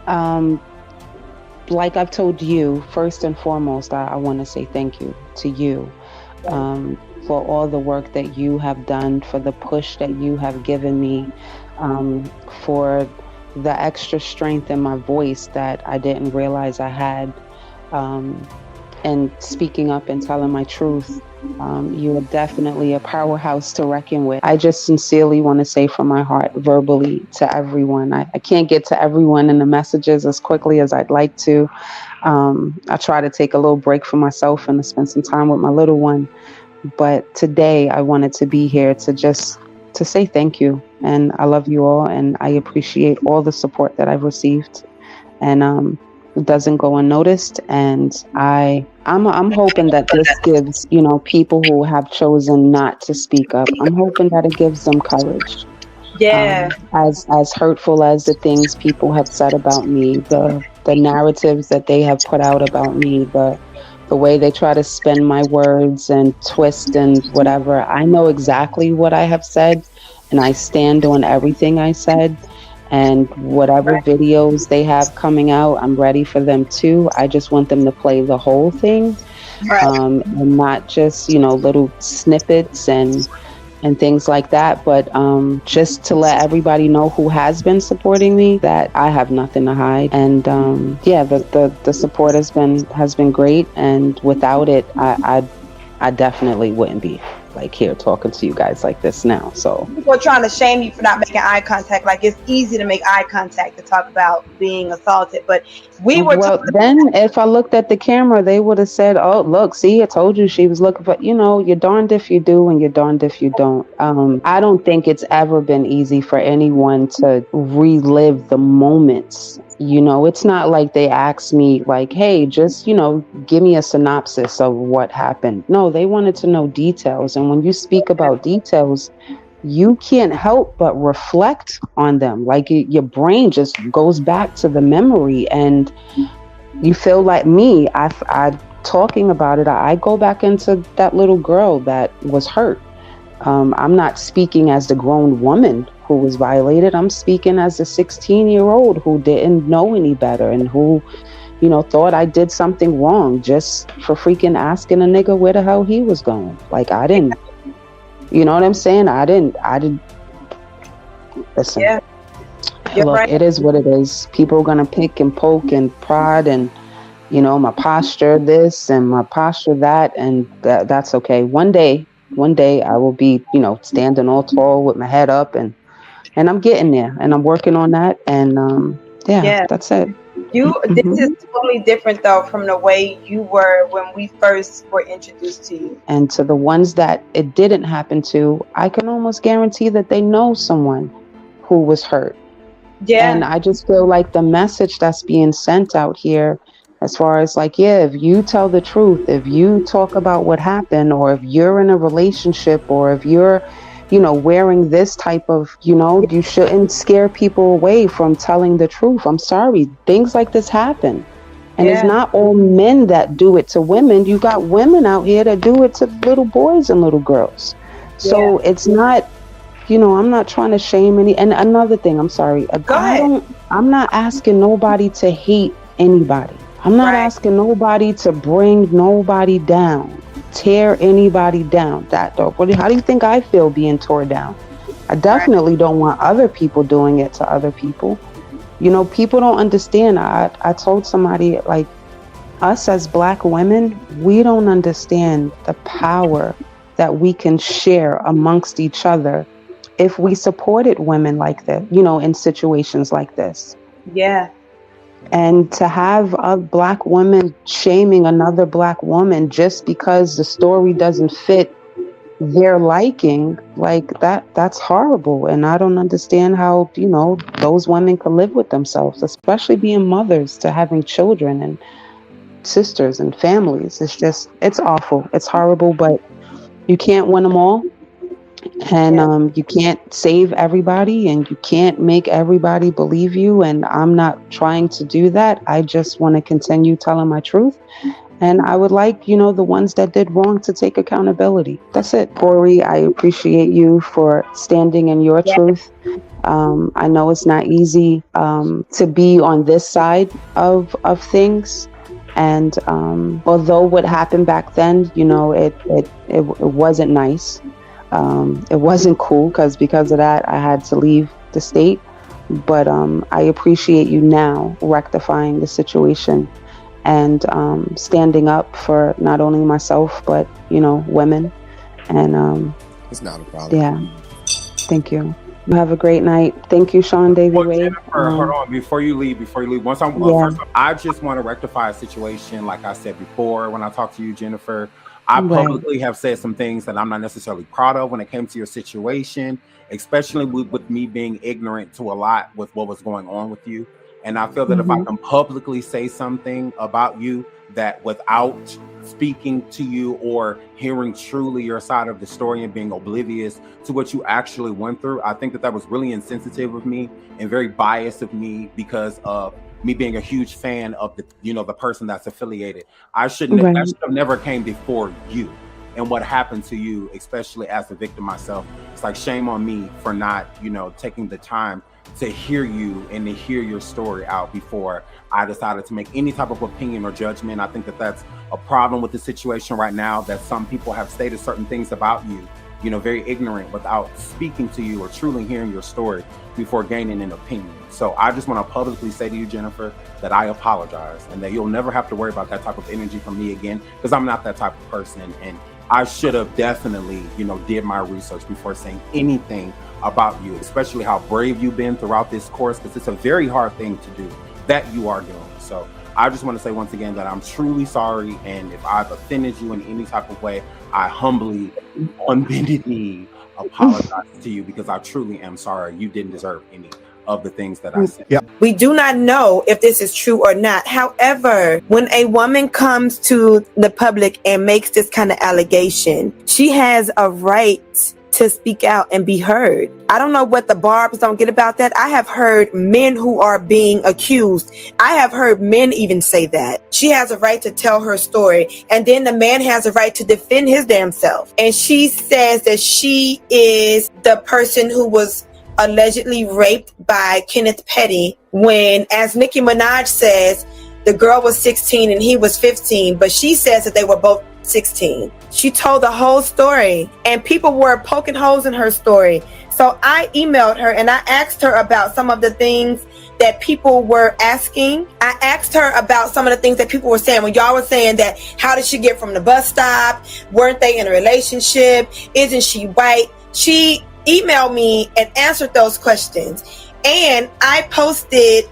S16: Like I've told you, first and foremost, I want to say thank you to you for all the work that you have done, for the push that you have given me, for the extra strength in my voice that I didn't realize I had, and speaking up and telling my truth. You are definitely a powerhouse to reckon with. I just sincerely want to say from my heart, verbally, to everyone. I can't get to everyone in the messages as quickly as I'd like to. I try to take a little break for myself and to spend some time with my little one. But today I wanted to be here to say thank you. And I love you all, and I appreciate all the support that I've received. And it doesn't go unnoticed, and I'm hoping that this gives people who have chosen not to speak up, I'm hoping that it gives them courage,
S10: Yeah.
S16: As hurtful as the things people have said about me, the narratives that they have put out about me, the way they try to spin my words and twist and whatever. I know exactly what I have said, and I stand on everything I said. And whatever videos they have coming out, I'm ready for them too. I just want them to play the whole thing, and not just, little snippets and things like that. But just to let everybody know who has been supporting me that I have nothing to hide. And the support has been great. And without it, I definitely wouldn't be like here talking to you guys like this now. So
S10: people are trying to shame you for not making eye contact. Like, it's easy to make eye contact to talk about being assaulted, but we were
S16: then if I looked at the camera, they would have said, "Oh, look, see, I told you she was looking for," you're darned if you do and you're darned if you don't. I don't think it's ever been easy for anyone to relive the moments. It's not like they asked me like, "Hey, just, give me a synopsis of what happened." No, they wanted to know details. And when you speak about details, you can't help but reflect on them. Like your brain just goes back to the memory, and you feel like me. I talking about it, I go back into that little girl that was hurt. I'm not speaking as the grown woman who was violated. I'm speaking as a 16-year-old who didn't know any better and who, thought I did something wrong just for freaking asking a nigga where the hell he was going. Like, I didn't, you know what I'm saying? I didn't, listen, look, right. It is what it is. People are going to pick and poke and prod and, my posture this and my posture that, and that's okay. One day I will be, standing all tall with my head up, and I'm getting there, and I'm working on that. And that's it.
S10: This is totally different though from the way you were when we first were introduced to you.
S16: And to the ones that it didn't happen to, I can almost guarantee that they know someone who was hurt. Yeah. And I just feel like the message that's being sent out here, as far as like, if you tell the truth, if you talk about what happened, or if you're in a relationship, or if you're, wearing this type of, you shouldn't scare people away from telling the truth. I'm sorry. Things like this happen. And it's not all men that do it to women. You got women out here that do it to little boys and little girls. So it's not, I'm not trying to shame any. And another thing, I'm sorry. I'm not asking nobody to hate anybody. I'm not asking nobody to bring nobody down, tear anybody down. How do you think I feel being torn down? I definitely don't want other people doing it to other people. People don't understand. I told somebody, like, us as Black women, we don't understand the power that we can share amongst each other if we supported women like that, in situations like this.
S10: Yeah.
S16: And to have a Black woman shaming another Black woman just because the story doesn't fit their liking, like that's horrible. And I don't understand how, those women can live with themselves, especially being mothers to having children and sisters and families. It's awful. It's horrible, but you can't win them all. And you can't save everybody, and you can't make everybody believe you. And I'm not trying to do that. I just want to continue telling my truth. And I would like, the ones that did wrong to take accountability. That's it. Corey, I appreciate you for standing in your truth. I know it's not easy to be on this side of things. And although what happened back then, it wasn't nice. It wasn't cool because of that I had to leave the state, but I appreciate you now rectifying the situation and standing up for not only myself but women. And
S12: it's not a problem.
S16: Yeah, thank you. Have a great night. Thank you, Sean David Wade.
S12: Jennifer, hold on before you leave. First, I just want to rectify a situation. Like I said before when I talked to you, Jennifer, I publicly have said some things that I'm not necessarily proud of when it came to your situation, especially with me being ignorant to a lot with what was going on with you. And I feel that if I can publicly say something about you that without speaking to you or hearing truly your side of the story and being oblivious to what you actually went through, I think that that was really insensitive of me and very biased of me because of me being a huge fan of the, you know, the person that's affiliated. That should have never came before you. And what happened to you, especially as a victim myself, it's like shame on me for not, you know, taking the time to hear you and to hear your story out before I decided to make any type of opinion or judgment. I think that that's a problem with the situation right now, that some people have stated certain things about you, you know, very ignorant without speaking to you or truly hearing your story before gaining an opinion. So I just want to publicly say to you, Jennifer, that I apologize and that you'll never have to worry about that type of energy from me again, because I'm not that type of person. And I should have definitely, you know, did my research before saying anything about you, especially how brave you've been throughout this course, because it's a very hard thing to do that you are doing. So I just want to say once again that I'm truly sorry. And if I've offended you in any type of way, I humbly, on bended knee, apologize to you, because I truly am sorry. You didn't deserve any of the things that I said.
S8: Yeah.
S10: We do not know if this is true or not. However, when a woman comes to the public and makes this kind of allegation, she has a right to speak out and be heard. I don't know what the Barbs don't get about that. I have heard men who are being accused. I have heard men even say that. She has a right to tell her story, and then the man has a right to defend his damn self. And she says that she is the person who was allegedly raped by Kenneth Petty, when, as Nicki Minaj says, the girl was 16 and he was 15, but she says that they were both 16. She told the whole story, and people were poking holes in her story. So I emailed her and I asked her about some of the things that people were asking. I asked her about some of the things that people were saying when y'all were saying that, how did she get from the bus stop? Weren't they in a relationship? Isn't she white? She emailed me and answered those questions. And I posted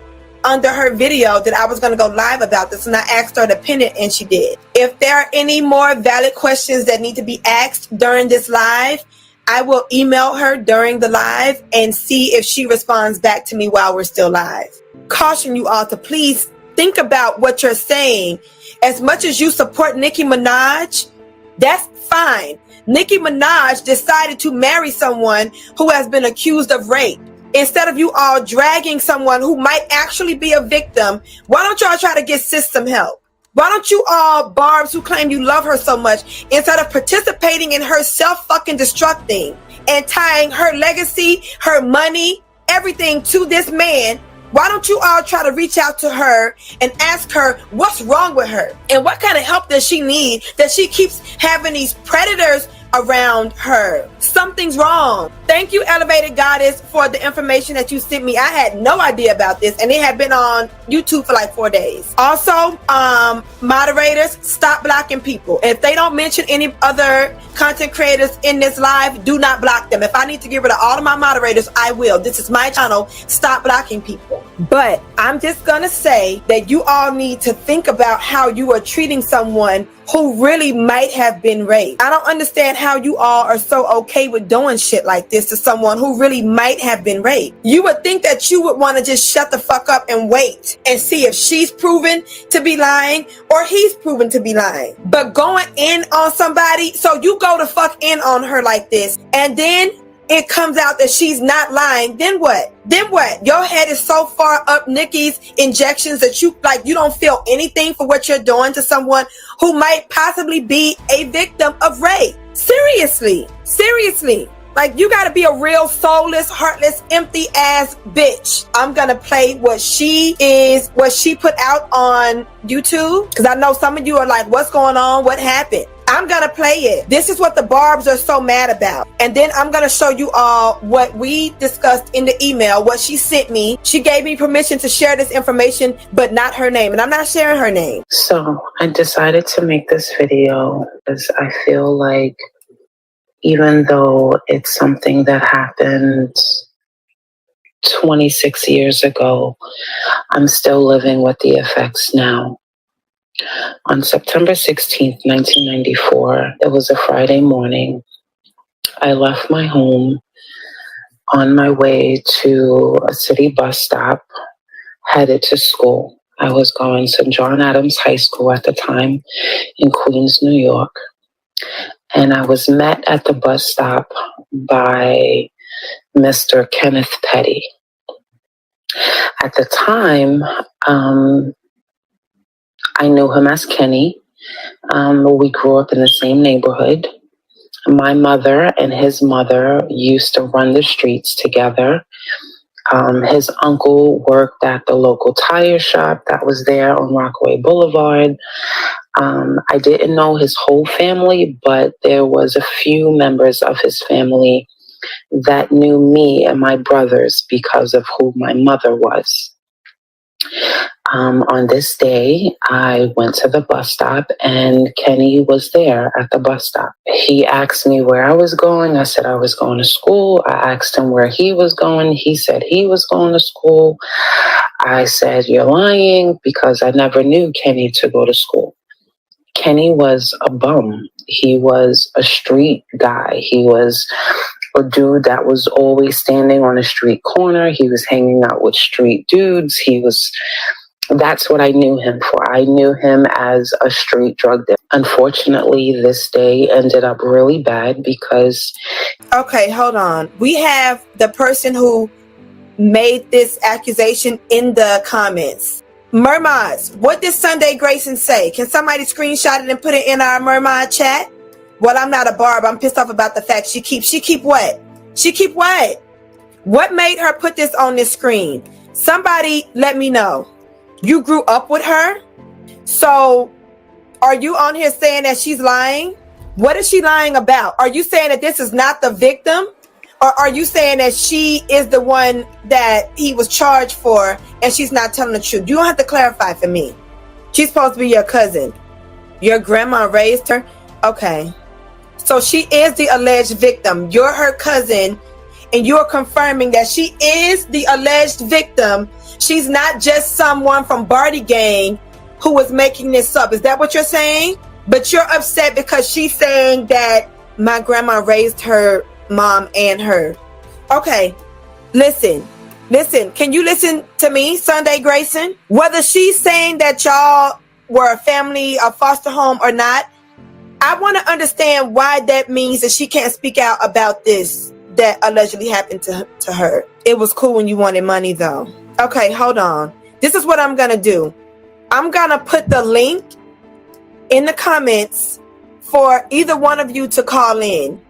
S10: under her video that I was going to go live about this, and I asked her to pin it, and she did. If there are any more valid questions that need to be asked during this live, I will email her during the live and see if she responds back to me while we're still live. Caution you all to please think about what you're saying. As much as you support Nicki Minaj, that's fine. Nicki Minaj decided to marry someone who has been accused of rape. Instead of you all dragging someone who might actually be a victim, why don't y'all try to get system help? Why don't you all, Barbs, who claim you love her so much, instead of participating in her self-fucking-destructing and tying her legacy, her money, everything to this man, why don't you all try to reach out to her and ask her what's wrong with her? And what kind of help does she need that she keeps having these predators around her? Something's wrong. Thank you, Elevated Goddess, for the information that you sent me. I had no idea about this, and it had been on YouTube for like 4 days. Also, moderators, stop blocking people. If they don't mention any other content creators in this live, do not block them. If I need to get rid of all of my moderators, I will. This is my channel. Stop blocking people. But I'm just gonna say that you all need to think about how you are treating someone who really might have been raped. I don't understand how you all are so okay with doing shit like this to someone who really might have been raped. You would think that you would want to just shut the fuck up and wait and see if she's proven to be lying or he's proven to be lying. But going in on somebody, so you go to fuck in on her like this, and then it comes out that she's not lying, then what? Then what? Your head is so far up Nikki's injections that you don't feel anything for what you're doing to someone who might possibly be a victim of rape. Seriously. Like, you gotta be a real soulless, heartless, empty ass bitch. I'm gonna play what she put out on YouTube, because I know some of you are like, what's going on? What happened? I'm gonna play it. This is what the Barbs are so mad about. And then I'm gonna show you all what we discussed in the email, what she sent me. She gave me permission to share this information, but not her name. And I'm not sharing her name.
S16: So I decided to make this video because I feel like even though it's something that happened 26 years ago, I'm still living with the effects now. On September 16th, 1994, it was a Friday morning. I left my home on my way to a city bus stop, headed to school. I was going to John Adams High School at the time in Queens, New York. And I was met at the bus stop by Mr. Kenneth Petty. At the time, I knew him as Kenny. We grew up in the same neighborhood. My mother and his mother used to run the streets together. His uncle worked at the local tire shop that was there on Rockaway Boulevard. I didn't know his whole family, but there was a few members of his family that knew me and my brothers because of who my mother was. On this day, I went to the bus stop and Kenny was there at the bus stop. He asked me where I was going. I said I was going to school. I asked him where he was going. He said he was going to school. I said, you're lying, because I never knew Kenny to go to school. Kenny was a bum. He was a street guy. He was a dude that was always standing on a street corner. He was hanging out with street dudes. That's what I knew him for. I knew him as a street drug dealer. Unfortunately, this day ended up really bad because...
S10: Okay, hold on. We have the person who made this accusation in the comments. Mermaids, what did Sunday Grayson say? Can somebody screenshot it and put it in our Mermaid chat? Well, I'm not a barb. I'm pissed off about the fact she keep what? She keep what? What made her put this on this screen? Somebody let me know. You grew up with her? So are you on here saying that she's lying? What is she lying about? Are you saying that this is not the victim? Or are you saying that she is the one that he was charged for and she's not telling the truth? You don't have to clarify for me. She's supposed to be your cousin. Your grandma raised her? Okay. So she is the alleged victim. You're her cousin and you're confirming that she is the alleged victim. She's not just someone from Barty Gang who was making this up. Is that what you're saying? But you're upset because she's saying that my grandma raised her mom and her. Okay, listen. Can you listen to me, Sunday Grayson? Whether she's saying that y'all were a family, a foster home or not, I want to understand why that means that she can't speak out about this that allegedly happened to her. It was cool when you wanted money though. Okay, hold on. This is what I'm going to do. I'm going to put the link in the comments for either one of you to call in.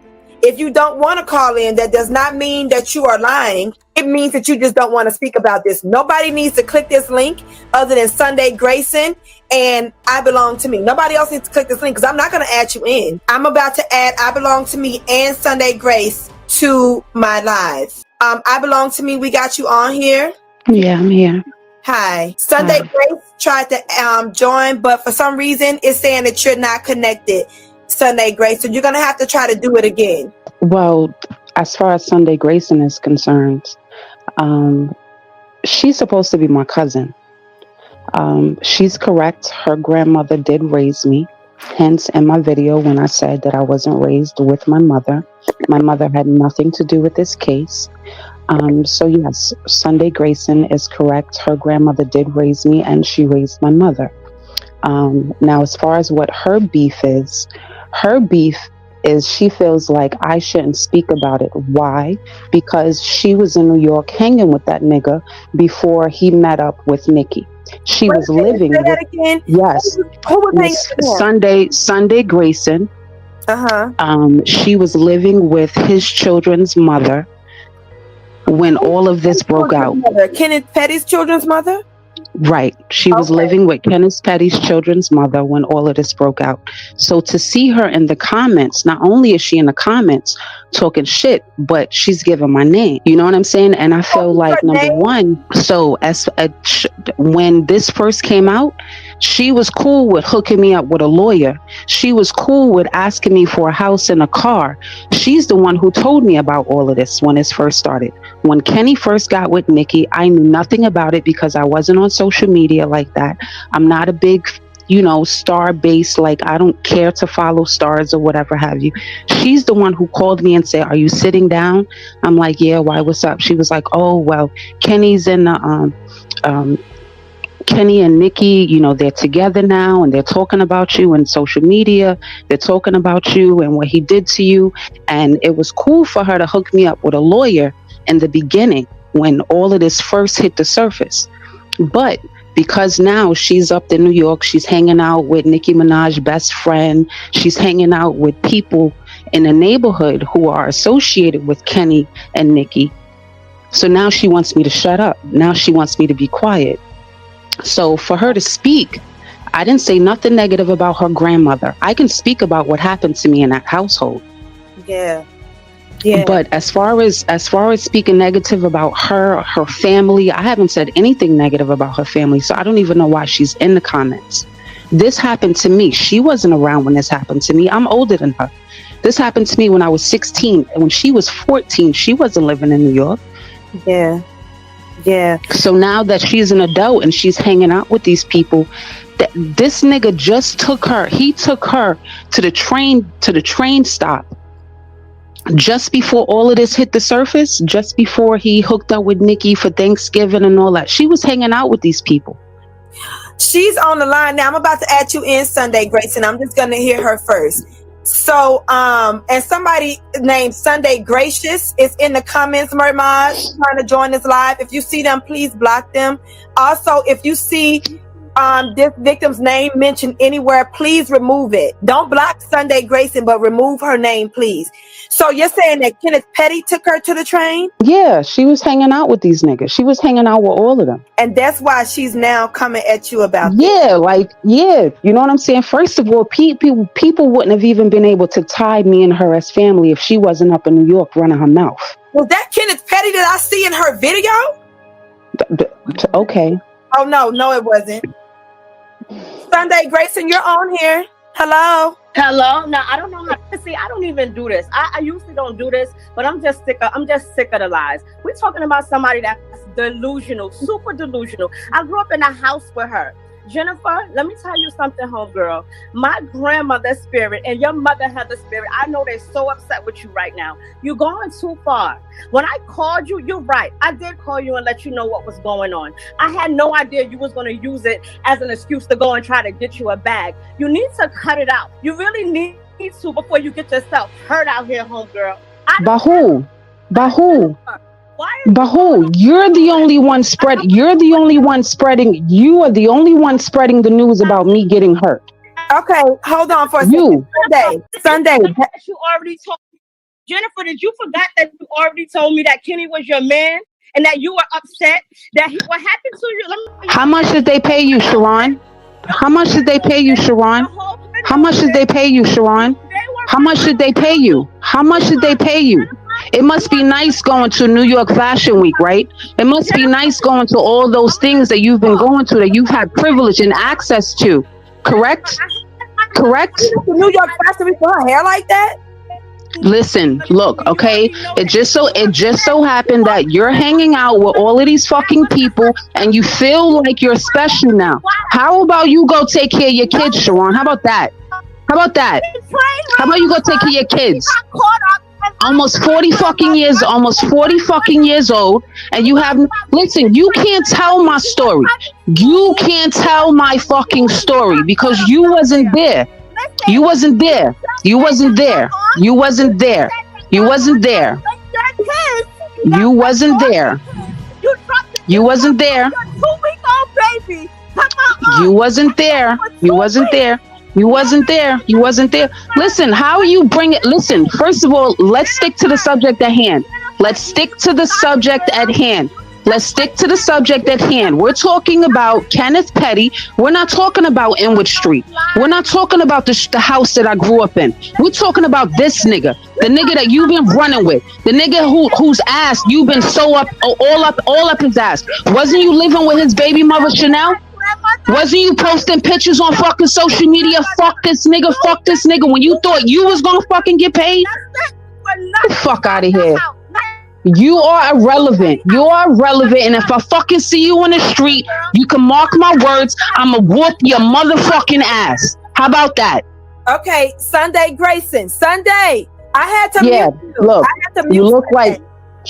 S10: If you don't want to call in, that does not mean that you are lying. It means that you just don't want to speak about this. Nobody needs to click this link other than Sunday Grayson and I Belong to Me. Nobody else needs to click this link because I'm not going to add you in. I'm about to add I Belong to Me and Sunday Grace to my live. I Belong to Me, we got you on here.
S16: Yeah, I'm here.
S10: Hi. Sunday Grace tried to join, but for some reason it's saying that you're not connected, Sunday Grace. So you're going to have to try to do it again.
S16: Well, as far as Sunday Grayson is concerned, she's supposed to be my cousin. She's correct. Her grandmother did raise me. Hence, in my video, when I said that I wasn't raised with my mother had nothing to do with this case. So yes, Sunday Grayson is correct. Her grandmother did raise me and she raised my mother. Now, as far as what her beef is she feels like I shouldn't speak about it. Why? Because she was in New York hanging with that nigga before he met up with Nikki. She was living with, again? Yes, who was Sunday Grayson. She was living with his children's mother when all of this broke out.
S10: Kenneth Petty's children's mother?
S16: Right. She was living with Kenneth Petty's children's mother when all of this broke out. So to see her in the comments, not only is she in the comments talking shit, but she's giving my name. You know what I'm saying? And I feel like, number one, so when this first came out, she was cool with hooking me up with a lawyer. She was cool with asking me for a house and a car. She's the one who told me about all of this when it first started. When Kenny first got with Nikki, I knew nothing about it because I wasn't on social media like that. I'm not a big, star-based, like I don't care to follow stars or whatever have you. She's the one who called me and said, "Are you sitting down?" I'm like, "Yeah, why, what's up?" She was like, "Oh, well, Kenny's in the Kenny and Nikki, you know, they're together now and they're talking about you in social media. They're talking about you and what he did to you. And it was cool for her to hook me up with a lawyer in the beginning when all of this first hit the surface. But because now she's up in New York, she's hanging out with Nicki Minaj's best friend. She's hanging out with people in the neighborhood who are associated with Kenny and Nikki. So now she wants me to shut up. Now she wants me to be quiet. So for her to speak, I didn't say nothing negative about her grandmother. I can speak about what happened to me in that household.
S10: Yeah. Yeah.
S16: But as far as speaking negative about her family, I haven't said anything negative about her family. So I don't even know why she's in the comments. This happened to me. She wasn't around when this happened to me. I'm older than her. This happened to me when I was 16. And when she was 14, she wasn't living in New York.
S10: Yeah. Yeah.
S16: So now that she's an adult and she's hanging out with these people, this nigga just took her. He took her to the train stop just before all of this hit the surface, just before he hooked up with Nikki for Thanksgiving and all that. She was hanging out with these people.
S10: She's on the line now. I'm about to add you in, Sunday Grayson. I'm just going to hear her first. So, and somebody named Sunday Gracious is in the comments, Mermaj, trying to join this live. If you see them, please block them. Also, if you see this victim's name mentioned anywhere, please remove it. Don't block Sunday Grayson, but remove her name, please. So you're saying that Kenneth Petty took her to the train?
S16: Yeah, she was hanging out with these niggas. She was hanging out with all of them.
S10: And that's why she's now coming at you about
S16: this. You know what I'm saying? First of all, people wouldn't have even been able to tie me and her as family if she wasn't up in New York running her mouth.
S10: Was that Kenneth Petty that I see in her video?
S16: Okay.
S10: Oh, no, it wasn't. Sunday Grayson, you're on here. Hello.
S14: Now I don't know how to see. I don't even do this. I usually don't do this, but I'm just sick of the lies. We're talking about somebody that's delusional, super delusional. I grew up in a house with her. Jennifer, let me tell you something, homegirl. My grandmother's spirit and your mother had the spirit. I know they're so upset with you right now. You're going too far. When I called you, you're right. I did call you and let you know what was going on. I had no idea you was going to use it as an excuse to go and try to get you a bag. You need to cut it out. You really need to before you get yourself hurt out here, homegirl.
S16: Bahu. You're the only one spreading. You are the only one spreading the news about me getting hurt.
S10: Okay, hold on for a second. Sunday.
S14: You already told me. Jennifer, did you forget that you already told me that Kenny was your man and that you were upset that what happened to you?
S16: How much did they pay you, Sharon? How much did they pay you, Sharon? How much did they pay you, Sharon? How much did they pay you? How much did they pay you? It must be nice going to New York Fashion Week, right? It must be nice going to all those things that you've been going to, that you've had privilege and access to. Correct?
S10: New York Fashion Week for her hair like that?
S16: Listen, look, okay? It just so happened that you're hanging out with all of these fucking people and you feel like you're special now. How about you go take care of your kids, Sharon? How about that? How about you go take care of your kids? Almost 40 fucking years old, and you have, listen, you can't tell my story. You can't tell my fucking story because you wasn't there. You wasn't there. You wasn't there. You wasn't there. You wasn't there. You wasn't there. You wasn't there. You wasn't there. You wasn't there. You wasn't there. You wasn't there. Listen, how you bring it? Listen, first of all, let's stick to the subject at hand. Let's stick to the subject at hand. Let's stick to the subject at hand. We're talking about Kenneth Petty. We're not talking about Inwood Street. We're not talking about the house that I grew up in. We're talking about this nigga, the nigga that you've been running with, the nigga whose ass you've been so all up his ass. Wasn't you living with his baby mother Chanel? Wasn't you posting pictures on fucking social media? Fuck this nigga when you thought you was gonna fucking get paid? Get the fuck out of here. You are irrelevant. And if I fucking see you on the street, you can mark my words, I'ma whoop your motherfucking ass. How about that?
S10: Okay, Sunday Grayson. Sunday, I had to mute you.
S16: Look,
S10: I had to mute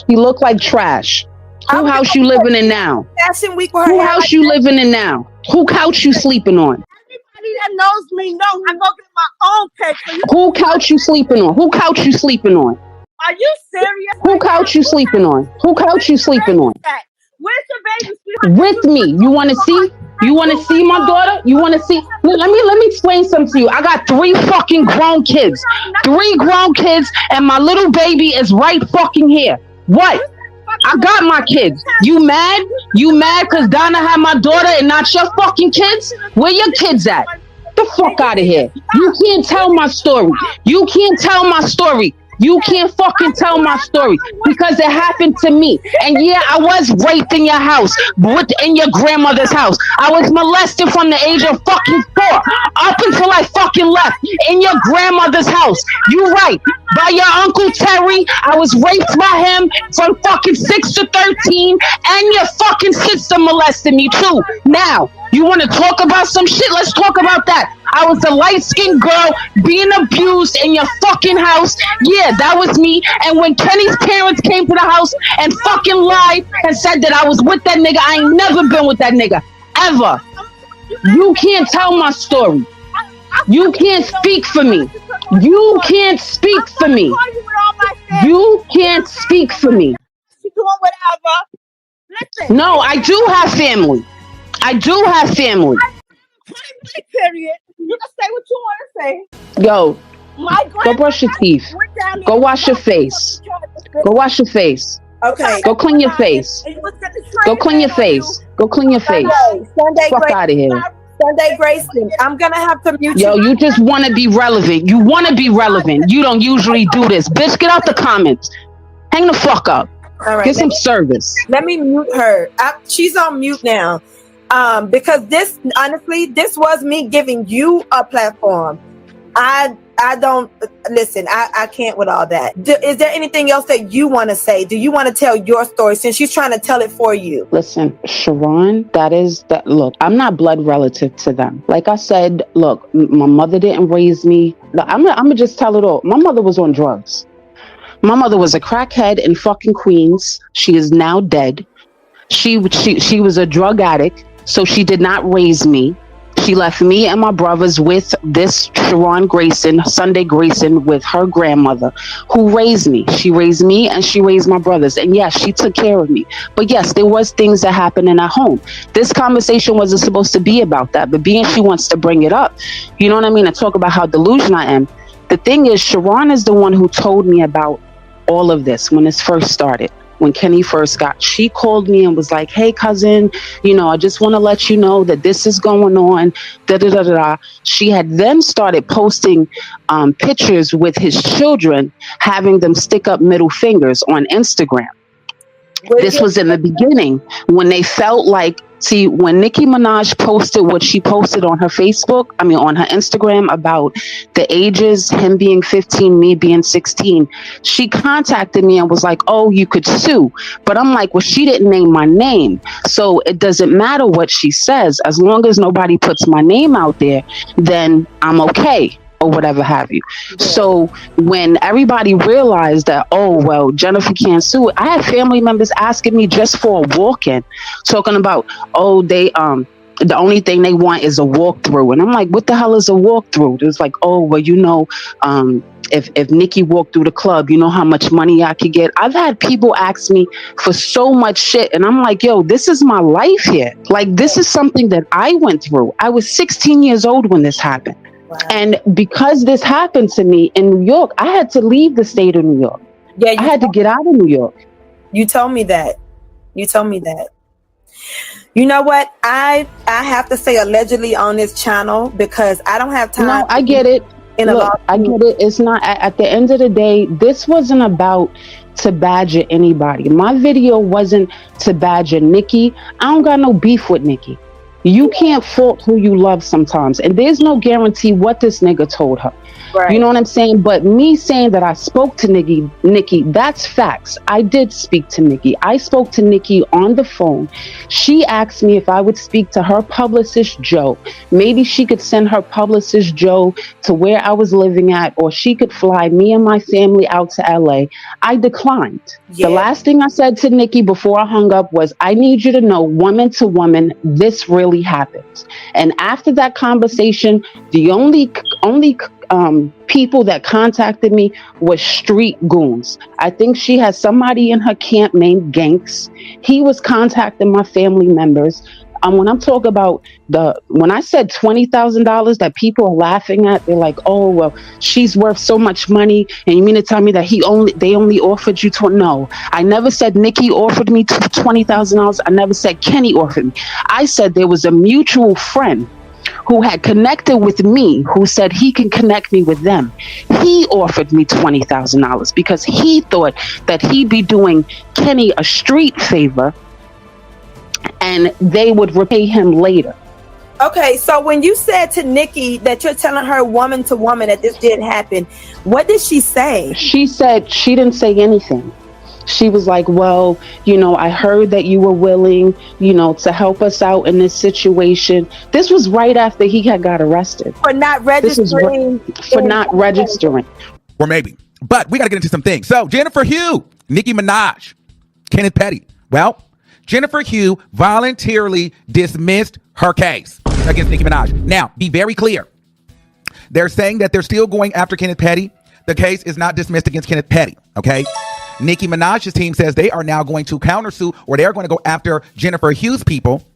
S16: you look like trash. Who house you living in now?
S15: Fashion week with her.
S16: Who house you living in now? Who couch you sleeping on?
S14: Everybody that knows me knows I go get my own picture.
S16: Who couch you sleeping on? Who couch you sleeping on?
S14: Are you serious?
S16: Who couch you sleeping on? Who couch you sleeping on?
S14: Where's your baby, sweetheart?
S16: With me. You want to see? You want to see my daughter? You want to see? Let me explain something to you. I got 3 fucking grown kids. 3 grown kids, and my little baby is right fucking here. What? I got my kids. You mad? You mad because Donna had my daughter and not your fucking kids? Where your kids at? Get the fuck out of here. You can't tell my story. You can't tell my story. You can't fucking tell my story because it happened to me. And yeah, I was raped in your house, in your grandmother's house. I was molested from the age of fucking 4 up until I fucking left in your grandmother's house. You right. By your Uncle Terry. I was raped by him from fucking 6 to 13, and your fucking sister molested me too. Now, you want to talk about some shit? Let's talk about that. I was a light-skinned girl being abused in your fucking house. Yeah, that was me. And when Kenny's parents came to the house and fucking lied and said that I was with that nigga, I ain't never been with that nigga. Ever. You can't tell my story. You can't speak for me. You can't speak for me. You can't speak for me.
S14: She's doing whatever. Listen.
S16: No, I do have family. I do have family.
S14: Period. You can say what you want to say.
S16: Yo, go brush your teeth. Go wash your face. Go wash your face.
S15: Okay.
S16: Go clean your face. Go clean your face. Go clean your face.
S15: Sunday
S16: Fuck out of here.
S15: Sunday Grayson. I'm gonna have to mute
S16: Yo,
S15: you.
S16: you just want to be relevant. You want to be relevant. You don't usually do this. Bitch, get out the comments. Hang the fuck up.
S15: All right,
S16: Get some service.
S15: Let me mute her. She's on mute now. Because this, honestly, this was me giving you a platform. I don't listen. I can't with all that. Is there anything else that you want to say? Do you want to tell your story since she's trying to tell it for you?
S16: Listen, Sharon, look, I'm not blood relative to them. Like I said, look, my mother didn't raise me. I'm gonna just tell it all. My mother was on drugs. My mother was a crackhead in fucking Queens. She is now dead. She was a drug addict. So she did not raise me. She left me and my brothers with this Sharon Grayson, Sunday Grayson, with her grandmother, who raised me. She raised me and she raised my brothers. And yes, she took care of me. But yes, there was things that happened in our home. This conversation wasn't supposed to be about that. But being she wants to bring it up, you know what I mean, and talk about how delusional I am. The thing is, Sharon is the one who told me about all of this when this first started. When Kenny first she called me and was like, hey, cousin, I just want to let you know that this is going on. She had then started posting pictures with his children, having them stick up middle fingers on Instagram. This was in the beginning when they felt like, when Nicki Minaj posted what she posted on her on her Instagram about the ages, him being 15, me being 16, she contacted me and was like, oh, you could sue. But I'm like, well, she didn't name my name. So it doesn't matter what she says. As long as nobody puts my name out there, then I'm okay. Or whatever have you. So when everybody realized that, oh, well, Jennifer can't sue it, I had family members asking me just for a walk-in, talking about, oh, they the only thing they want is a walkthrough. And I'm like, what the hell is a walkthrough? It's like, oh, well, if Nikki walked through the club, you know how much money I could get. I've had people ask me for so much shit. And I'm like, yo, this is my life here. Like, this is something that I went through. I was 16 years old when this happened. Wow. And because this happened to me in New York, I had to leave the state of New York. Yeah, I had to get out of New York.
S15: You told me that. You know what? I have to say allegedly on this channel because I don't have time.
S16: No, I get it. I get it. It's not, at the end of the day, this wasn't about to badger anybody. My video wasn't to badger Nikki. I don't got no beef with Nikki. You can't fault who you love sometimes. And there's no guarantee what this nigga told her.
S15: Right.
S16: You know what I'm saying? But me saying that I spoke to Nikki, that's facts. I did speak to Nikki. I spoke to Nikki on the phone. She asked me if I would speak to her publicist, Joe. Maybe she could send her publicist, Joe, to where I was living at, or she could fly me and my family out to LA. I declined.
S15: Yeah.
S16: The last thing I said to Nikki before I hung up was, I need you to know, woman to woman, this really happens. And after that conversation, the only people that contacted me was street goons. I think she has somebody in her camp named Ganks. He was contacting my family members. When I'm talking about when I said $20,000 that people are laughing at, they're like, oh, well, she's worth so much money. And you mean to tell me that they only offered you No, I never said Nikki offered me $20,000. I never said Kenny offered me. I said there was a mutual friend who had connected with me, who said he can connect me with them. He offered me $20,000 because he thought that he'd be doing Kenny a street favor and they would repay him later.
S15: Okay, so when you said to Nikki that you're telling her woman to woman that this did happen, what did she say?
S16: She said she didn't say anything. She was like, well, I heard that you were willing, to help us out in this situation. This was right after he had got arrested.
S15: For not registering.
S16: For not registering.
S17: Or maybe. But we got to get into some things. So Jennifer Hugh, Nicki Minaj, Kenneth Petty. Well, Jennifer Hugh voluntarily dismissed her case against Nicki Minaj. Now, be very clear. They're saying that they're still going after Kenneth Petty. The case is not dismissed against Kenneth Petty, okay? Nicki Minaj's team says they are now going to countersue, or they're going to go after Jennifer Hugh's people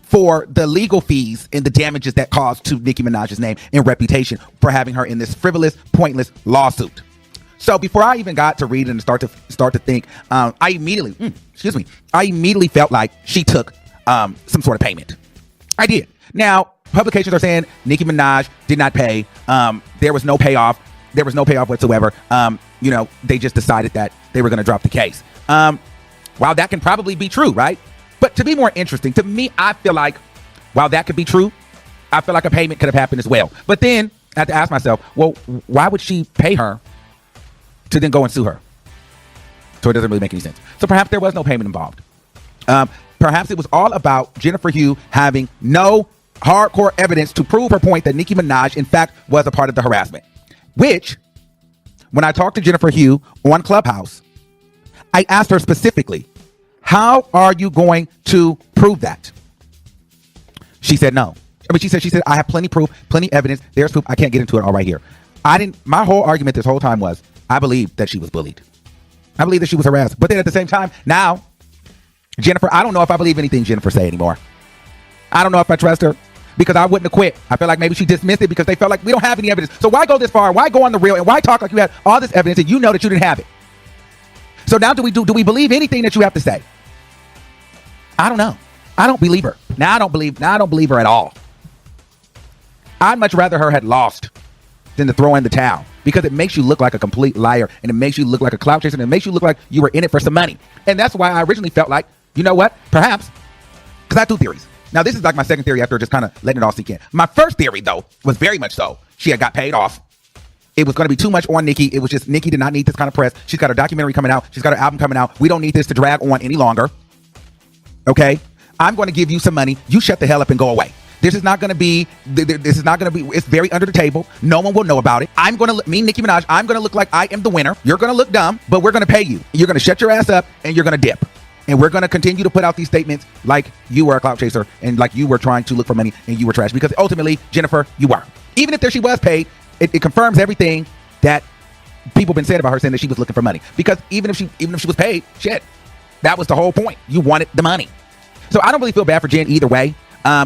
S17: for the legal fees and the damages that caused to Nicki Minaj's name and reputation for having her in this frivolous, pointless lawsuit. So before I even got to read and start to think, I immediately felt like she took some sort of payment. I did. Now, publications are saying Nicki Minaj did not pay. There was no payoff. There was no payoff whatsoever. They just decided that they were going to drop the case. While that can probably be true, right? But to be more interesting, to me, I feel like while that could be true, I feel like a payment could have happened as well. But then I have to ask myself, well, why would she pay her to then go and sue her? So it doesn't really make any sense. So perhaps there was no payment involved. Perhaps it was all about Jennifer Hugh having no hardcore evidence to prove her point that Nicki Minaj, in fact, was a part of the harassment. Which, when I talked to Jennifer Hugh on Clubhouse, I asked her specifically, how are you going to prove that? She said no. She said, I have plenty proof, plenty evidence. There's proof. I can't get into it all right here. My whole argument this whole time was, I believe that she was bullied. I believe that she was harassed. But then at the same time, now, Jennifer, I don't know if I believe anything Jennifer say anymore. I don't know if I trust her. Because I wouldn't have quit. I feel like maybe she dismissed it because they felt like we don't have any evidence. So why go this far? Why go on the real? And why talk like you had all this evidence and you know that you didn't have it? So now do we believe anything that you have to say? I don't know. I don't believe her. Now I don't believe her at all. I'd much rather her had lost than to throw in the towel, because it makes you look like a complete liar, and it makes you look like a clout chaser, and it makes you look like you were in it for some money. And that's why I originally felt like, you know what? Perhaps, because I have two theories. Now, this is like my second theory after just kind of letting it all sink in. My first theory, though, was very much so. She had got paid off. It was going to be too much on Nicki. It was just Nicki did not need this kind of press. She's got her documentary coming out. She's got her album coming out. We don't need this to drag on any longer. Okay? I'm going to give you some money. You shut the hell up and go away. This is not going to be, it's very under the table. No one will know about it. Nicki Minaj, I'm going to look like I am the winner. You're going to look dumb, but we're going to pay you. You're going to shut your ass up and you're going to dip. And we're going to continue to put out these statements like you were a clout chaser and like you were trying to look for money and you were trash. Because ultimately, Jennifer, you were. Even if she was paid, it confirms everything that people have been saying about her, saying that she was looking for money. Because even if she was paid, shit, that was the whole point. You wanted the money. So I don't really feel bad for Jen either way,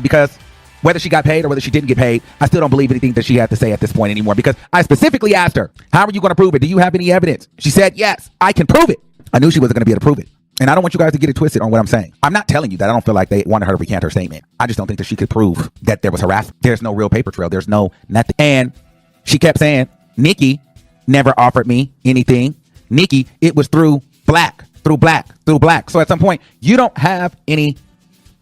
S17: because whether she got paid or whether she didn't get paid, I still don't believe anything that she had to say at this point anymore, because I specifically asked her, how are you going to prove it? Do you have any evidence? She said, yes, I can prove it. I knew she wasn't going to be able to prove it. And I don't want you guys to get it twisted on what I'm saying. I'm not telling you that I don't feel like they wanted her to recant her statement. I just don't think that she could prove that there was harassment. There's no real paper trail. There's no nothing. And she kept saying, Nicki never offered me anything. Nicki, it was through black. So at some point, you don't have any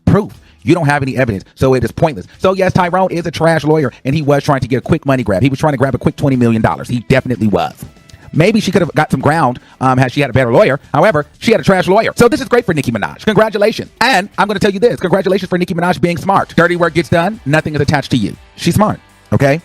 S17: proof. You don't have any evidence, so it is pointless. So yes, Tyrone is a trash lawyer, and he was trying to get a quick money grab. He was trying to grab a quick $20 million. He definitely was. Maybe she could have got some ground had she had a better lawyer. However, she had a trash lawyer. So this is great for Nicki Minaj. Congratulations. And I'm going to tell you this. Congratulations for Nicki Minaj being smart. Dirty work gets done. Nothing is attached to you. She's smart. Okay?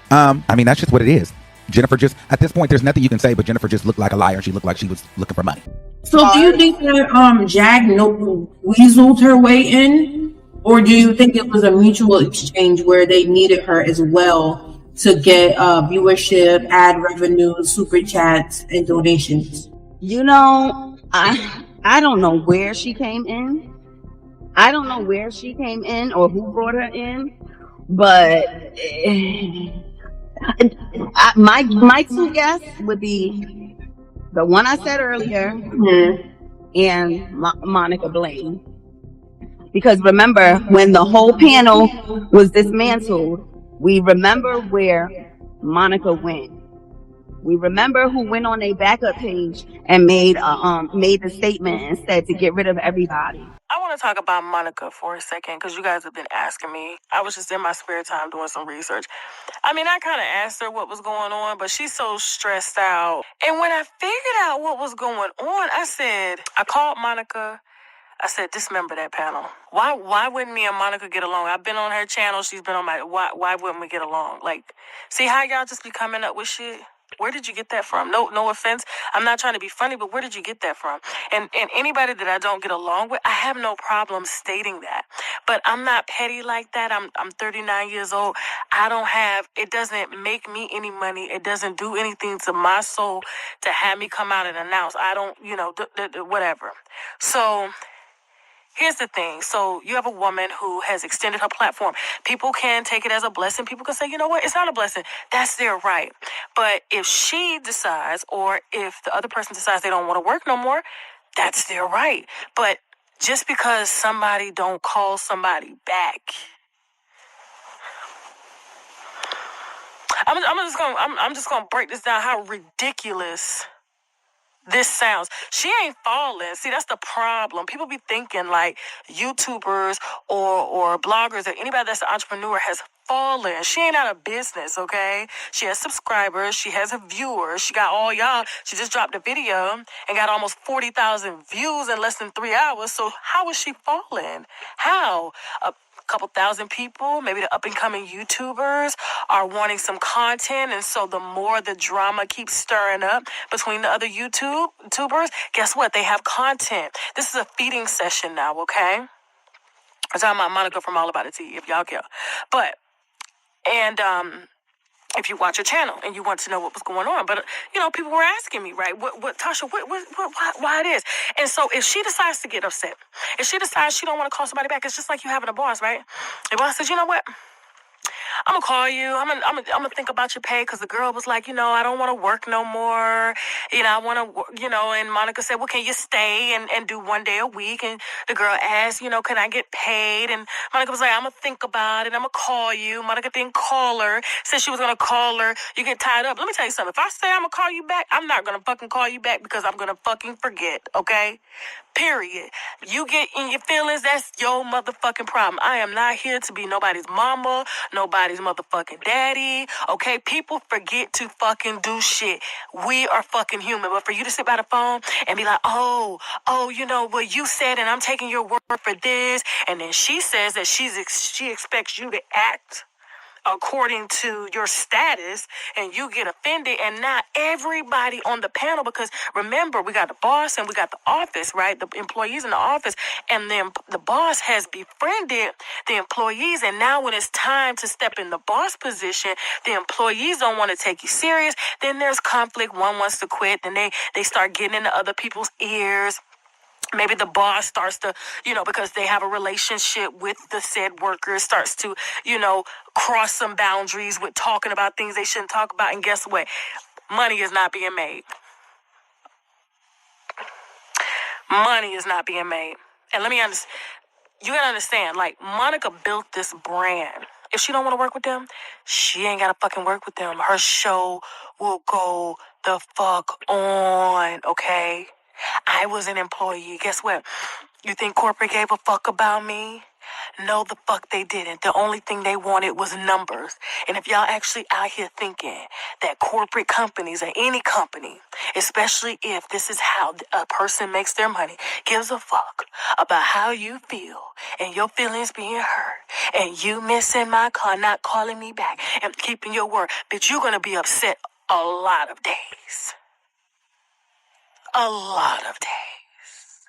S17: I mean, that's just what it is. Jennifer just, at this point, there's nothing you can say, but Jennifer just looked like a liar. She looked like she was looking for money.
S5: So do you think that Jag weaseled her way in? Or do you think it was a mutual exchange where they needed her as well to get viewership, ad revenue, super chats, and donations?
S1: You know, I don't know where she came in. I don't know where she came in or who brought her in, but my two guesses would be the one I said earlier and Monica Blaine. Because remember, when the whole panel was dismantled, we remember where Monica went. We remember who went on a backup page and made the statement and said to get rid of everybody.
S13: I want to talk about Monica for a second because you guys have been asking me. I was just in my spare time doing some research. I mean, I kind of asked her what was going on, but she's so stressed out. And when I figured out what was going on, I called Monica. I said, dismember that panel. Why wouldn't me and Monica get along? I've been on her channel. She's been on my. Why wouldn't we get along? Like, see how y'all just be coming up with shit? Where did you get that from? No offense. I'm not trying to be funny, but where did you get that from? And anybody that I don't get along with, I have no problem stating that. But I'm not petty like that. I'm 39 years old. It doesn't make me any money. It doesn't do anything to my soul to have me come out and announce. I don't, whatever. So here's the thing. So you have a woman who has extended her platform. People can take it as a blessing. People can say, you know what? It's not a blessing. That's their right. But if she decides, or if the other person decides they don't want to work no more, that's their right. But just because somebody don't call somebody back, I'm just gonna break this down. How ridiculous this sounds. She ain't falling. See, that's the problem. People be thinking like YouTubers or bloggers or anybody that's an entrepreneur has fallen. She ain't out of business, okay? She has subscribers. She has viewers. She got all y'all. She just dropped a video and got almost 40,000 views in less than 3 hours. So how is she falling? How? Couple thousand people, maybe the up-and-coming YouTubers are wanting some content, and so the more the drama keeps stirring up between the other YouTubers, guess what? They have content. This is a feeding session now, okay? I'm talking about Monica from All About It TV, if y'all care. But, if you watch her channel and you want to know what was going on. But, people were asking me, right, what Tasha, why it is. And so if she decides to get upset, if she decides she don't want to call somebody back, it's just like you having a boss, right? The boss says, you know what? I'm gonna call you. I'm gonna think about your pay, because the girl was like, I don't want to work no more. I want to, and Monica said, well, can you stay and do 1 day a week? And the girl asked, can I get paid? And Monica was like, I'm gonna think about it. I'm gonna call you. Monica didn't call her. Said she was gonna call her. You get tied up. Let me tell you something. If I say I'm gonna call you back, I'm not gonna fucking call you back, because I'm gonna fucking forget, okay? Period. You get in your feelings, that's your motherfucking problem. I am not here to be nobody's mama, nobody's motherfucking daddy, okay? People forget to fucking do shit. We are fucking human. But for you to sit by the phone and be like, oh, what you said, and I'm taking your word for this, and then she says that she expects you to act according to your status, and you get offended, and not everybody on the panel, because remember, we got the boss and we got the office, right? The employees in the office, and then the boss has befriended the employees, and now when it's time to step in the boss position, the employees don't want to take you serious. Then there's conflict. One wants to quit, then they start getting into other people's ears. Maybe the boss starts to, because they have a relationship with the said workers, starts to, cross some boundaries with talking about things they shouldn't talk about. And guess what? Money is not being made. Money is not being made. And you gotta understand, like, Monica built this brand. If she don't want to work with them, she ain't gotta fucking work with them. Her show will go the fuck on, okay? I was an employee. Guess what? You think corporate gave a fuck about me? No, the fuck they didn't. The only thing they wanted was numbers. And if y'all actually out here thinking that corporate companies or any company, especially if this is how a person makes their money, gives a fuck about how you feel and your feelings being hurt and you missing my call, not calling me back and keeping your word, bitch, you're going to be upset a lot of days. A lot of days.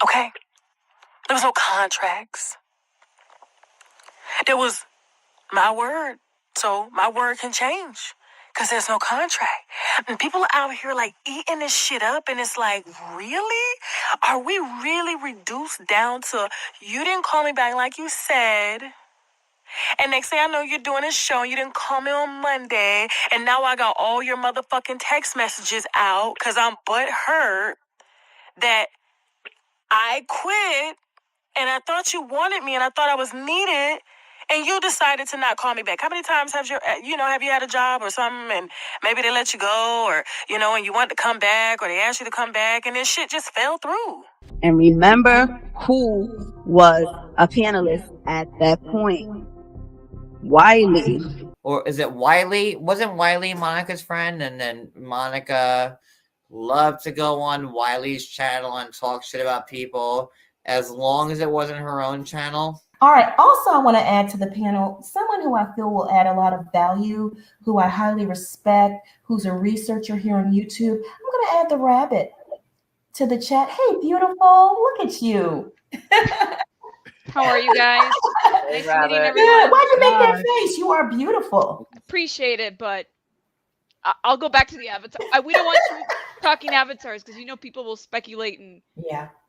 S13: Okay? There was no contracts. There was my word. So my word can change because there's no contract. And people are out here like eating this shit up. And it's like, really? Are we really reduced down to you didn't call me back like you said? And next thing I know, you're doing a show and you didn't call me on Monday. And now I got all your motherfucking text messages out because I'm butthurt that I quit. And I thought you wanted me and I thought I was needed. And you decided to not call me back. How many times have you had a job or something and maybe they let you go or, and you want to come back or they asked you to come back and then shit just fell through.
S1: And remember who was a panelist at that point. Wiley.
S4: Or is it Wiley? Wasn't Wiley Monica's friend? And then Monica loved to go on Wiley's channel and talk shit about people as long as it wasn't her own channel.
S18: All right. Also, I want to add to the panel someone who I feel will add a lot of value, who I highly respect, who's a researcher here on YouTube. I'm going to add the rabbit to the chat. Hey, beautiful. Look at you.
S19: How are you guys? Nice meeting everyone.
S18: Good. Why'd you make that face? You are beautiful.
S19: Appreciate it, but I'll go back to the avatar. We don't want you talking avatars because people will speculate and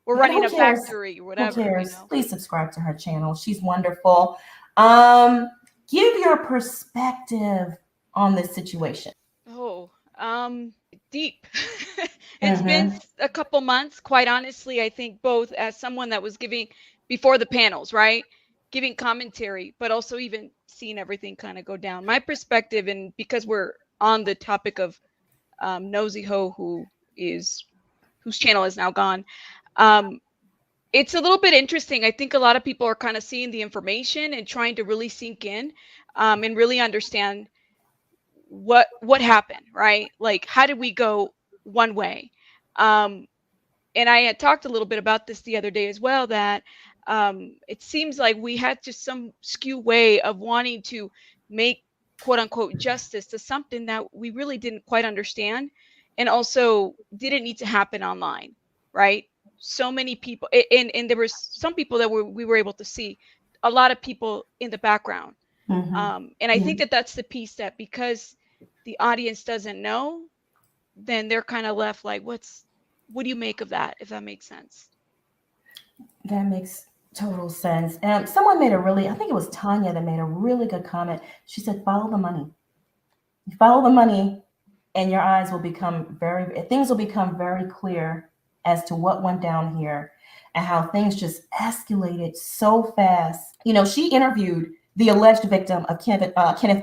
S19: we're running a factory or whatever.
S18: Who cares? Please subscribe to her channel. She's wonderful. Give your perspective on this situation.
S19: Oh, deep. It's been a couple months. Quite honestly, I think both as someone that was giving before the panels, right? Giving commentary, but also even seeing everything kind of go down. My perspective, and because we're on the topic of Nosy Ho, whose channel is now gone. It's a little bit interesting. I think a lot of people are kind of seeing the information and trying to really sink in and really understand what happened, right? Like, how did we go one way? And I had talked a little bit about this the other day as well, that it seems like we had just some skew way of wanting to make quote unquote justice to something that we really didn't quite understand and also didn't need to happen online, right? So many people, and there were some people that we were able to see, a lot of people in the background. And I think that's the piece that because the audience doesn't know, then they're kind of left like, what do you make of that, if that makes sense?
S18: That makes total sense. And someone made I think it was Tanya that made a really good comment. She said, follow the money. You follow the money and your eyes will become things will become very clear as to what went down here and how things just escalated so fast. She interviewed the alleged victim of Kenneth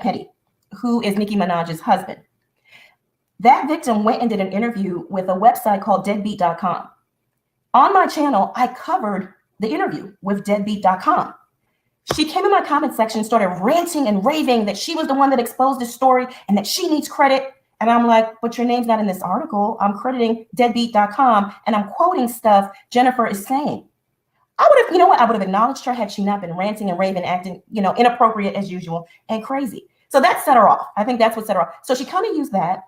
S18: Petty, who is Nicki Minaj's husband. That victim went and did an interview with a website called deadbeat.com. On my channel, I covered the interview with deadbeat.com. She came in my comment section and started ranting and raving that she was the one that exposed this story and that she needs credit. And I'm like, but your name's not in this article. I'm crediting deadbeat.com and I'm quoting stuff Jennifer is saying. I would have acknowledged her had she not been ranting and raving, acting, inappropriate as usual and crazy. So that set her off. I think that's what set her off. So she kind of used that.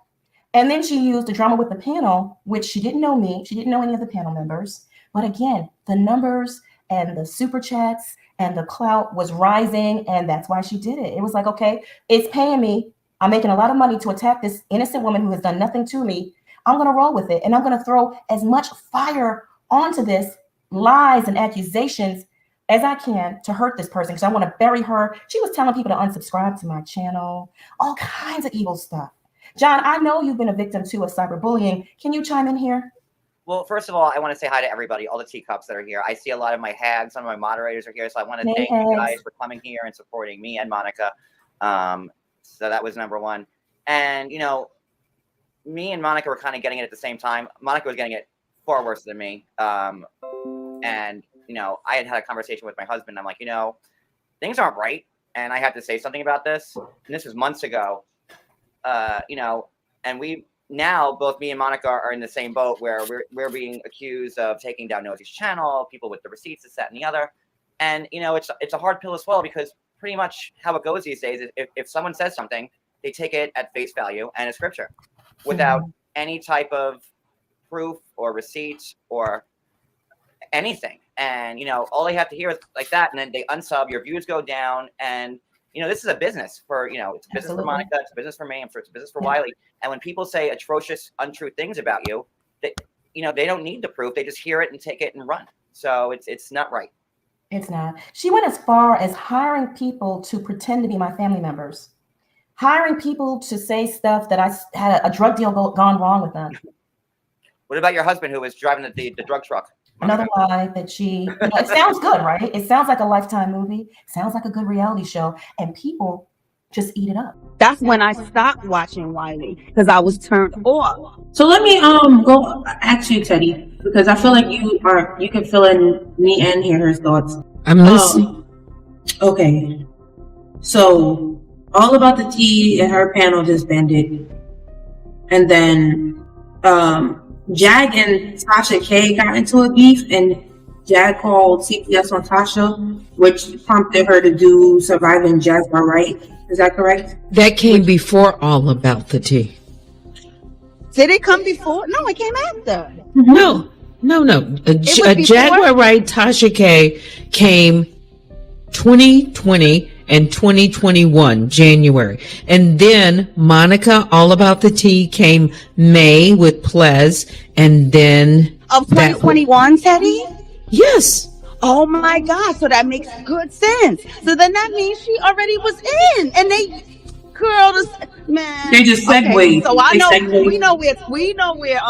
S18: And then she used the drama with the panel, which she didn't know me. She didn't know any of the panel members. But again, the numbers and the super chats and the clout was rising. And that's why she did it. It was like, okay, it's paying me. I'm making a lot of money to attack this innocent woman who has done nothing to me. I'm going to roll with it. And I'm going to throw as much fire onto this, lies and accusations as I can to hurt this person because I want to bury her. She was telling people to unsubscribe to my channel, all kinds of evil stuff. John, I know you've been a victim too of cyberbullying. Can you chime in here?
S20: Well, first of all, I want to say hi to everybody, all the teacups that are here. I see a lot of my hags, some of my moderators are here. So I want to thank you guys for coming here and supporting me and Monica. So that was number one. And, me and Monica were kind of getting it at the same time. Monica was getting it far worse than me. And I had a conversation with my husband. I'm like, things aren't right, and I had to say something about this. And this was months ago, and we now both me and Monica are in the same boat where we're being accused of taking down Nosey's channel, people with the receipts, this, that, and the other. And it's a hard pill to swallow because pretty much how it goes these days is if someone says something, they take it at face value and it's scripture without any type of proof or receipts or anything. And all they have to hear is like that, and then they unsub, your views go down, and this is a business for it's a business for Monica, it's a business for me, I'm sure it's a business for Wiley. And when people say atrocious, untrue things about you, they don't need the proof, they just hear it and take it and run. So it's not right.
S18: It's not. She went as far as hiring people to pretend to be my family members, hiring people to say stuff that I had a drug deal gone wrong with them.
S20: What about your husband who was driving the drug truck?
S18: Another lie that she, it sounds good, right? It sounds like a Lifetime movie. Sounds like a good reality show. And people just eat it up.
S1: That's when I stopped watching Wiley because I was turned off.
S5: So let me go ask you, Teddy, because I feel like you can fill in me and hear her thoughts.
S2: I'm listening.
S5: Okay. So All About the Tea and her panel disbanded. And then Jag and Tasha K got into a beef, and Jag called CPS on Tasha, which prompted her to do Surviving Jaguar Wright. Is that correct?
S2: That came before All About the Tea.
S1: Did it come before? No, it came after.
S2: No. Jaguar Wright, Tasha K came 2020 and 2021, January. And then Monica, All About the Tea came May with Plez, and then...
S1: Of 2021, Teddy?
S2: Yes.
S1: Oh my God, so that makes good sense. So then that means she already was in, and
S5: they just segued.
S1: Okay, so we know where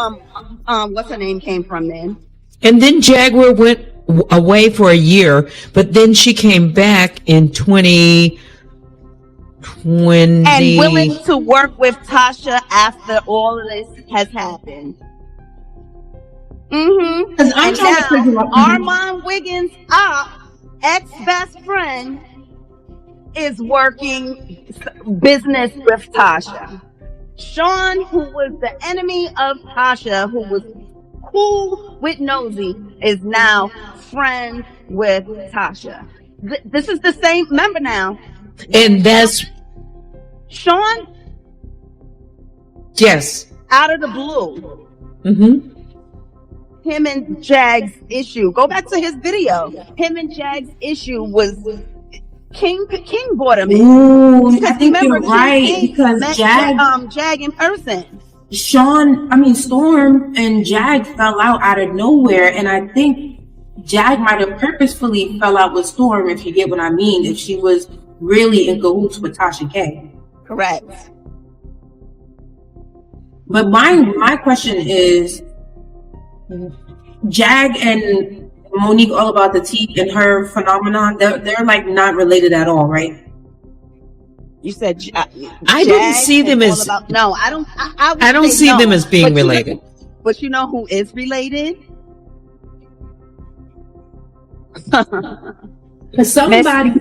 S1: what's her name came from then.
S2: And then Jaguar went away for a year, but then she came back in 2020
S1: and willing to work with Tasha after all of this has happened. Because
S5: I'm trying to figure out
S1: Armand Wiggins' ex-best friend is working business with Tasha. Sean, who was the enemy of Tasha, who was cool with Nosy, is now friends with Tasha. This is the same. Remember now.
S2: And that's
S1: Sean.
S2: Yes.
S1: Out of the blue. Him and Jag's issue. Go back to his video. Him and Jag's issue was King bought him.
S5: Ooh, I think you're right, because
S1: Jag in person.
S5: Storm and Jag fell out of nowhere, and I think Jag might have purposefully fell out with Storm, if you get what I mean, if she was really in cahoots with Tasha K.
S1: Correct.
S5: But my question is, Jag and Monique, All About the Tea, and her phenomenon, they're like not related at all, right?
S1: You said
S2: I didn't see them as
S1: no. I don't.
S2: I don't see them as being related.
S1: But you know who is related?
S5: Somebody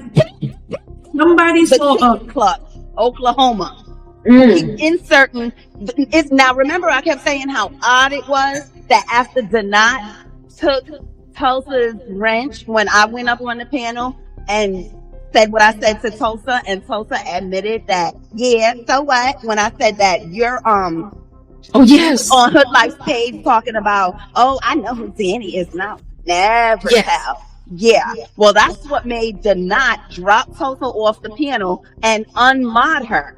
S5: saw
S1: Club, Oklahoma. Inserting it's now. Remember, I kept saying how odd it was that after Donat took Tulsa's wrench when I went up on the panel and said what I said to Tulsa, and Tulsa admitted that, yeah, so what? When I said that you're
S2: oh yes,
S1: on Hood Life's page talking about, oh, I know who Dani is now. Never have. Yeah. Well, that's what made Donat drop Tulsa off the panel and unmod her.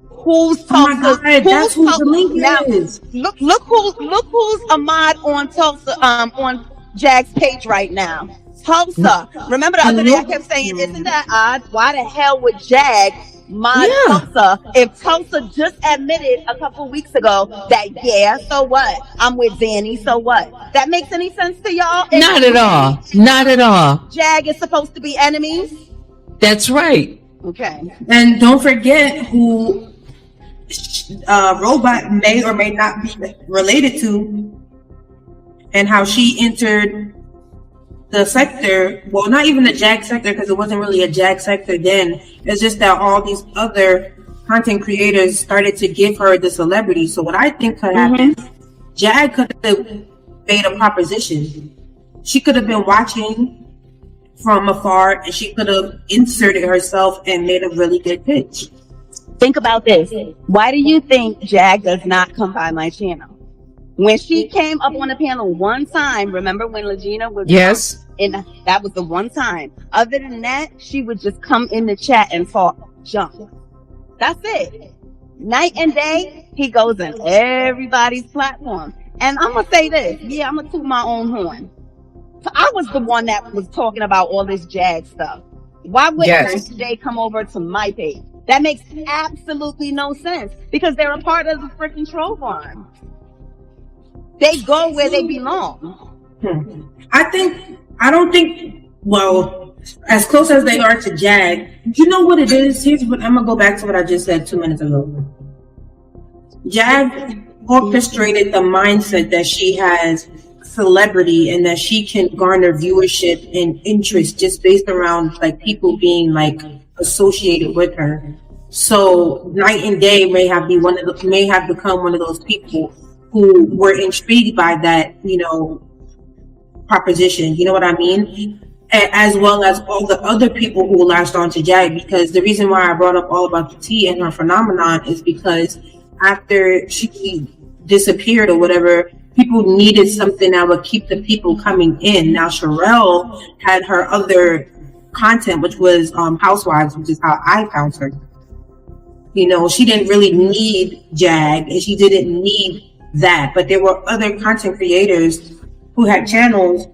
S1: Who's Tulsa?
S5: That's who the link is.
S1: Look who's a mod on Tulsa on Jag's page right now. Tulsa. Remember the other day I kept saying, isn't that odd? Why the hell would Jag mod Tulsa if Tulsa just admitted a couple weeks ago that, yeah, so what? I'm with Dani, so what? That makes any sense to y'all?
S2: Not at all. Not at all.
S1: Jag is supposed to be enemies?
S2: That's right.
S1: Okay.
S5: And don't forget who Robot may or may not be related to, and how she entered the sector, well, not even the Jag sector, because it wasn't really a Jag sector then. It's just that all these other content creators started to give her the celebrity. So what I think could happen, Jag could have made a proposition. She could have been watching from afar, and she could have inserted herself and made a really good pitch.
S1: Think about this. Why do you think Jag does not come by my channel? When she came up on the panel one time, remember when Legina was
S2: Yes.
S1: And that was the one time. Other than that, she would just come in the chat and talk junk. That's it. Night and day, he goes in everybody's platform. And I'm gonna say this. Yeah, I'm gonna toot my own horn. So I was the one that was talking about all this Jag stuff. Why wouldn't they come over to my page? That makes absolutely no sense because they're a part of the freaking troll farm. They go where they belong.
S5: I don't think, well, as close as they are to Jag, you know what it is? Here's what I'm gonna go back to what I just said 2 minutes ago. Jag orchestrated the mindset that she has celebrity and that she can garner viewership and interest just based around like people being like associated with her. So Night and Day may have become one of those people who were intrigued by that, you know, proposition. You know what I mean? As well as all the other people who latched on to Jag, because the reason why I brought up All About the Tea and her phenomenon is because after she disappeared or whatever, people needed something that would keep the people coming in. Now Sherelle had her other content, which was Housewives, which is how I found her. You know, she didn't really need Jag and she didn't need that, but there were other content creators who had channels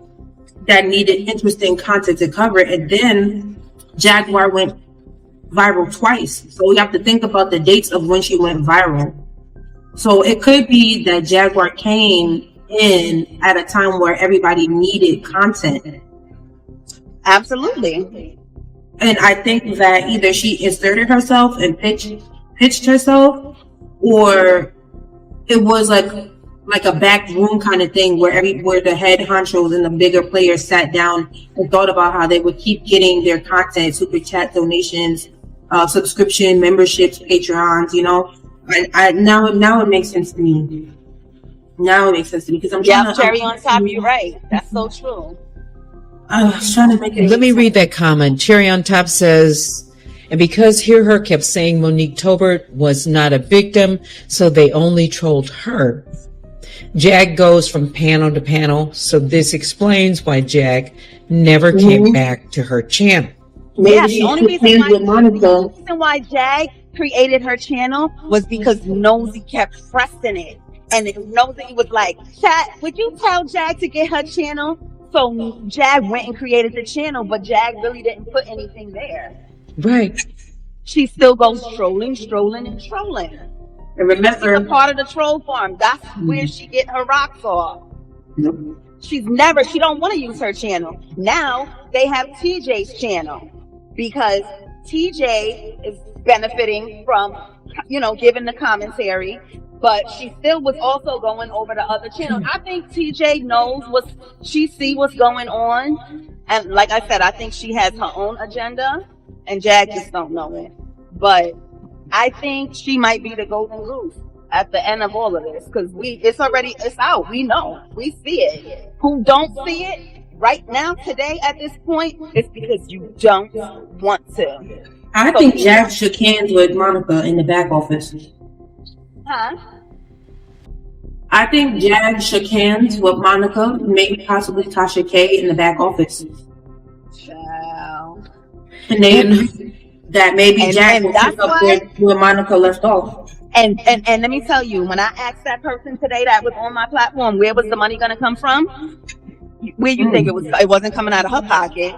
S5: that needed interesting content to cover. And then Jaguar went viral twice. So we have to think about the dates of when she went viral. So it could be that Jaguar came in at a time where everybody needed content.
S1: Absolutely.
S5: And I think that either she inserted herself and pitched herself, or it was like a back room kind of thing where the head honchos and the bigger players sat down and thought about how they would keep getting their content, super chat donations, subscription, memberships, Patreons, you know. Now it makes sense to me. Now it makes sense to me because I'm trying to
S1: cherry on top. You're right. That's so true.
S5: I was trying to make it.
S2: Let me read that comment. Cherry on top says, and because Hear Her kept saying Monique Tolbert was not a victim, so they only trolled her. Jag goes from panel to panel, so this explains why Jag never came back to her channel.
S1: Yeah, the only reason why Jag created her channel was because Nosy kept pressing it. And Nosy was like, chat, would you tell Jag to get her channel? So Jag went and created the channel, but Jag really didn't put anything there.
S2: Right.
S1: She still goes trolling. And remember, she's a part of the troll farm. That's where she get her rocks off. She don't want to use her channel. Now they have TJ's channel because TJ is benefiting from, you know, giving the commentary, but she still was also going over the other channel. I think TJ knows she see what's going on. And like I said, I think she has her own agenda and Jag just don't know it. But I think she might be the golden goose at the end of all of this because it's out. We know. We see it. Who don't see it right now, today, at this point, it's because you don't want to.
S5: I think Jag shook hands with Monica in the back office.
S1: Huh?
S5: I think Jag shook hands with Monica, maybe possibly Tasha K in the back office.
S1: Child.
S5: And that maybe Jag will pick up where Monica left off.
S1: And let me tell you, when I asked that person today that was on my platform, where was the money going to come from? Where you think it was? It wasn't coming out of her pocket.